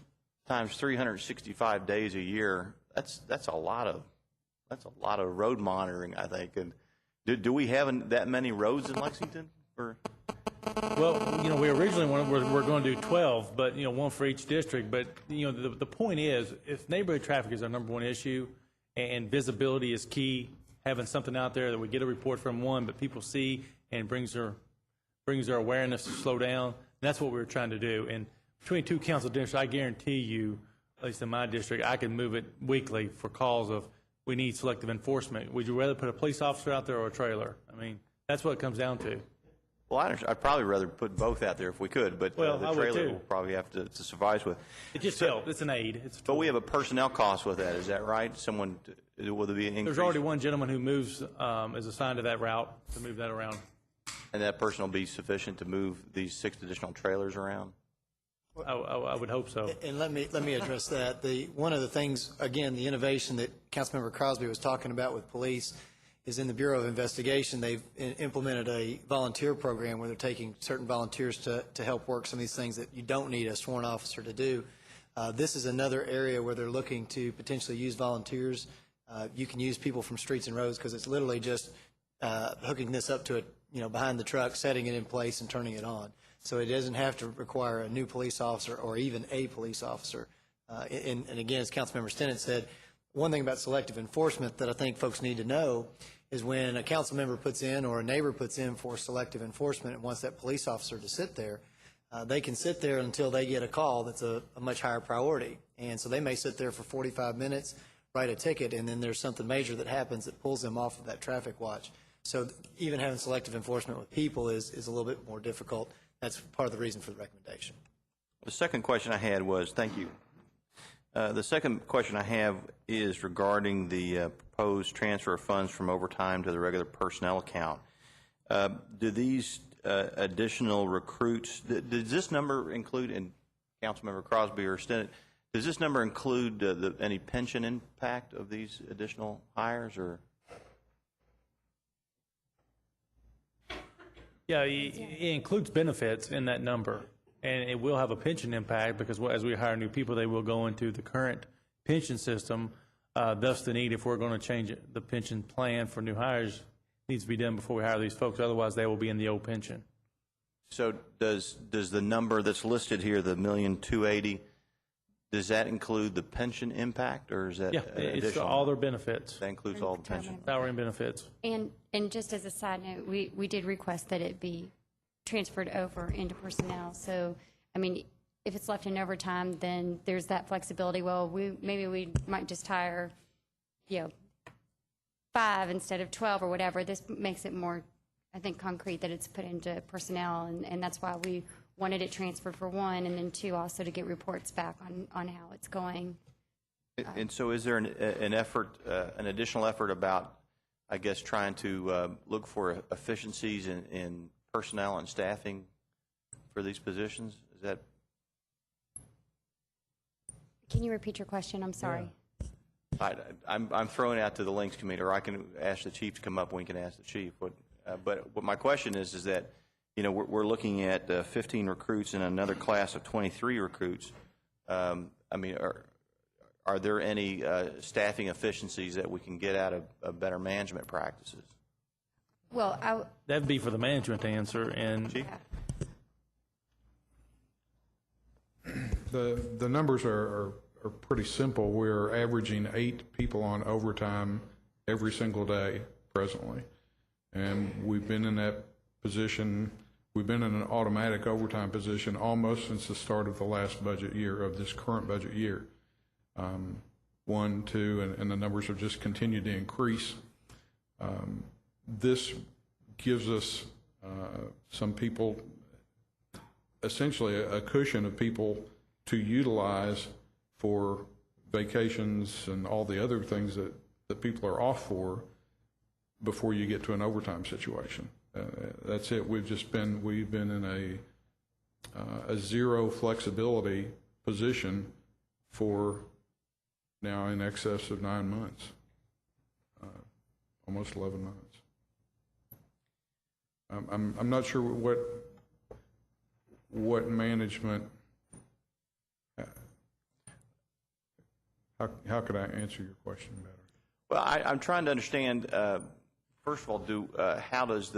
times 365 days a year. That's a lot of road monitoring, I think. And do we have that many roads in Lexington? Or? Well, we originally we're going to do 12, but one for each district. But the point is, if neighborhood traffic is our number one issue, and visibility is key, having something out there that we get a report from one, but people see and brings their awareness to slow down. That's what we were trying to do. And between 2 council districts, I guarantee you, at least in my district, I can move it weekly for calls of we need selective enforcement. Would you rather put a police officer out there or a trailer? I mean, that's what it comes down to. Well, I'd probably rather put both out there if we could, but Well, the I would trailer too. will probably have to suffice with. It just helps. It's an aid. But we have a personnel cost with that. Is that right? Will there be an increase? There's already one gentleman who moves, is assigned to that route to move that around. And that person will be sufficient to move these 6 additional trailers around? I would hope so. And let me address that. One of the things, again, the innovation that Councilmember Crosby was talking about with police is in the Bureau of Investigation. They've implemented a volunteer program where they're taking certain volunteers to help work some of these things that you don't need a sworn officer to do. This is another area where they're looking to potentially use volunteers. You can use people from Streets and Roads because it's literally just hooking this up to it, behind the truck, setting it in place, and turning it on. So it doesn't have to require a new police officer or even a police officer. And again, as Councilmember Stinnett said, one thing about selective enforcement that I think folks need to know is when a council member puts in or a neighbor puts in for selective enforcement and wants that police officer to sit there, they can sit there until they get a call that's a much higher priority. And so they may sit there for 45 minutes, write a ticket, and then there's something major that happens that pulls them off of that traffic watch. So even having selective enforcement with people is a little bit more difficult. That's part of the reason for the recommendation. The second question I had was, thank you. The second question I have is regarding the proposed transfer of funds from overtime to the regular personnel account. Do these additional recruits, does this number include, and Councilmember Crosby or Stinnett, does this number include any pension impact of these additional hires, or? Yeah, it includes benefits in that number, and it will have a pension impact because as we hire new people, they will go into the current pension system. Thus, the need, if we're going to change the pension plan for new hires, needs to be done before we hire these folks. Otherwise, they will be in the old pension. So does the number that's listed here, the $1,280,000, does that include the pension impact, or is that it's additional? all their benefits. That includes all the pension. Salary and benefits. And just as a side note, we did request that it be transferred over into personnel. So, I mean, if it's left in overtime, then there's that flexibility. Well, maybe we might just hire, 5 instead of 12 or whatever. This makes it more, I think, concrete that it's put into personnel, and that's why we wanted it transferred for 1, and then 2 also to get reports back on how it's going. And so is there an effort, an additional effort about, I guess, trying to look for efficiencies in personnel and staffing for these positions? Is that? Can you repeat your question? I'm sorry. Yeah. I'm throwing it out to the Links Committee, or I can ask the chief to come up and we can ask the chief. But what my question is that, we're looking at 15 recruits and another class of 23 recruits. I mean, are there any staffing efficiencies that we can get out of better management practices? Well, that'd be for the management to answer. And Chief? The numbers are are pretty simple. We're averaging 8 people on overtime every single day presently. And we've been in that position, we've been in an automatic overtime position almost since the start of the last budget year, of this current budget year. 1, 2, and the numbers have just continued to increase. This gives us some people, essentially a cushion of people to utilize for vacations and all the other things that people are off for before you get to an overtime situation. That's it. We've been in a zero flexibility position for now in excess of 9 months, almost 11 months. I'm not sure what management. How could I answer your question better? Well, I'm trying to understand. First of all, how does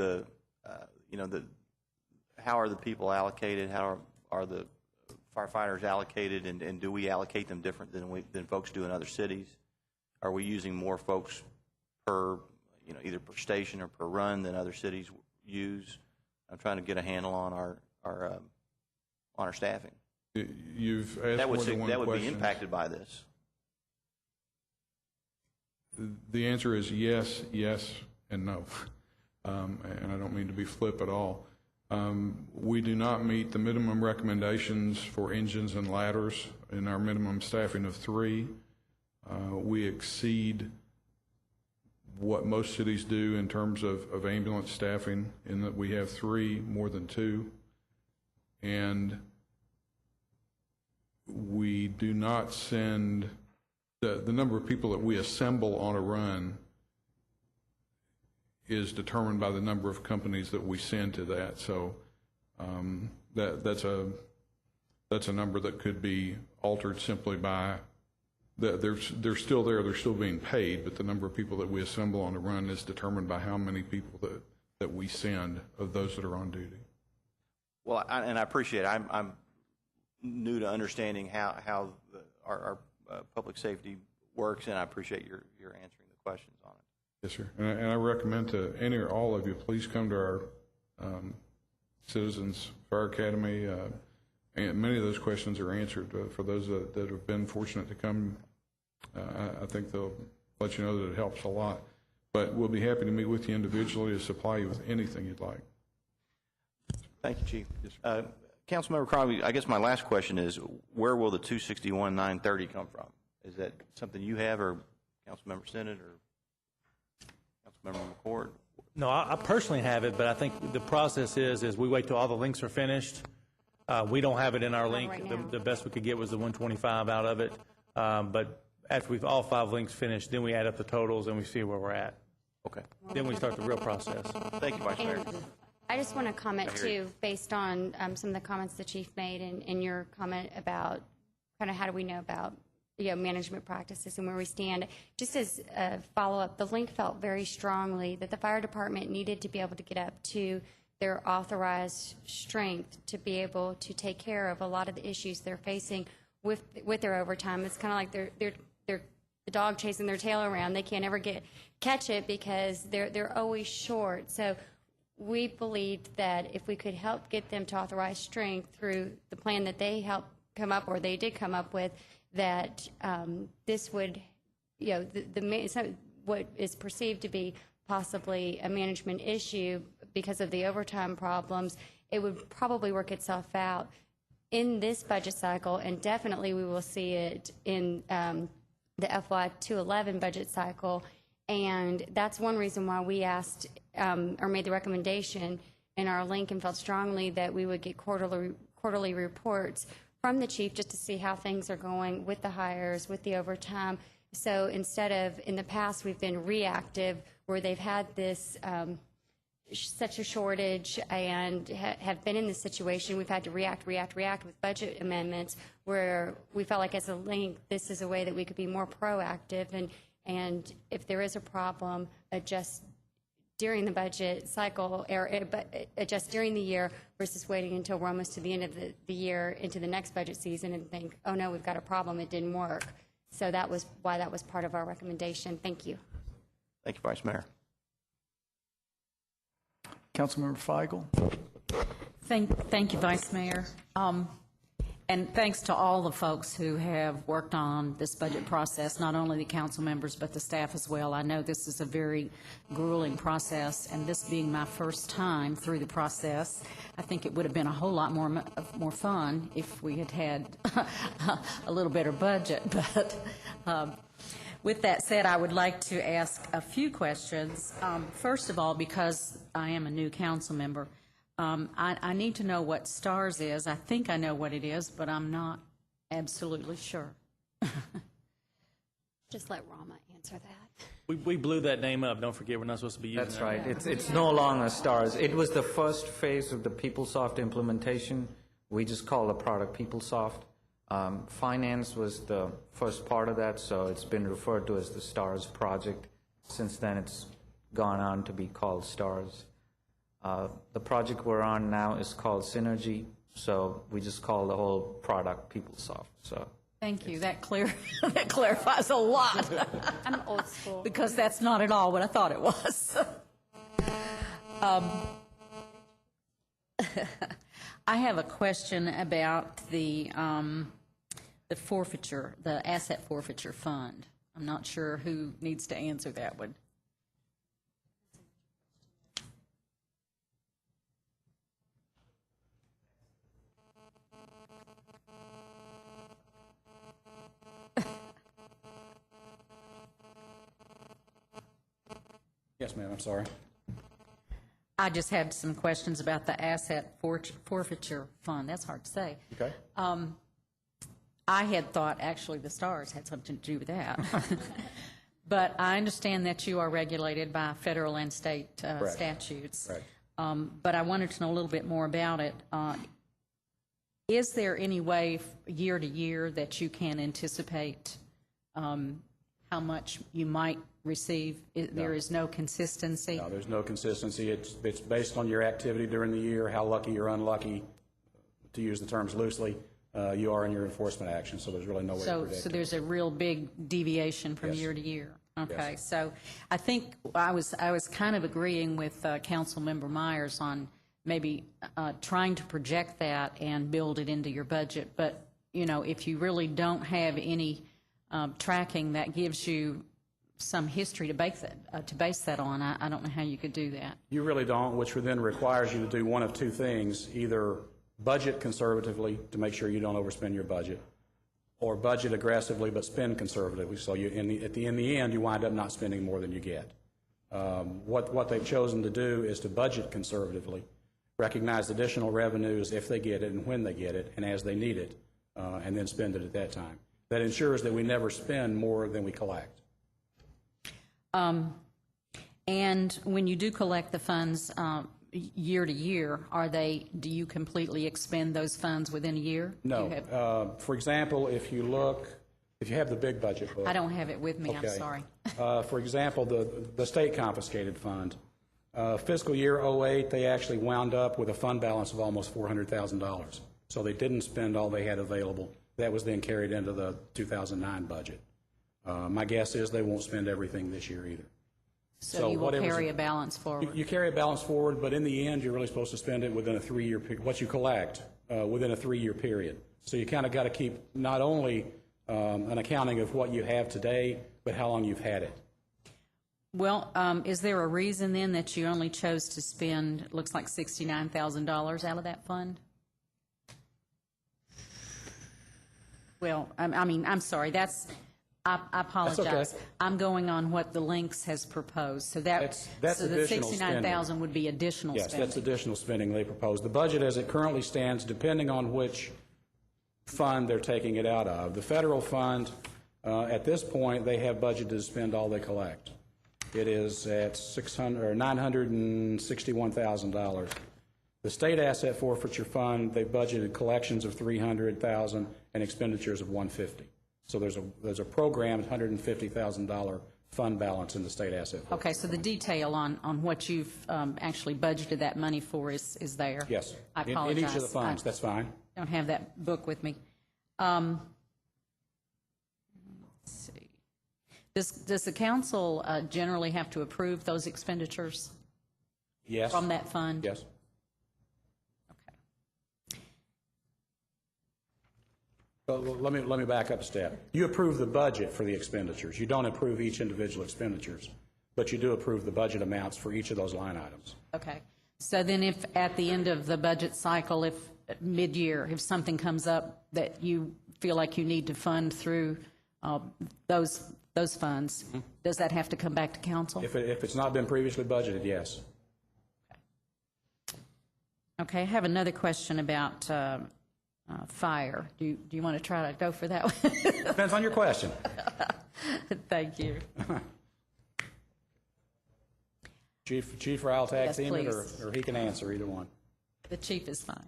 how are the people allocated? How are the firefighters allocated, and do we allocate them different than folks do in other cities? Are we using more folks per, either per station or per run than other cities use? I'm trying to get a handle on our staffing. You've asked that would more than one that would question. be impacted by this. The answer is yes, yes, and no. And I don't mean to be flip at all. We do not meet the minimum recommendations for engines and ladders in our minimum staffing of 3. We exceed what most cities do in terms of ambulance staffing, in that we have 3 more than 2. And we do not send, the number of people that we assemble on a run is determined by the number of companies that we send to that. So that's a number that could be altered simply by, they're still there, they're still being paid, but the number of people that we assemble on a run is determined by how many people that we send of those that are on duty. Well, and I appreciate it. I'm new to understanding how our public safety works, and I appreciate your answering the questions on it. Yes, sir. And I recommend to any or all of you, please come to our Citizens Fire Academy. And many of those questions are answered. For those that have been fortunate to come, I think they'll let you know that it helps a lot. But we'll be happy to meet with you individually to supply you with anything you'd like. Thank you, Chief. Yes, Councilmember Crosby, I guess my last question is, where will the $261,930 come from? Is that something you have, or Councilmember Stinnett, or Councilmember McCord? No, I personally have it, but I think the process is we wait till all the links are finished. We don't have it in our link. right The best we could get was the 125 out of it. But after we've all 5 links finished, then we add up the totals and we see where we're at. Okay. Then we start the real process. Thank you, Vice Mayor. And I just want to comment too, based on some of the comments the chief made and your comment about kind of how do we know about management practices and where we stand. Just as a follow-up, the link felt very strongly that the fire department needed to be able to get up to their authorized strength to be able to take care of a lot of the issues they're facing with their overtime. It's kind of like they're the dog chasing their tail around. They can't ever catch it because they're always short. So we believed that if we could help get them to authorized strength through the plan that they helped come up, or they did come up with, that this would, what is perceived to be possibly a management issue because of the overtime problems, it would probably work itself out in this budget cycle, and definitely we will see it in the FY 2011 budget cycle. And that's one reason why we asked or made the recommendation in our link and felt strongly that we would get quarterly reports from the chief just to see how things are going with the hires, with the overtime. So instead of, in the past, we've been reactive where they've had this such a shortage and have been in this situation, we've had to react with budget amendments, where we felt like as a link, this is a way that we could be more proactive and if there is a problem, adjust during the budget cycle, or adjust during the year versus waiting until we're almost to the end of the year into the next budget season and think, oh no, we've got a problem, it didn't work. So that was why that was part of our recommendation. Thank you. Thank you, Vice Mayor. Councilmember Feigl. Thank you, Vice Mayor. And thanks to all the folks who have worked on this budget process, not only the council members, but the staff as well. I know this is a very grueling process, and this being my first time through the process, I think it would have been a whole lot more fun if we had had a little better budget. But with that said, I would like to ask a few questions. First of all, because I am a new council member, I need to know what STARS is. I think I know what it is, but I'm not absolutely sure. Just let Rama answer that. We blew that name up. Don't forget, we're not supposed to be using That's that. right. It's no longer STARS. It was the first phase of the PeopleSoft implementation. We just call the product PeopleSoft. Finance was the first part of that, so it's been referred to as the STARS project. Since then, it's gone on to be called STARS. The project we're on now is called Synergy, so we just call the whole product PeopleSoft. So thank you. That clarifies a lot. I'm old school. Because that's not at all what I thought it was. I have a question about the forfeiture, the asset forfeiture fund. I'm not sure who needs to answer that one. Yes, ma'am, I'm sorry. I just had some questions about the asset forfeiture fund. That's hard to say. Okay. I had thought actually the STARS had something to do with that. But I understand that you are regulated by federal and state statutes. Right. But I wanted to know a little bit more about it. Is there any way year to year that you can anticipate how much you might receive? There is no consistency? No, there's no consistency. It's based on your activity during the year, how lucky or unlucky, to use the terms loosely, you are in your enforcement action, so there's really no way to predict So it. there's a real big deviation from Yes. year to year? Okay, Yes. so I think I was kind of agreeing with Councilmember Myers on maybe trying to project that and build it into your budget, but, you know, if you really don't have any tracking that gives you some history to base that on, I don't know how you could do that. You really don't, which then requires you to do one of two things: either budget conservatively to make sure you don't overspend your budget, or budget aggressively but spend conservatively. So you, in the end, you wind up not spending more than you get. What they've chosen to do is to budget conservatively, recognize additional revenues if they get it and when they get it and as they need it, and then spend it at that time. That ensures that we never spend more than we collect. And when you do collect the funds year to year, do you completely expend those funds within a year? No. For example, if you have the big budget book. I don't have it with me, Okay. I'm sorry. For example, the state confiscated fund. Fiscal year 08, they actually wound up with a fund balance of almost $400,000. So they didn't spend all they had available. That was then carried into the 2009 budget. My guess is they won't spend everything this year either. So you will carry a balance forward. You carry a balance forward, but in the end, you're really supposed to spend it within a 3-year period, what you collect within a 3-year period. So you kind of got to keep not only an accounting of what you have today, but how long you've had it. Well, is there a reason then that you only chose to spend, looks like $69,000 out of that fund? Well, I mean, I'm sorry, I apologize. That's okay. I'm going on what the Lynx has proposed. So That's so the additional spending. $69,000 would be additional Yes, spending. that's additional spending they propose. The budget as it currently stands, depending on which fund they're taking it out of. The federal fund, at this point, they have budgeted to spend all they collect. It is at $961,000. The state asset forfeiture fund, they budgeted collections of $300,000 and expenditures of $150,000. So there's a programmed $150,000 fund balance in the state asset force. Okay, so the detail on what you've actually budgeted that money for is there? Yes. I In apologize. each of the funds, that's fine. Don't have that book with me. Let's see. Does the council generally have to approve those expenditures Yes. from that fund? Yes. Well, let me back up a step. You approve the budget for the expenditures. You don't approve each individual expenditures, but you do approve the budget amounts for each of those line items. Okay. So then if at the end of the budget cycle, if mid-year, if something comes up that you feel like you need to fund through those funds, does that have to come back to council? If it's not been previously budgeted, yes. Okay, I have another question about fire. Do you want to try to go for that one? Depends on your question. Thank you. Chief, or I'll tag Yes, team it, please. or he can answer either one. The chief is fine.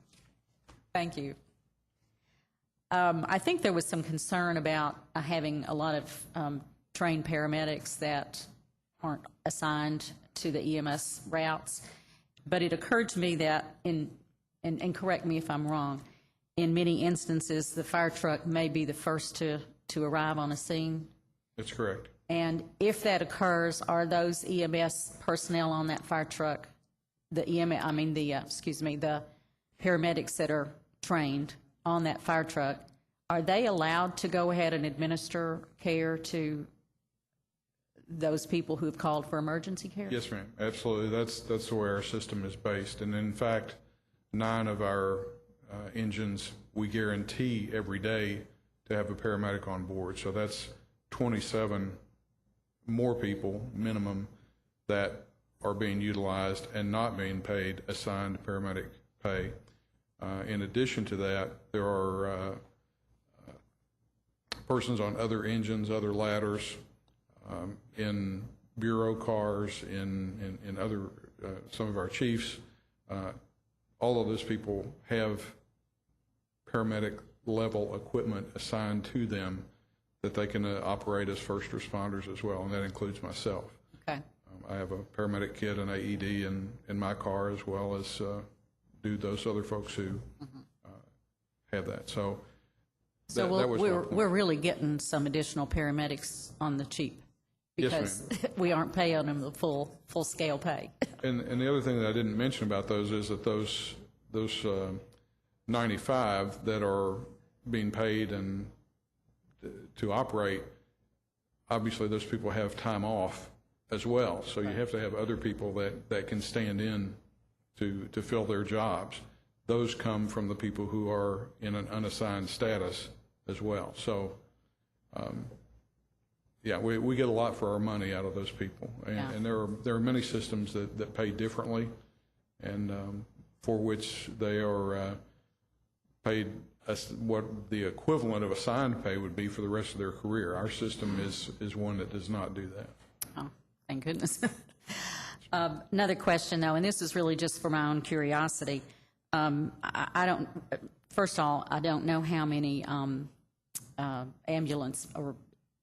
Thank you. I think there was some concern about having a lot of trained paramedics that aren't assigned to the EMS routes, but it occurred to me that and correct me if I'm wrong, in many instances, the fire truck may be the first to arrive on a scene. That's correct. And if that occurs, are those EMS personnel on that fire truck, the paramedics that are trained on that fire truck, are they allowed to go ahead and administer care to those people who have called for emergency care? Yes, ma'am. Absolutely. That's the way our system is based. And in fact, 9 of our engines, we guarantee every day to have a paramedic on board. So that's 27 more people minimum that are being utilized and not being paid assigned paramedic pay. In addition to that, there are persons on other engines, other ladders, in bureau cars, in other, some of our chiefs. All of those people have paramedic level equipment assigned to them that they can operate as first responders as well, and that includes myself. Okay. I have a paramedic kit and AED in my car, as well as do those other folks who have that. So that was my point. we're really getting some additional paramedics on the cheap because we aren't paying them the full scale pay. And the other thing that I didn't mention about those is that those 95 that are being paid and to operate, obviously those people have time off as well. So you have to have other people that can stand in to fill their jobs. Those come from the people who are in an unassigned status as well. So, yeah, we get a lot for our money out of those people. And there are many systems that pay differently and for which they are paid what the equivalent of assigned pay would be for the rest of their career. Our system is one that does not do that. Oh, thank goodness. Another question, though, and this is really just for my own curiosity. First of all, I don't know how many ambulance or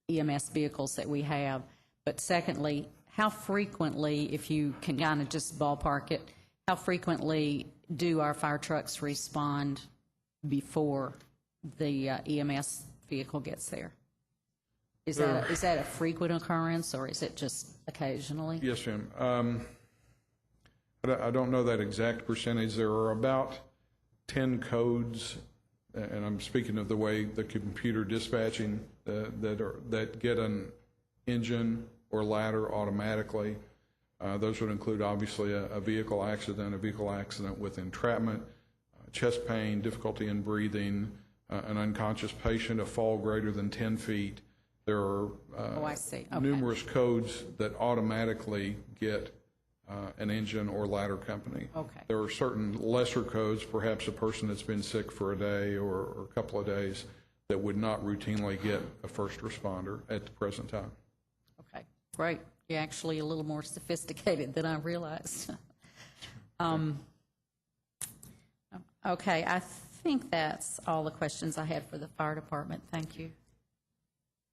EMS vehicles that we have, but secondly, how frequently, if you can kind of just ballpark it, how frequently do our fire trucks respond before the EMS vehicle gets there? Is that a frequent occurrence, or is it just occasionally? Yes, ma'am. I don't know that exact percentage. There are about 10 codes, and I'm speaking of the way the computer dispatching that get an engine or ladder automatically. Those would include obviously a vehicle accident with entrapment, chest pain, difficulty in breathing, an unconscious patient, a fall greater than 10 feet. There are numerous codes that automatically get an engine or ladder company. Okay. There are certain lesser codes, perhaps a person that's been sick for a day or a couple of days, that would not routinely get a first responder at the present time. Okay, great. You're actually a little more sophisticated than I realized. Okay, I think that's all the questions I had for the fire department. Thank you.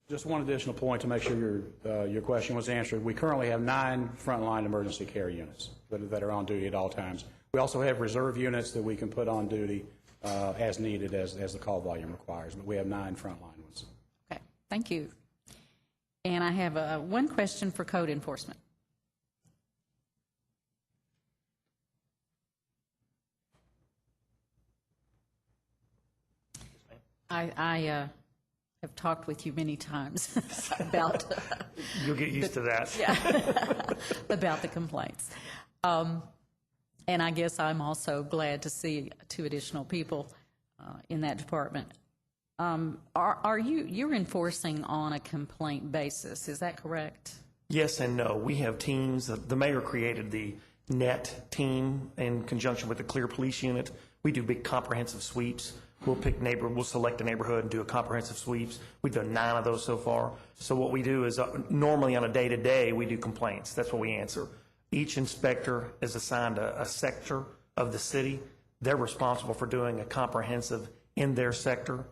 Just one additional point to make sure your question was answered. We currently have 9 frontline emergency care units that are on duty at all times. We also have reserve units that we can put on duty as needed as the call volume requires, but we have 9 frontline ones. Okay, thank you. And I have one question for code enforcement. I have talked with you many times about... You'll get used to that. Yeah, about the complaints. And I guess I'm also glad to see 2 additional people in that department. You're enforcing on a complaint basis, is that correct? Yes and no. We have teams. The mayor created the NET team in conjunction with the Clear Police Unit. We do big comprehensive sweeps. We'll select a neighborhood and do a comprehensive sweeps. We've done 9 of those so far. So what we do is normally on a day-to-day, we do complaints. That's what we answer. Each inspector is assigned a sector of the city. They're responsible for doing a comprehensive in their sector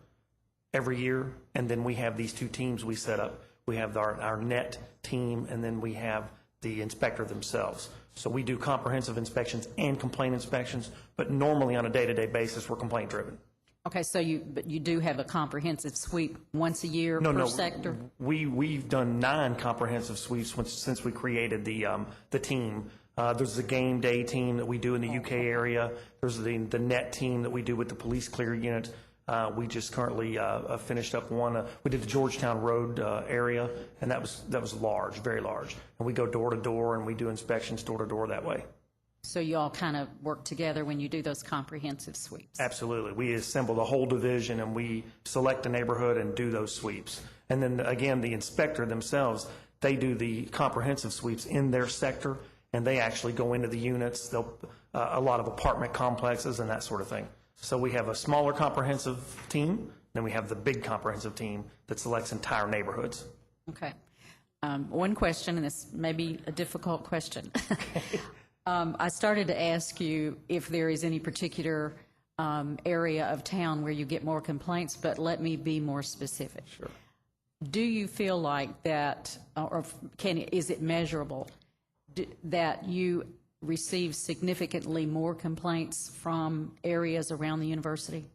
every year. And then we have these 2 teams we set up. We have our NET team, and then we have the inspector themselves. So we do comprehensive inspections and complaint inspections, but normally on a day-to-day basis, we're complaint-driven. Okay, so you do have a comprehensive sweep once a year per sector? We've done 9 comprehensive sweeps since we created the team. There's the game day team that we do in the UK area. There's the NET team that we do with the police clear unit. We just currently finished up one. We did the Georgetown Road area, and that was large, very large. And we go door to door, and we do inspections door to door that way. So you all kind of work together when you do those comprehensive sweeps? Absolutely. We assemble the whole division, and we select a neighborhood and do those sweeps. And then, again, the inspector themselves, they do the comprehensive sweeps in their sector, and they actually go into the units, a lot of apartment complexes and that sort of thing. So we have a smaller comprehensive team, then we have the big comprehensive team that selects entire neighborhoods. Okay. One question, and this may be a difficult question. I started to ask you if there is any particular area of town where you get more complaints, but let me be more specific. Sure. Do you feel like that, or is it measurable, that you receive significantly more complaints from areas around the university?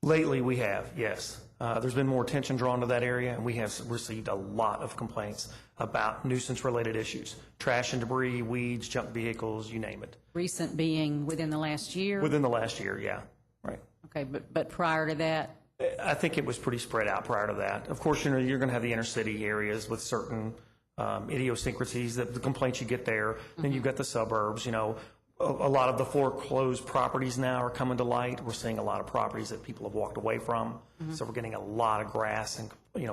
Lately, we have, yes. There's been more attention drawn to that area, and we have received a lot of complaints about nuisance-related issues. Trash and debris, weeds, junk vehicles, you name it. Recent being within the last year? Within the last year, yeah, right. Okay, but prior to that? I think it was pretty spread out prior to that. Of course, you're going to have the inner city areas with certain idiosyncrasies, the complaints you get there. Then you've got the suburbs, a lot of the foreclosed properties now are coming to light. We're seeing a lot of properties that people have walked away from. So we're getting a lot of grass and,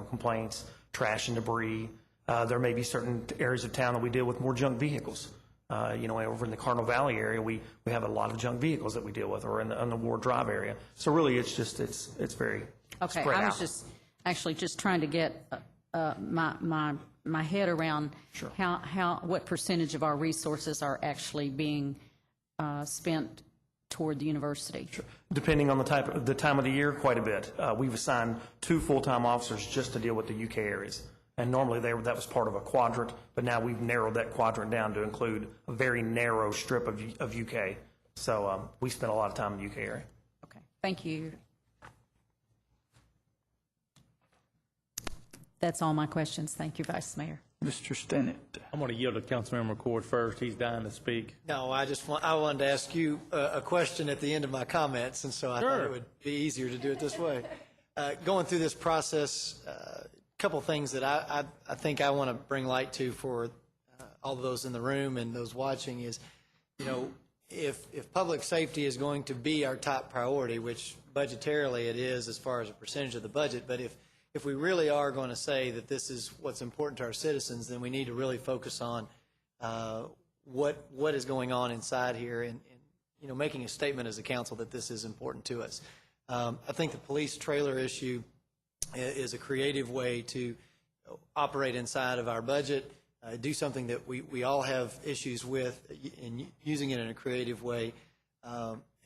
complaints, trash and debris. There may be certain areas of town that we deal with more junk vehicles. Over in the Cardinal Valley area, we have a lot of junk vehicles that we deal with, or in the Ward Drive area. So really, it's very spread out. I was just trying to get my head around what percentage of our resources are actually being spent toward the university. Sure. Depending on the time of the year, quite a bit. We've assigned 2 full-time officers just to deal with the UK areas. And normally that was part of a quadrant, but now we've narrowed that quadrant down to include a very narrow strip of UK. So we spend a lot of time in the UK area. Okay, thank you. That's all my questions. Thank you, Vice Mayor. Mr. Stinnett. I'm going to yield to Councilmember McCord first. He's dying to speak. No, I wanted to ask you a question at the end of my comments, and so I thought it would be easier to do it this way. Going through this process, a couple things that I think I want to bring light to for all of those in the room and those watching is, if public safety is going to be our top priority, which budgetarily it is as far as a percentage of the budget, but if we really are going to say that this is what's important to our citizens, then we need to really focus on what is going on inside here and making a statement as a council that this is important to us. I think the police trailer issue is a creative way to operate inside of our budget, do something that we all have issues with, and using it in a creative way.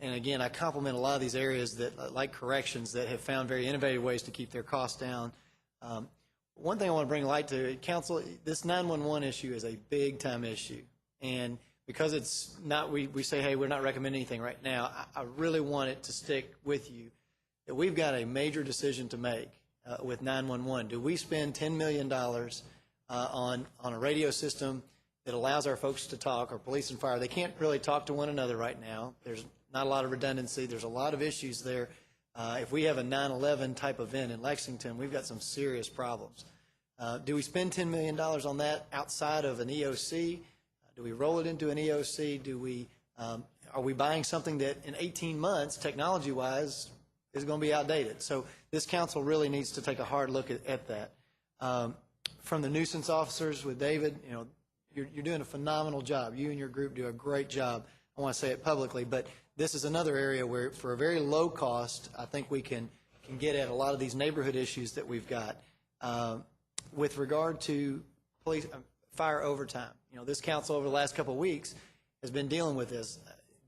And again, I compliment a lot of these areas that, like corrections, that have found very innovative ways to keep their costs down. one thing I want to bring light to, council, this 911 issue is a big-time issue. And because it's not, we say, hey, we're not recommending anything right now, I really want it to stick with you, that we've got a major decision to make with 911. Do we spend $10 million on a radio system that allows our folks to talk, or police and fire? They can't really talk to one another right now. There's not a lot of redundancy. There's a lot of issues there. If we have a 9/11 type event in Lexington, we've got some serious problems. Do we spend $10 million on that outside of an EOC? Do we roll it into an EOC? Are we buying something that in 18 months, technology-wise, is going to be outdated? So this council really needs to take a hard look at that. From the nuisance officers with David, you're doing a phenomenal job. You and your group do a great job. I want to say it publicly, but this is another area where, for a very low cost, I think we can get at a lot of these neighborhood issues that we've got. With regard to police fire overtime, this council over the last couple of weeks has been dealing with this.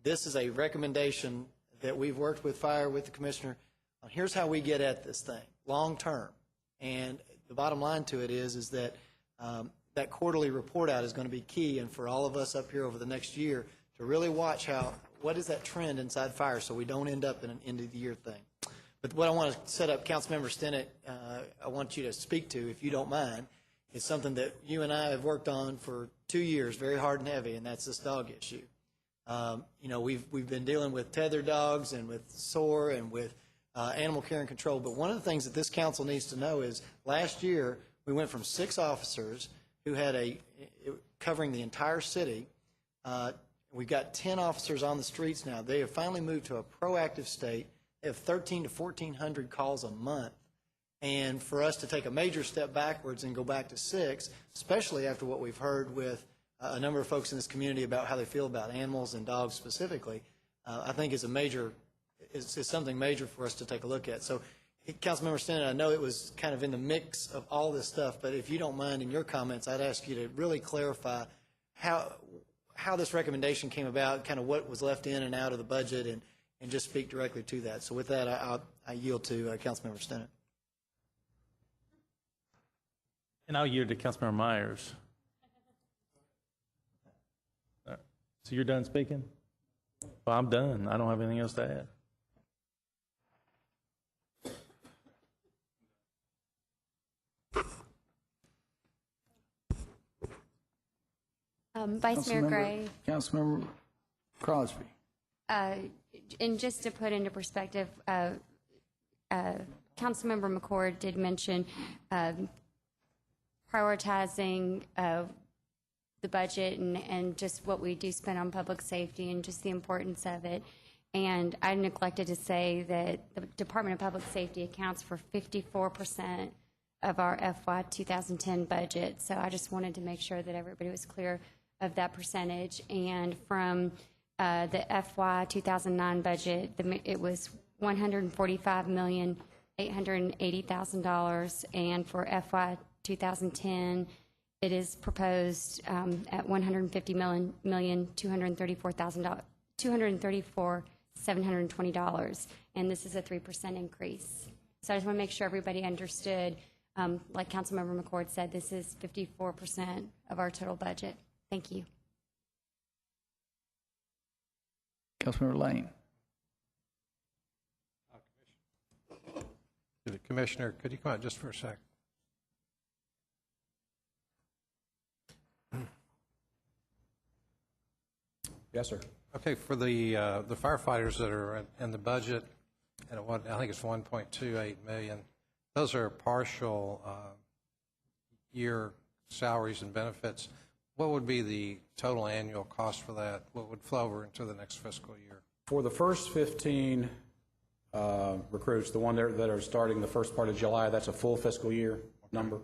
This is a recommendation that we've worked with fire, with the commissioner. Here's how we get at this thing long term, and the bottom line to it is that that quarterly report out is going to be key, and for all of us up here over the next year to really watch what is that trend inside fire, so we don't end up in an end of the year thing. But what I want to set up, Councilmember Stinnett, I want you to speak to, if you don't mind, is something that you and I have worked on for 2 years, very hard and heavy, and that's this dog issue. We've been dealing with tethered dogs and with SOAR and with animal care and control. But one of the things that this council needs to know is last year we went from 6 officers who had covering the entire city. We've got 10 officers on the streets now. They have finally moved to a proactive state. They have 1,300 to 1,400 calls a month. And for us to take a major step backwards and go back to 6, especially after what we've heard with a number of folks in this community about how they feel about animals and dogs specifically, I think is something major for us to take a look at. So, Councilmember Stinnett, I know it was kind of in the mix of all this stuff, but if you don't mind, in your comments, I'd ask you to really clarify how this recommendation came about, kind of what was left in and out of the budget, and just speak directly to that. So with that, I yield to Councilmember Stinnett. And I'll yield to Councilmember Myers. All right. So you're done speaking? Well, I'm done. I don't have anything else to add. Vice Mayor Gray. Councilmember Crosby. And just to put into perspective, Councilmember McCord did mention prioritizing the budget and just what we do spend on public safety and just the importance of it. And I neglected to say that the Department of Public Safety accounts for 54% of our FY 2010 budget. So I just wanted to make sure that everybody was clear of that percentage. And from the FY 2009 budget, it was $145,880,000, and for FY 2010, it is proposed at $150,234,720, and this is a 3% increase. So I just want to make sure everybody understood. Like Councilmember McCord said, this is 54% of our total budget. Thank you. Councilmember Lane. Commissioner, could you come out just for a second? Yes, sir. Okay, for the firefighters that are in the budget, and I think it's 1.28 million. Those are partial year salaries and benefits. What would be the total annual cost for that? What would flow over into the next fiscal year? For the first 15 recruits, the one that are starting the first part of July, that's a full fiscal year number.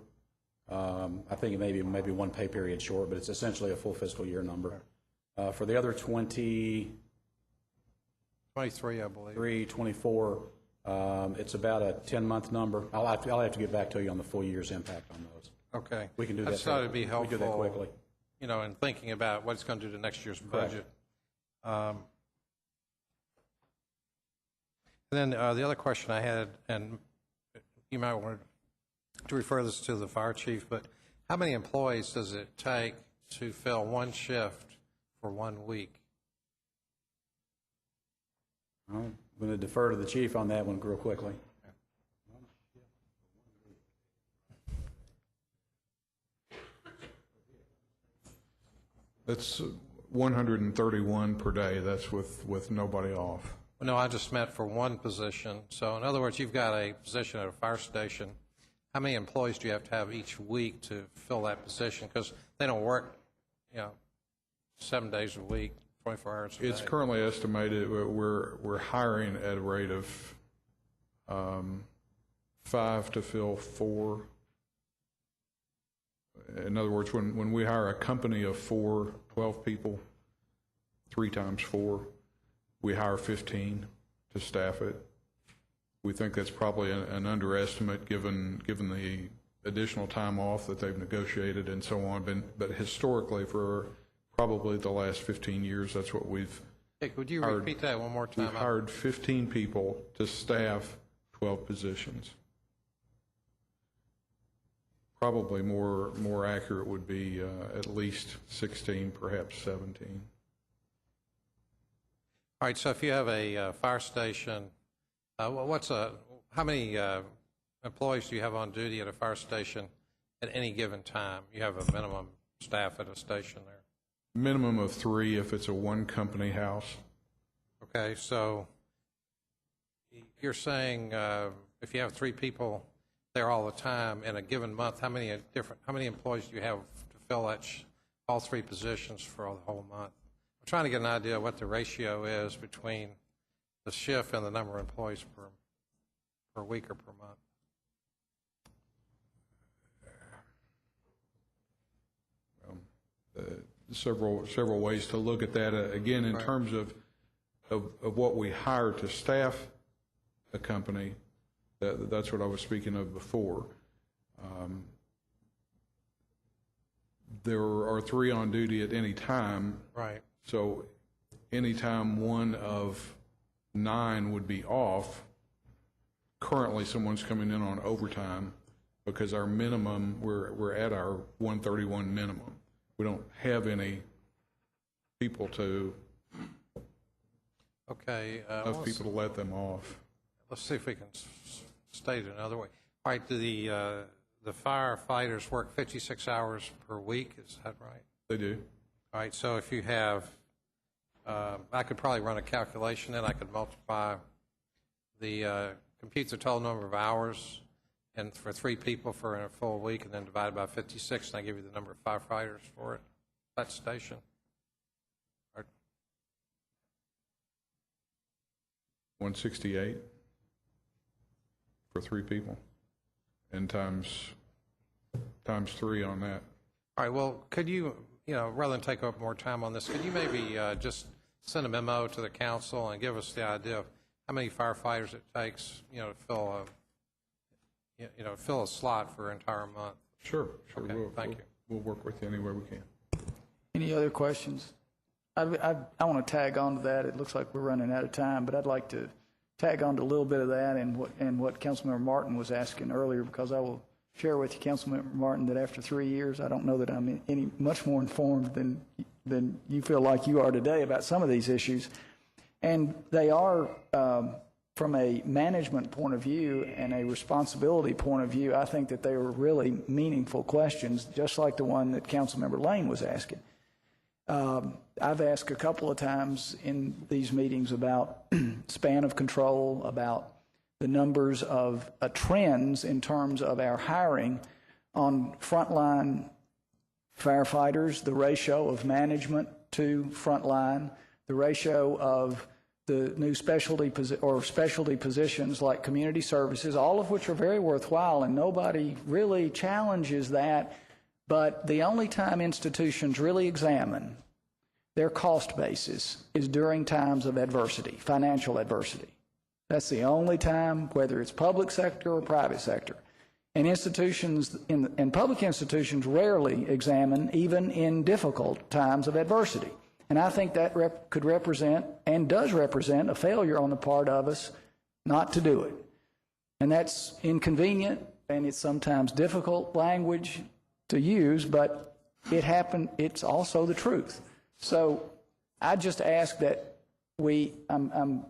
I think it may be one pay period short, but it's essentially a full fiscal year number. For the other 23, I believe. 24, it's about a 10-month number. I'll have to get back to you on the full year's impact on those. Okay. We can do that. I just thought it'd be helpful. We do that quickly. In thinking about what it's going to do to next year's budget. And then the other question I had, and you might want to to refer this to the fire chief, but how many employees does it take to fill one shift for 1 week? I'm going to defer to the chief on that one real quickly. That's 131 per day. That's with nobody off. Well, no, I just meant for one position. So in other words, you've got a position at a fire station. How many employees do you have to have each week to fill that position? Because they don't work, 7 days a week, 24 hours a day. It's currently estimated we're hiring at a rate of 5 to fill 4. In other words, when we hire a company of 12 people, 3 times 4, we hire 15 to staff it. We think that's probably an underestimate given the additional time off that they've negotiated and so on. But historically, for probably the last 15 years, that's what we've Hey, could you repeat that one more time? We've hired 15 people to staff 12 positions. Probably more accurate would be at least 16, perhaps 17. All right, so if you have a fire station, how many employees do you have on duty at a fire station at any given time? You have a minimum staff at a station there. Minimum of 3 if it's a one-company house. Okay, so you're saying if you have 3 people there all the time in a given month, how many employees do you have to fill all 3 positions for the whole month? I'm trying to get an idea of what the ratio is between the shift and the number of employees per week or per month. Several ways to look at that. Again, in terms of what we hire to staff a company, that's what I was speaking of before. There are 3 on duty at any time. Right. So anytime one of 9 would be off, currently someone's coming in on overtime because our minimum, we're at our 131 minimum. We don't have any people enough people to let them off. Let's see if we can state it another way. All right, do the firefighters work 56 hours per week? Is that right? They do. All right, so if you have, I could probably run a calculation, and I could multiply compute the total number of hours and for 3 people for a full week, and then divide by 56, and I give you the number of firefighters for it, that station. 168 for 3 people, and times 3 on that. All right, well, could you, rather than take up more time on this, could you maybe just send a memo to the council and give us the idea of how many firefighters it takes, to fill a slot for an entire month? Sure. Okay, thank you. We'll work with you any way we can. Any other questions? I want to tag on to that. It looks like we're running out of time, but I'd like to tag on to a little bit of that and what Councilmember Martin was asking earlier, because I will share with you, Councilmember Martin, that after 3 years, I don't know that I'm any much more informed than you feel like you are today about some of these issues. And they are, from a management point of view and a responsibility point of view, I think that they were really meaningful questions, just like the one that Councilmember Lane was asking. I've asked a couple of times in these meetings about span of control, about the numbers of trends in terms of our hiring on frontline firefighters, the ratio of management to frontline, the ratio of the new specialty positions like community services, all of which are very worthwhile, and nobody really challenges that. But the only time institutions really examine their cost basis is during times of adversity, financial adversity. That's the only time, whether it's public sector or private sector. And institutions, and public institutions rarely examine even in difficult times of adversity. And I think that could represent, and does represent, a failure on the part of us not to do it. And that's inconvenient, and it's sometimes difficult language to use, but it happened, it's also the truth. So I just ask that I'm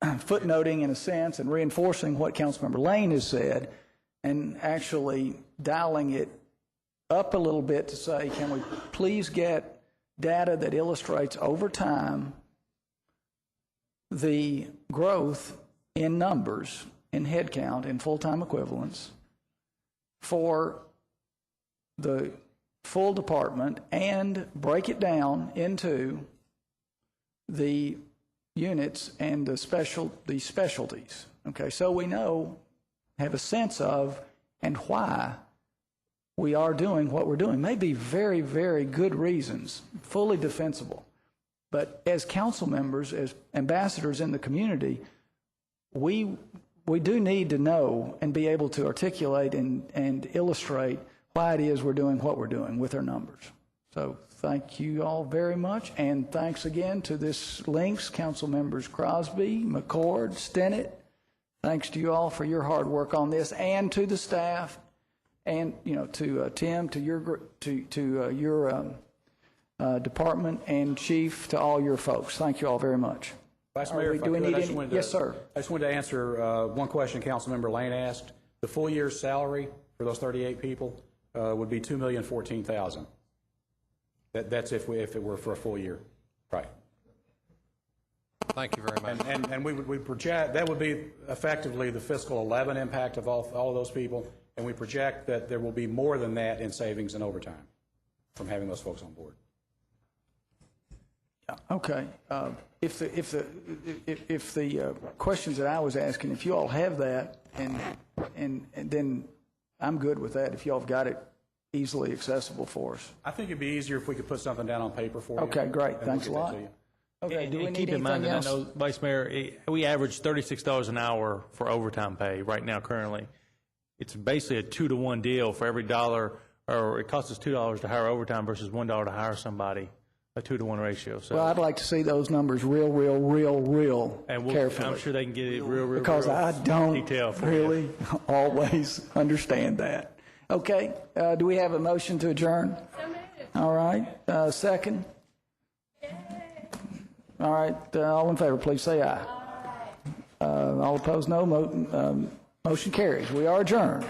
footnoting in a sense and reinforcing what Councilmember Lane has said and actually dialing it up a little bit to say, can we please get data that illustrates over time the growth in numbers, in headcount, in full-time equivalents for the full department, and break it down into the units and the specialties. Okay, so we know, have a sense of, and why we are doing what we're doing. May be very, very good reasons, fully defensible. But as council members, as ambassadors in the community, we do need to know and be able to articulate and illustrate why it is we're doing what we're doing with our numbers. So thank you all very much, and thanks again to this Links, Council Members Crosby, McCord, Stinnett. Thanks to you all for your hard work on this, and to the staff, and to Tim, to your department, and Chief, to all your folks. Thank you all very much. Vice Mayor, if I could, Yes, sir. I just wanted to answer one question Councilmember Lane asked. The full year's salary for those 38 people would be $2,014,000. That's if it were for a full year. Right. Thank you very much. And we project, that would be effectively the fiscal 11 impact of all of those people, and we project that there will be more than that in savings and overtime from having those folks on board. Okay. If the questions that I was asking, if you all have that, and then I'm good with that. If you all have got it easily accessible for us. I think it'd be easier if we could put something down on paper for you. Okay, great. And Thanks a we'll lot. get that to you. Okay. Do we need Keep in mind anything that I else? know, Vice Mayor, we average $36 an hour for overtime pay right now currently. It's basically a 2-to-1 deal for every dollar, or it costs us $2 to hire overtime versus $1 to hire somebody, a 2-to-1 ratio. So, Well, I'd like to see those numbers real and carefully. I'm sure they can get it real Because I don't detailed for you. really always understand that. Okay, do we have a motion to adjourn? All right, second? All right, all in favor, please say aye. All opposed, no. Motion carries. We are adjourned.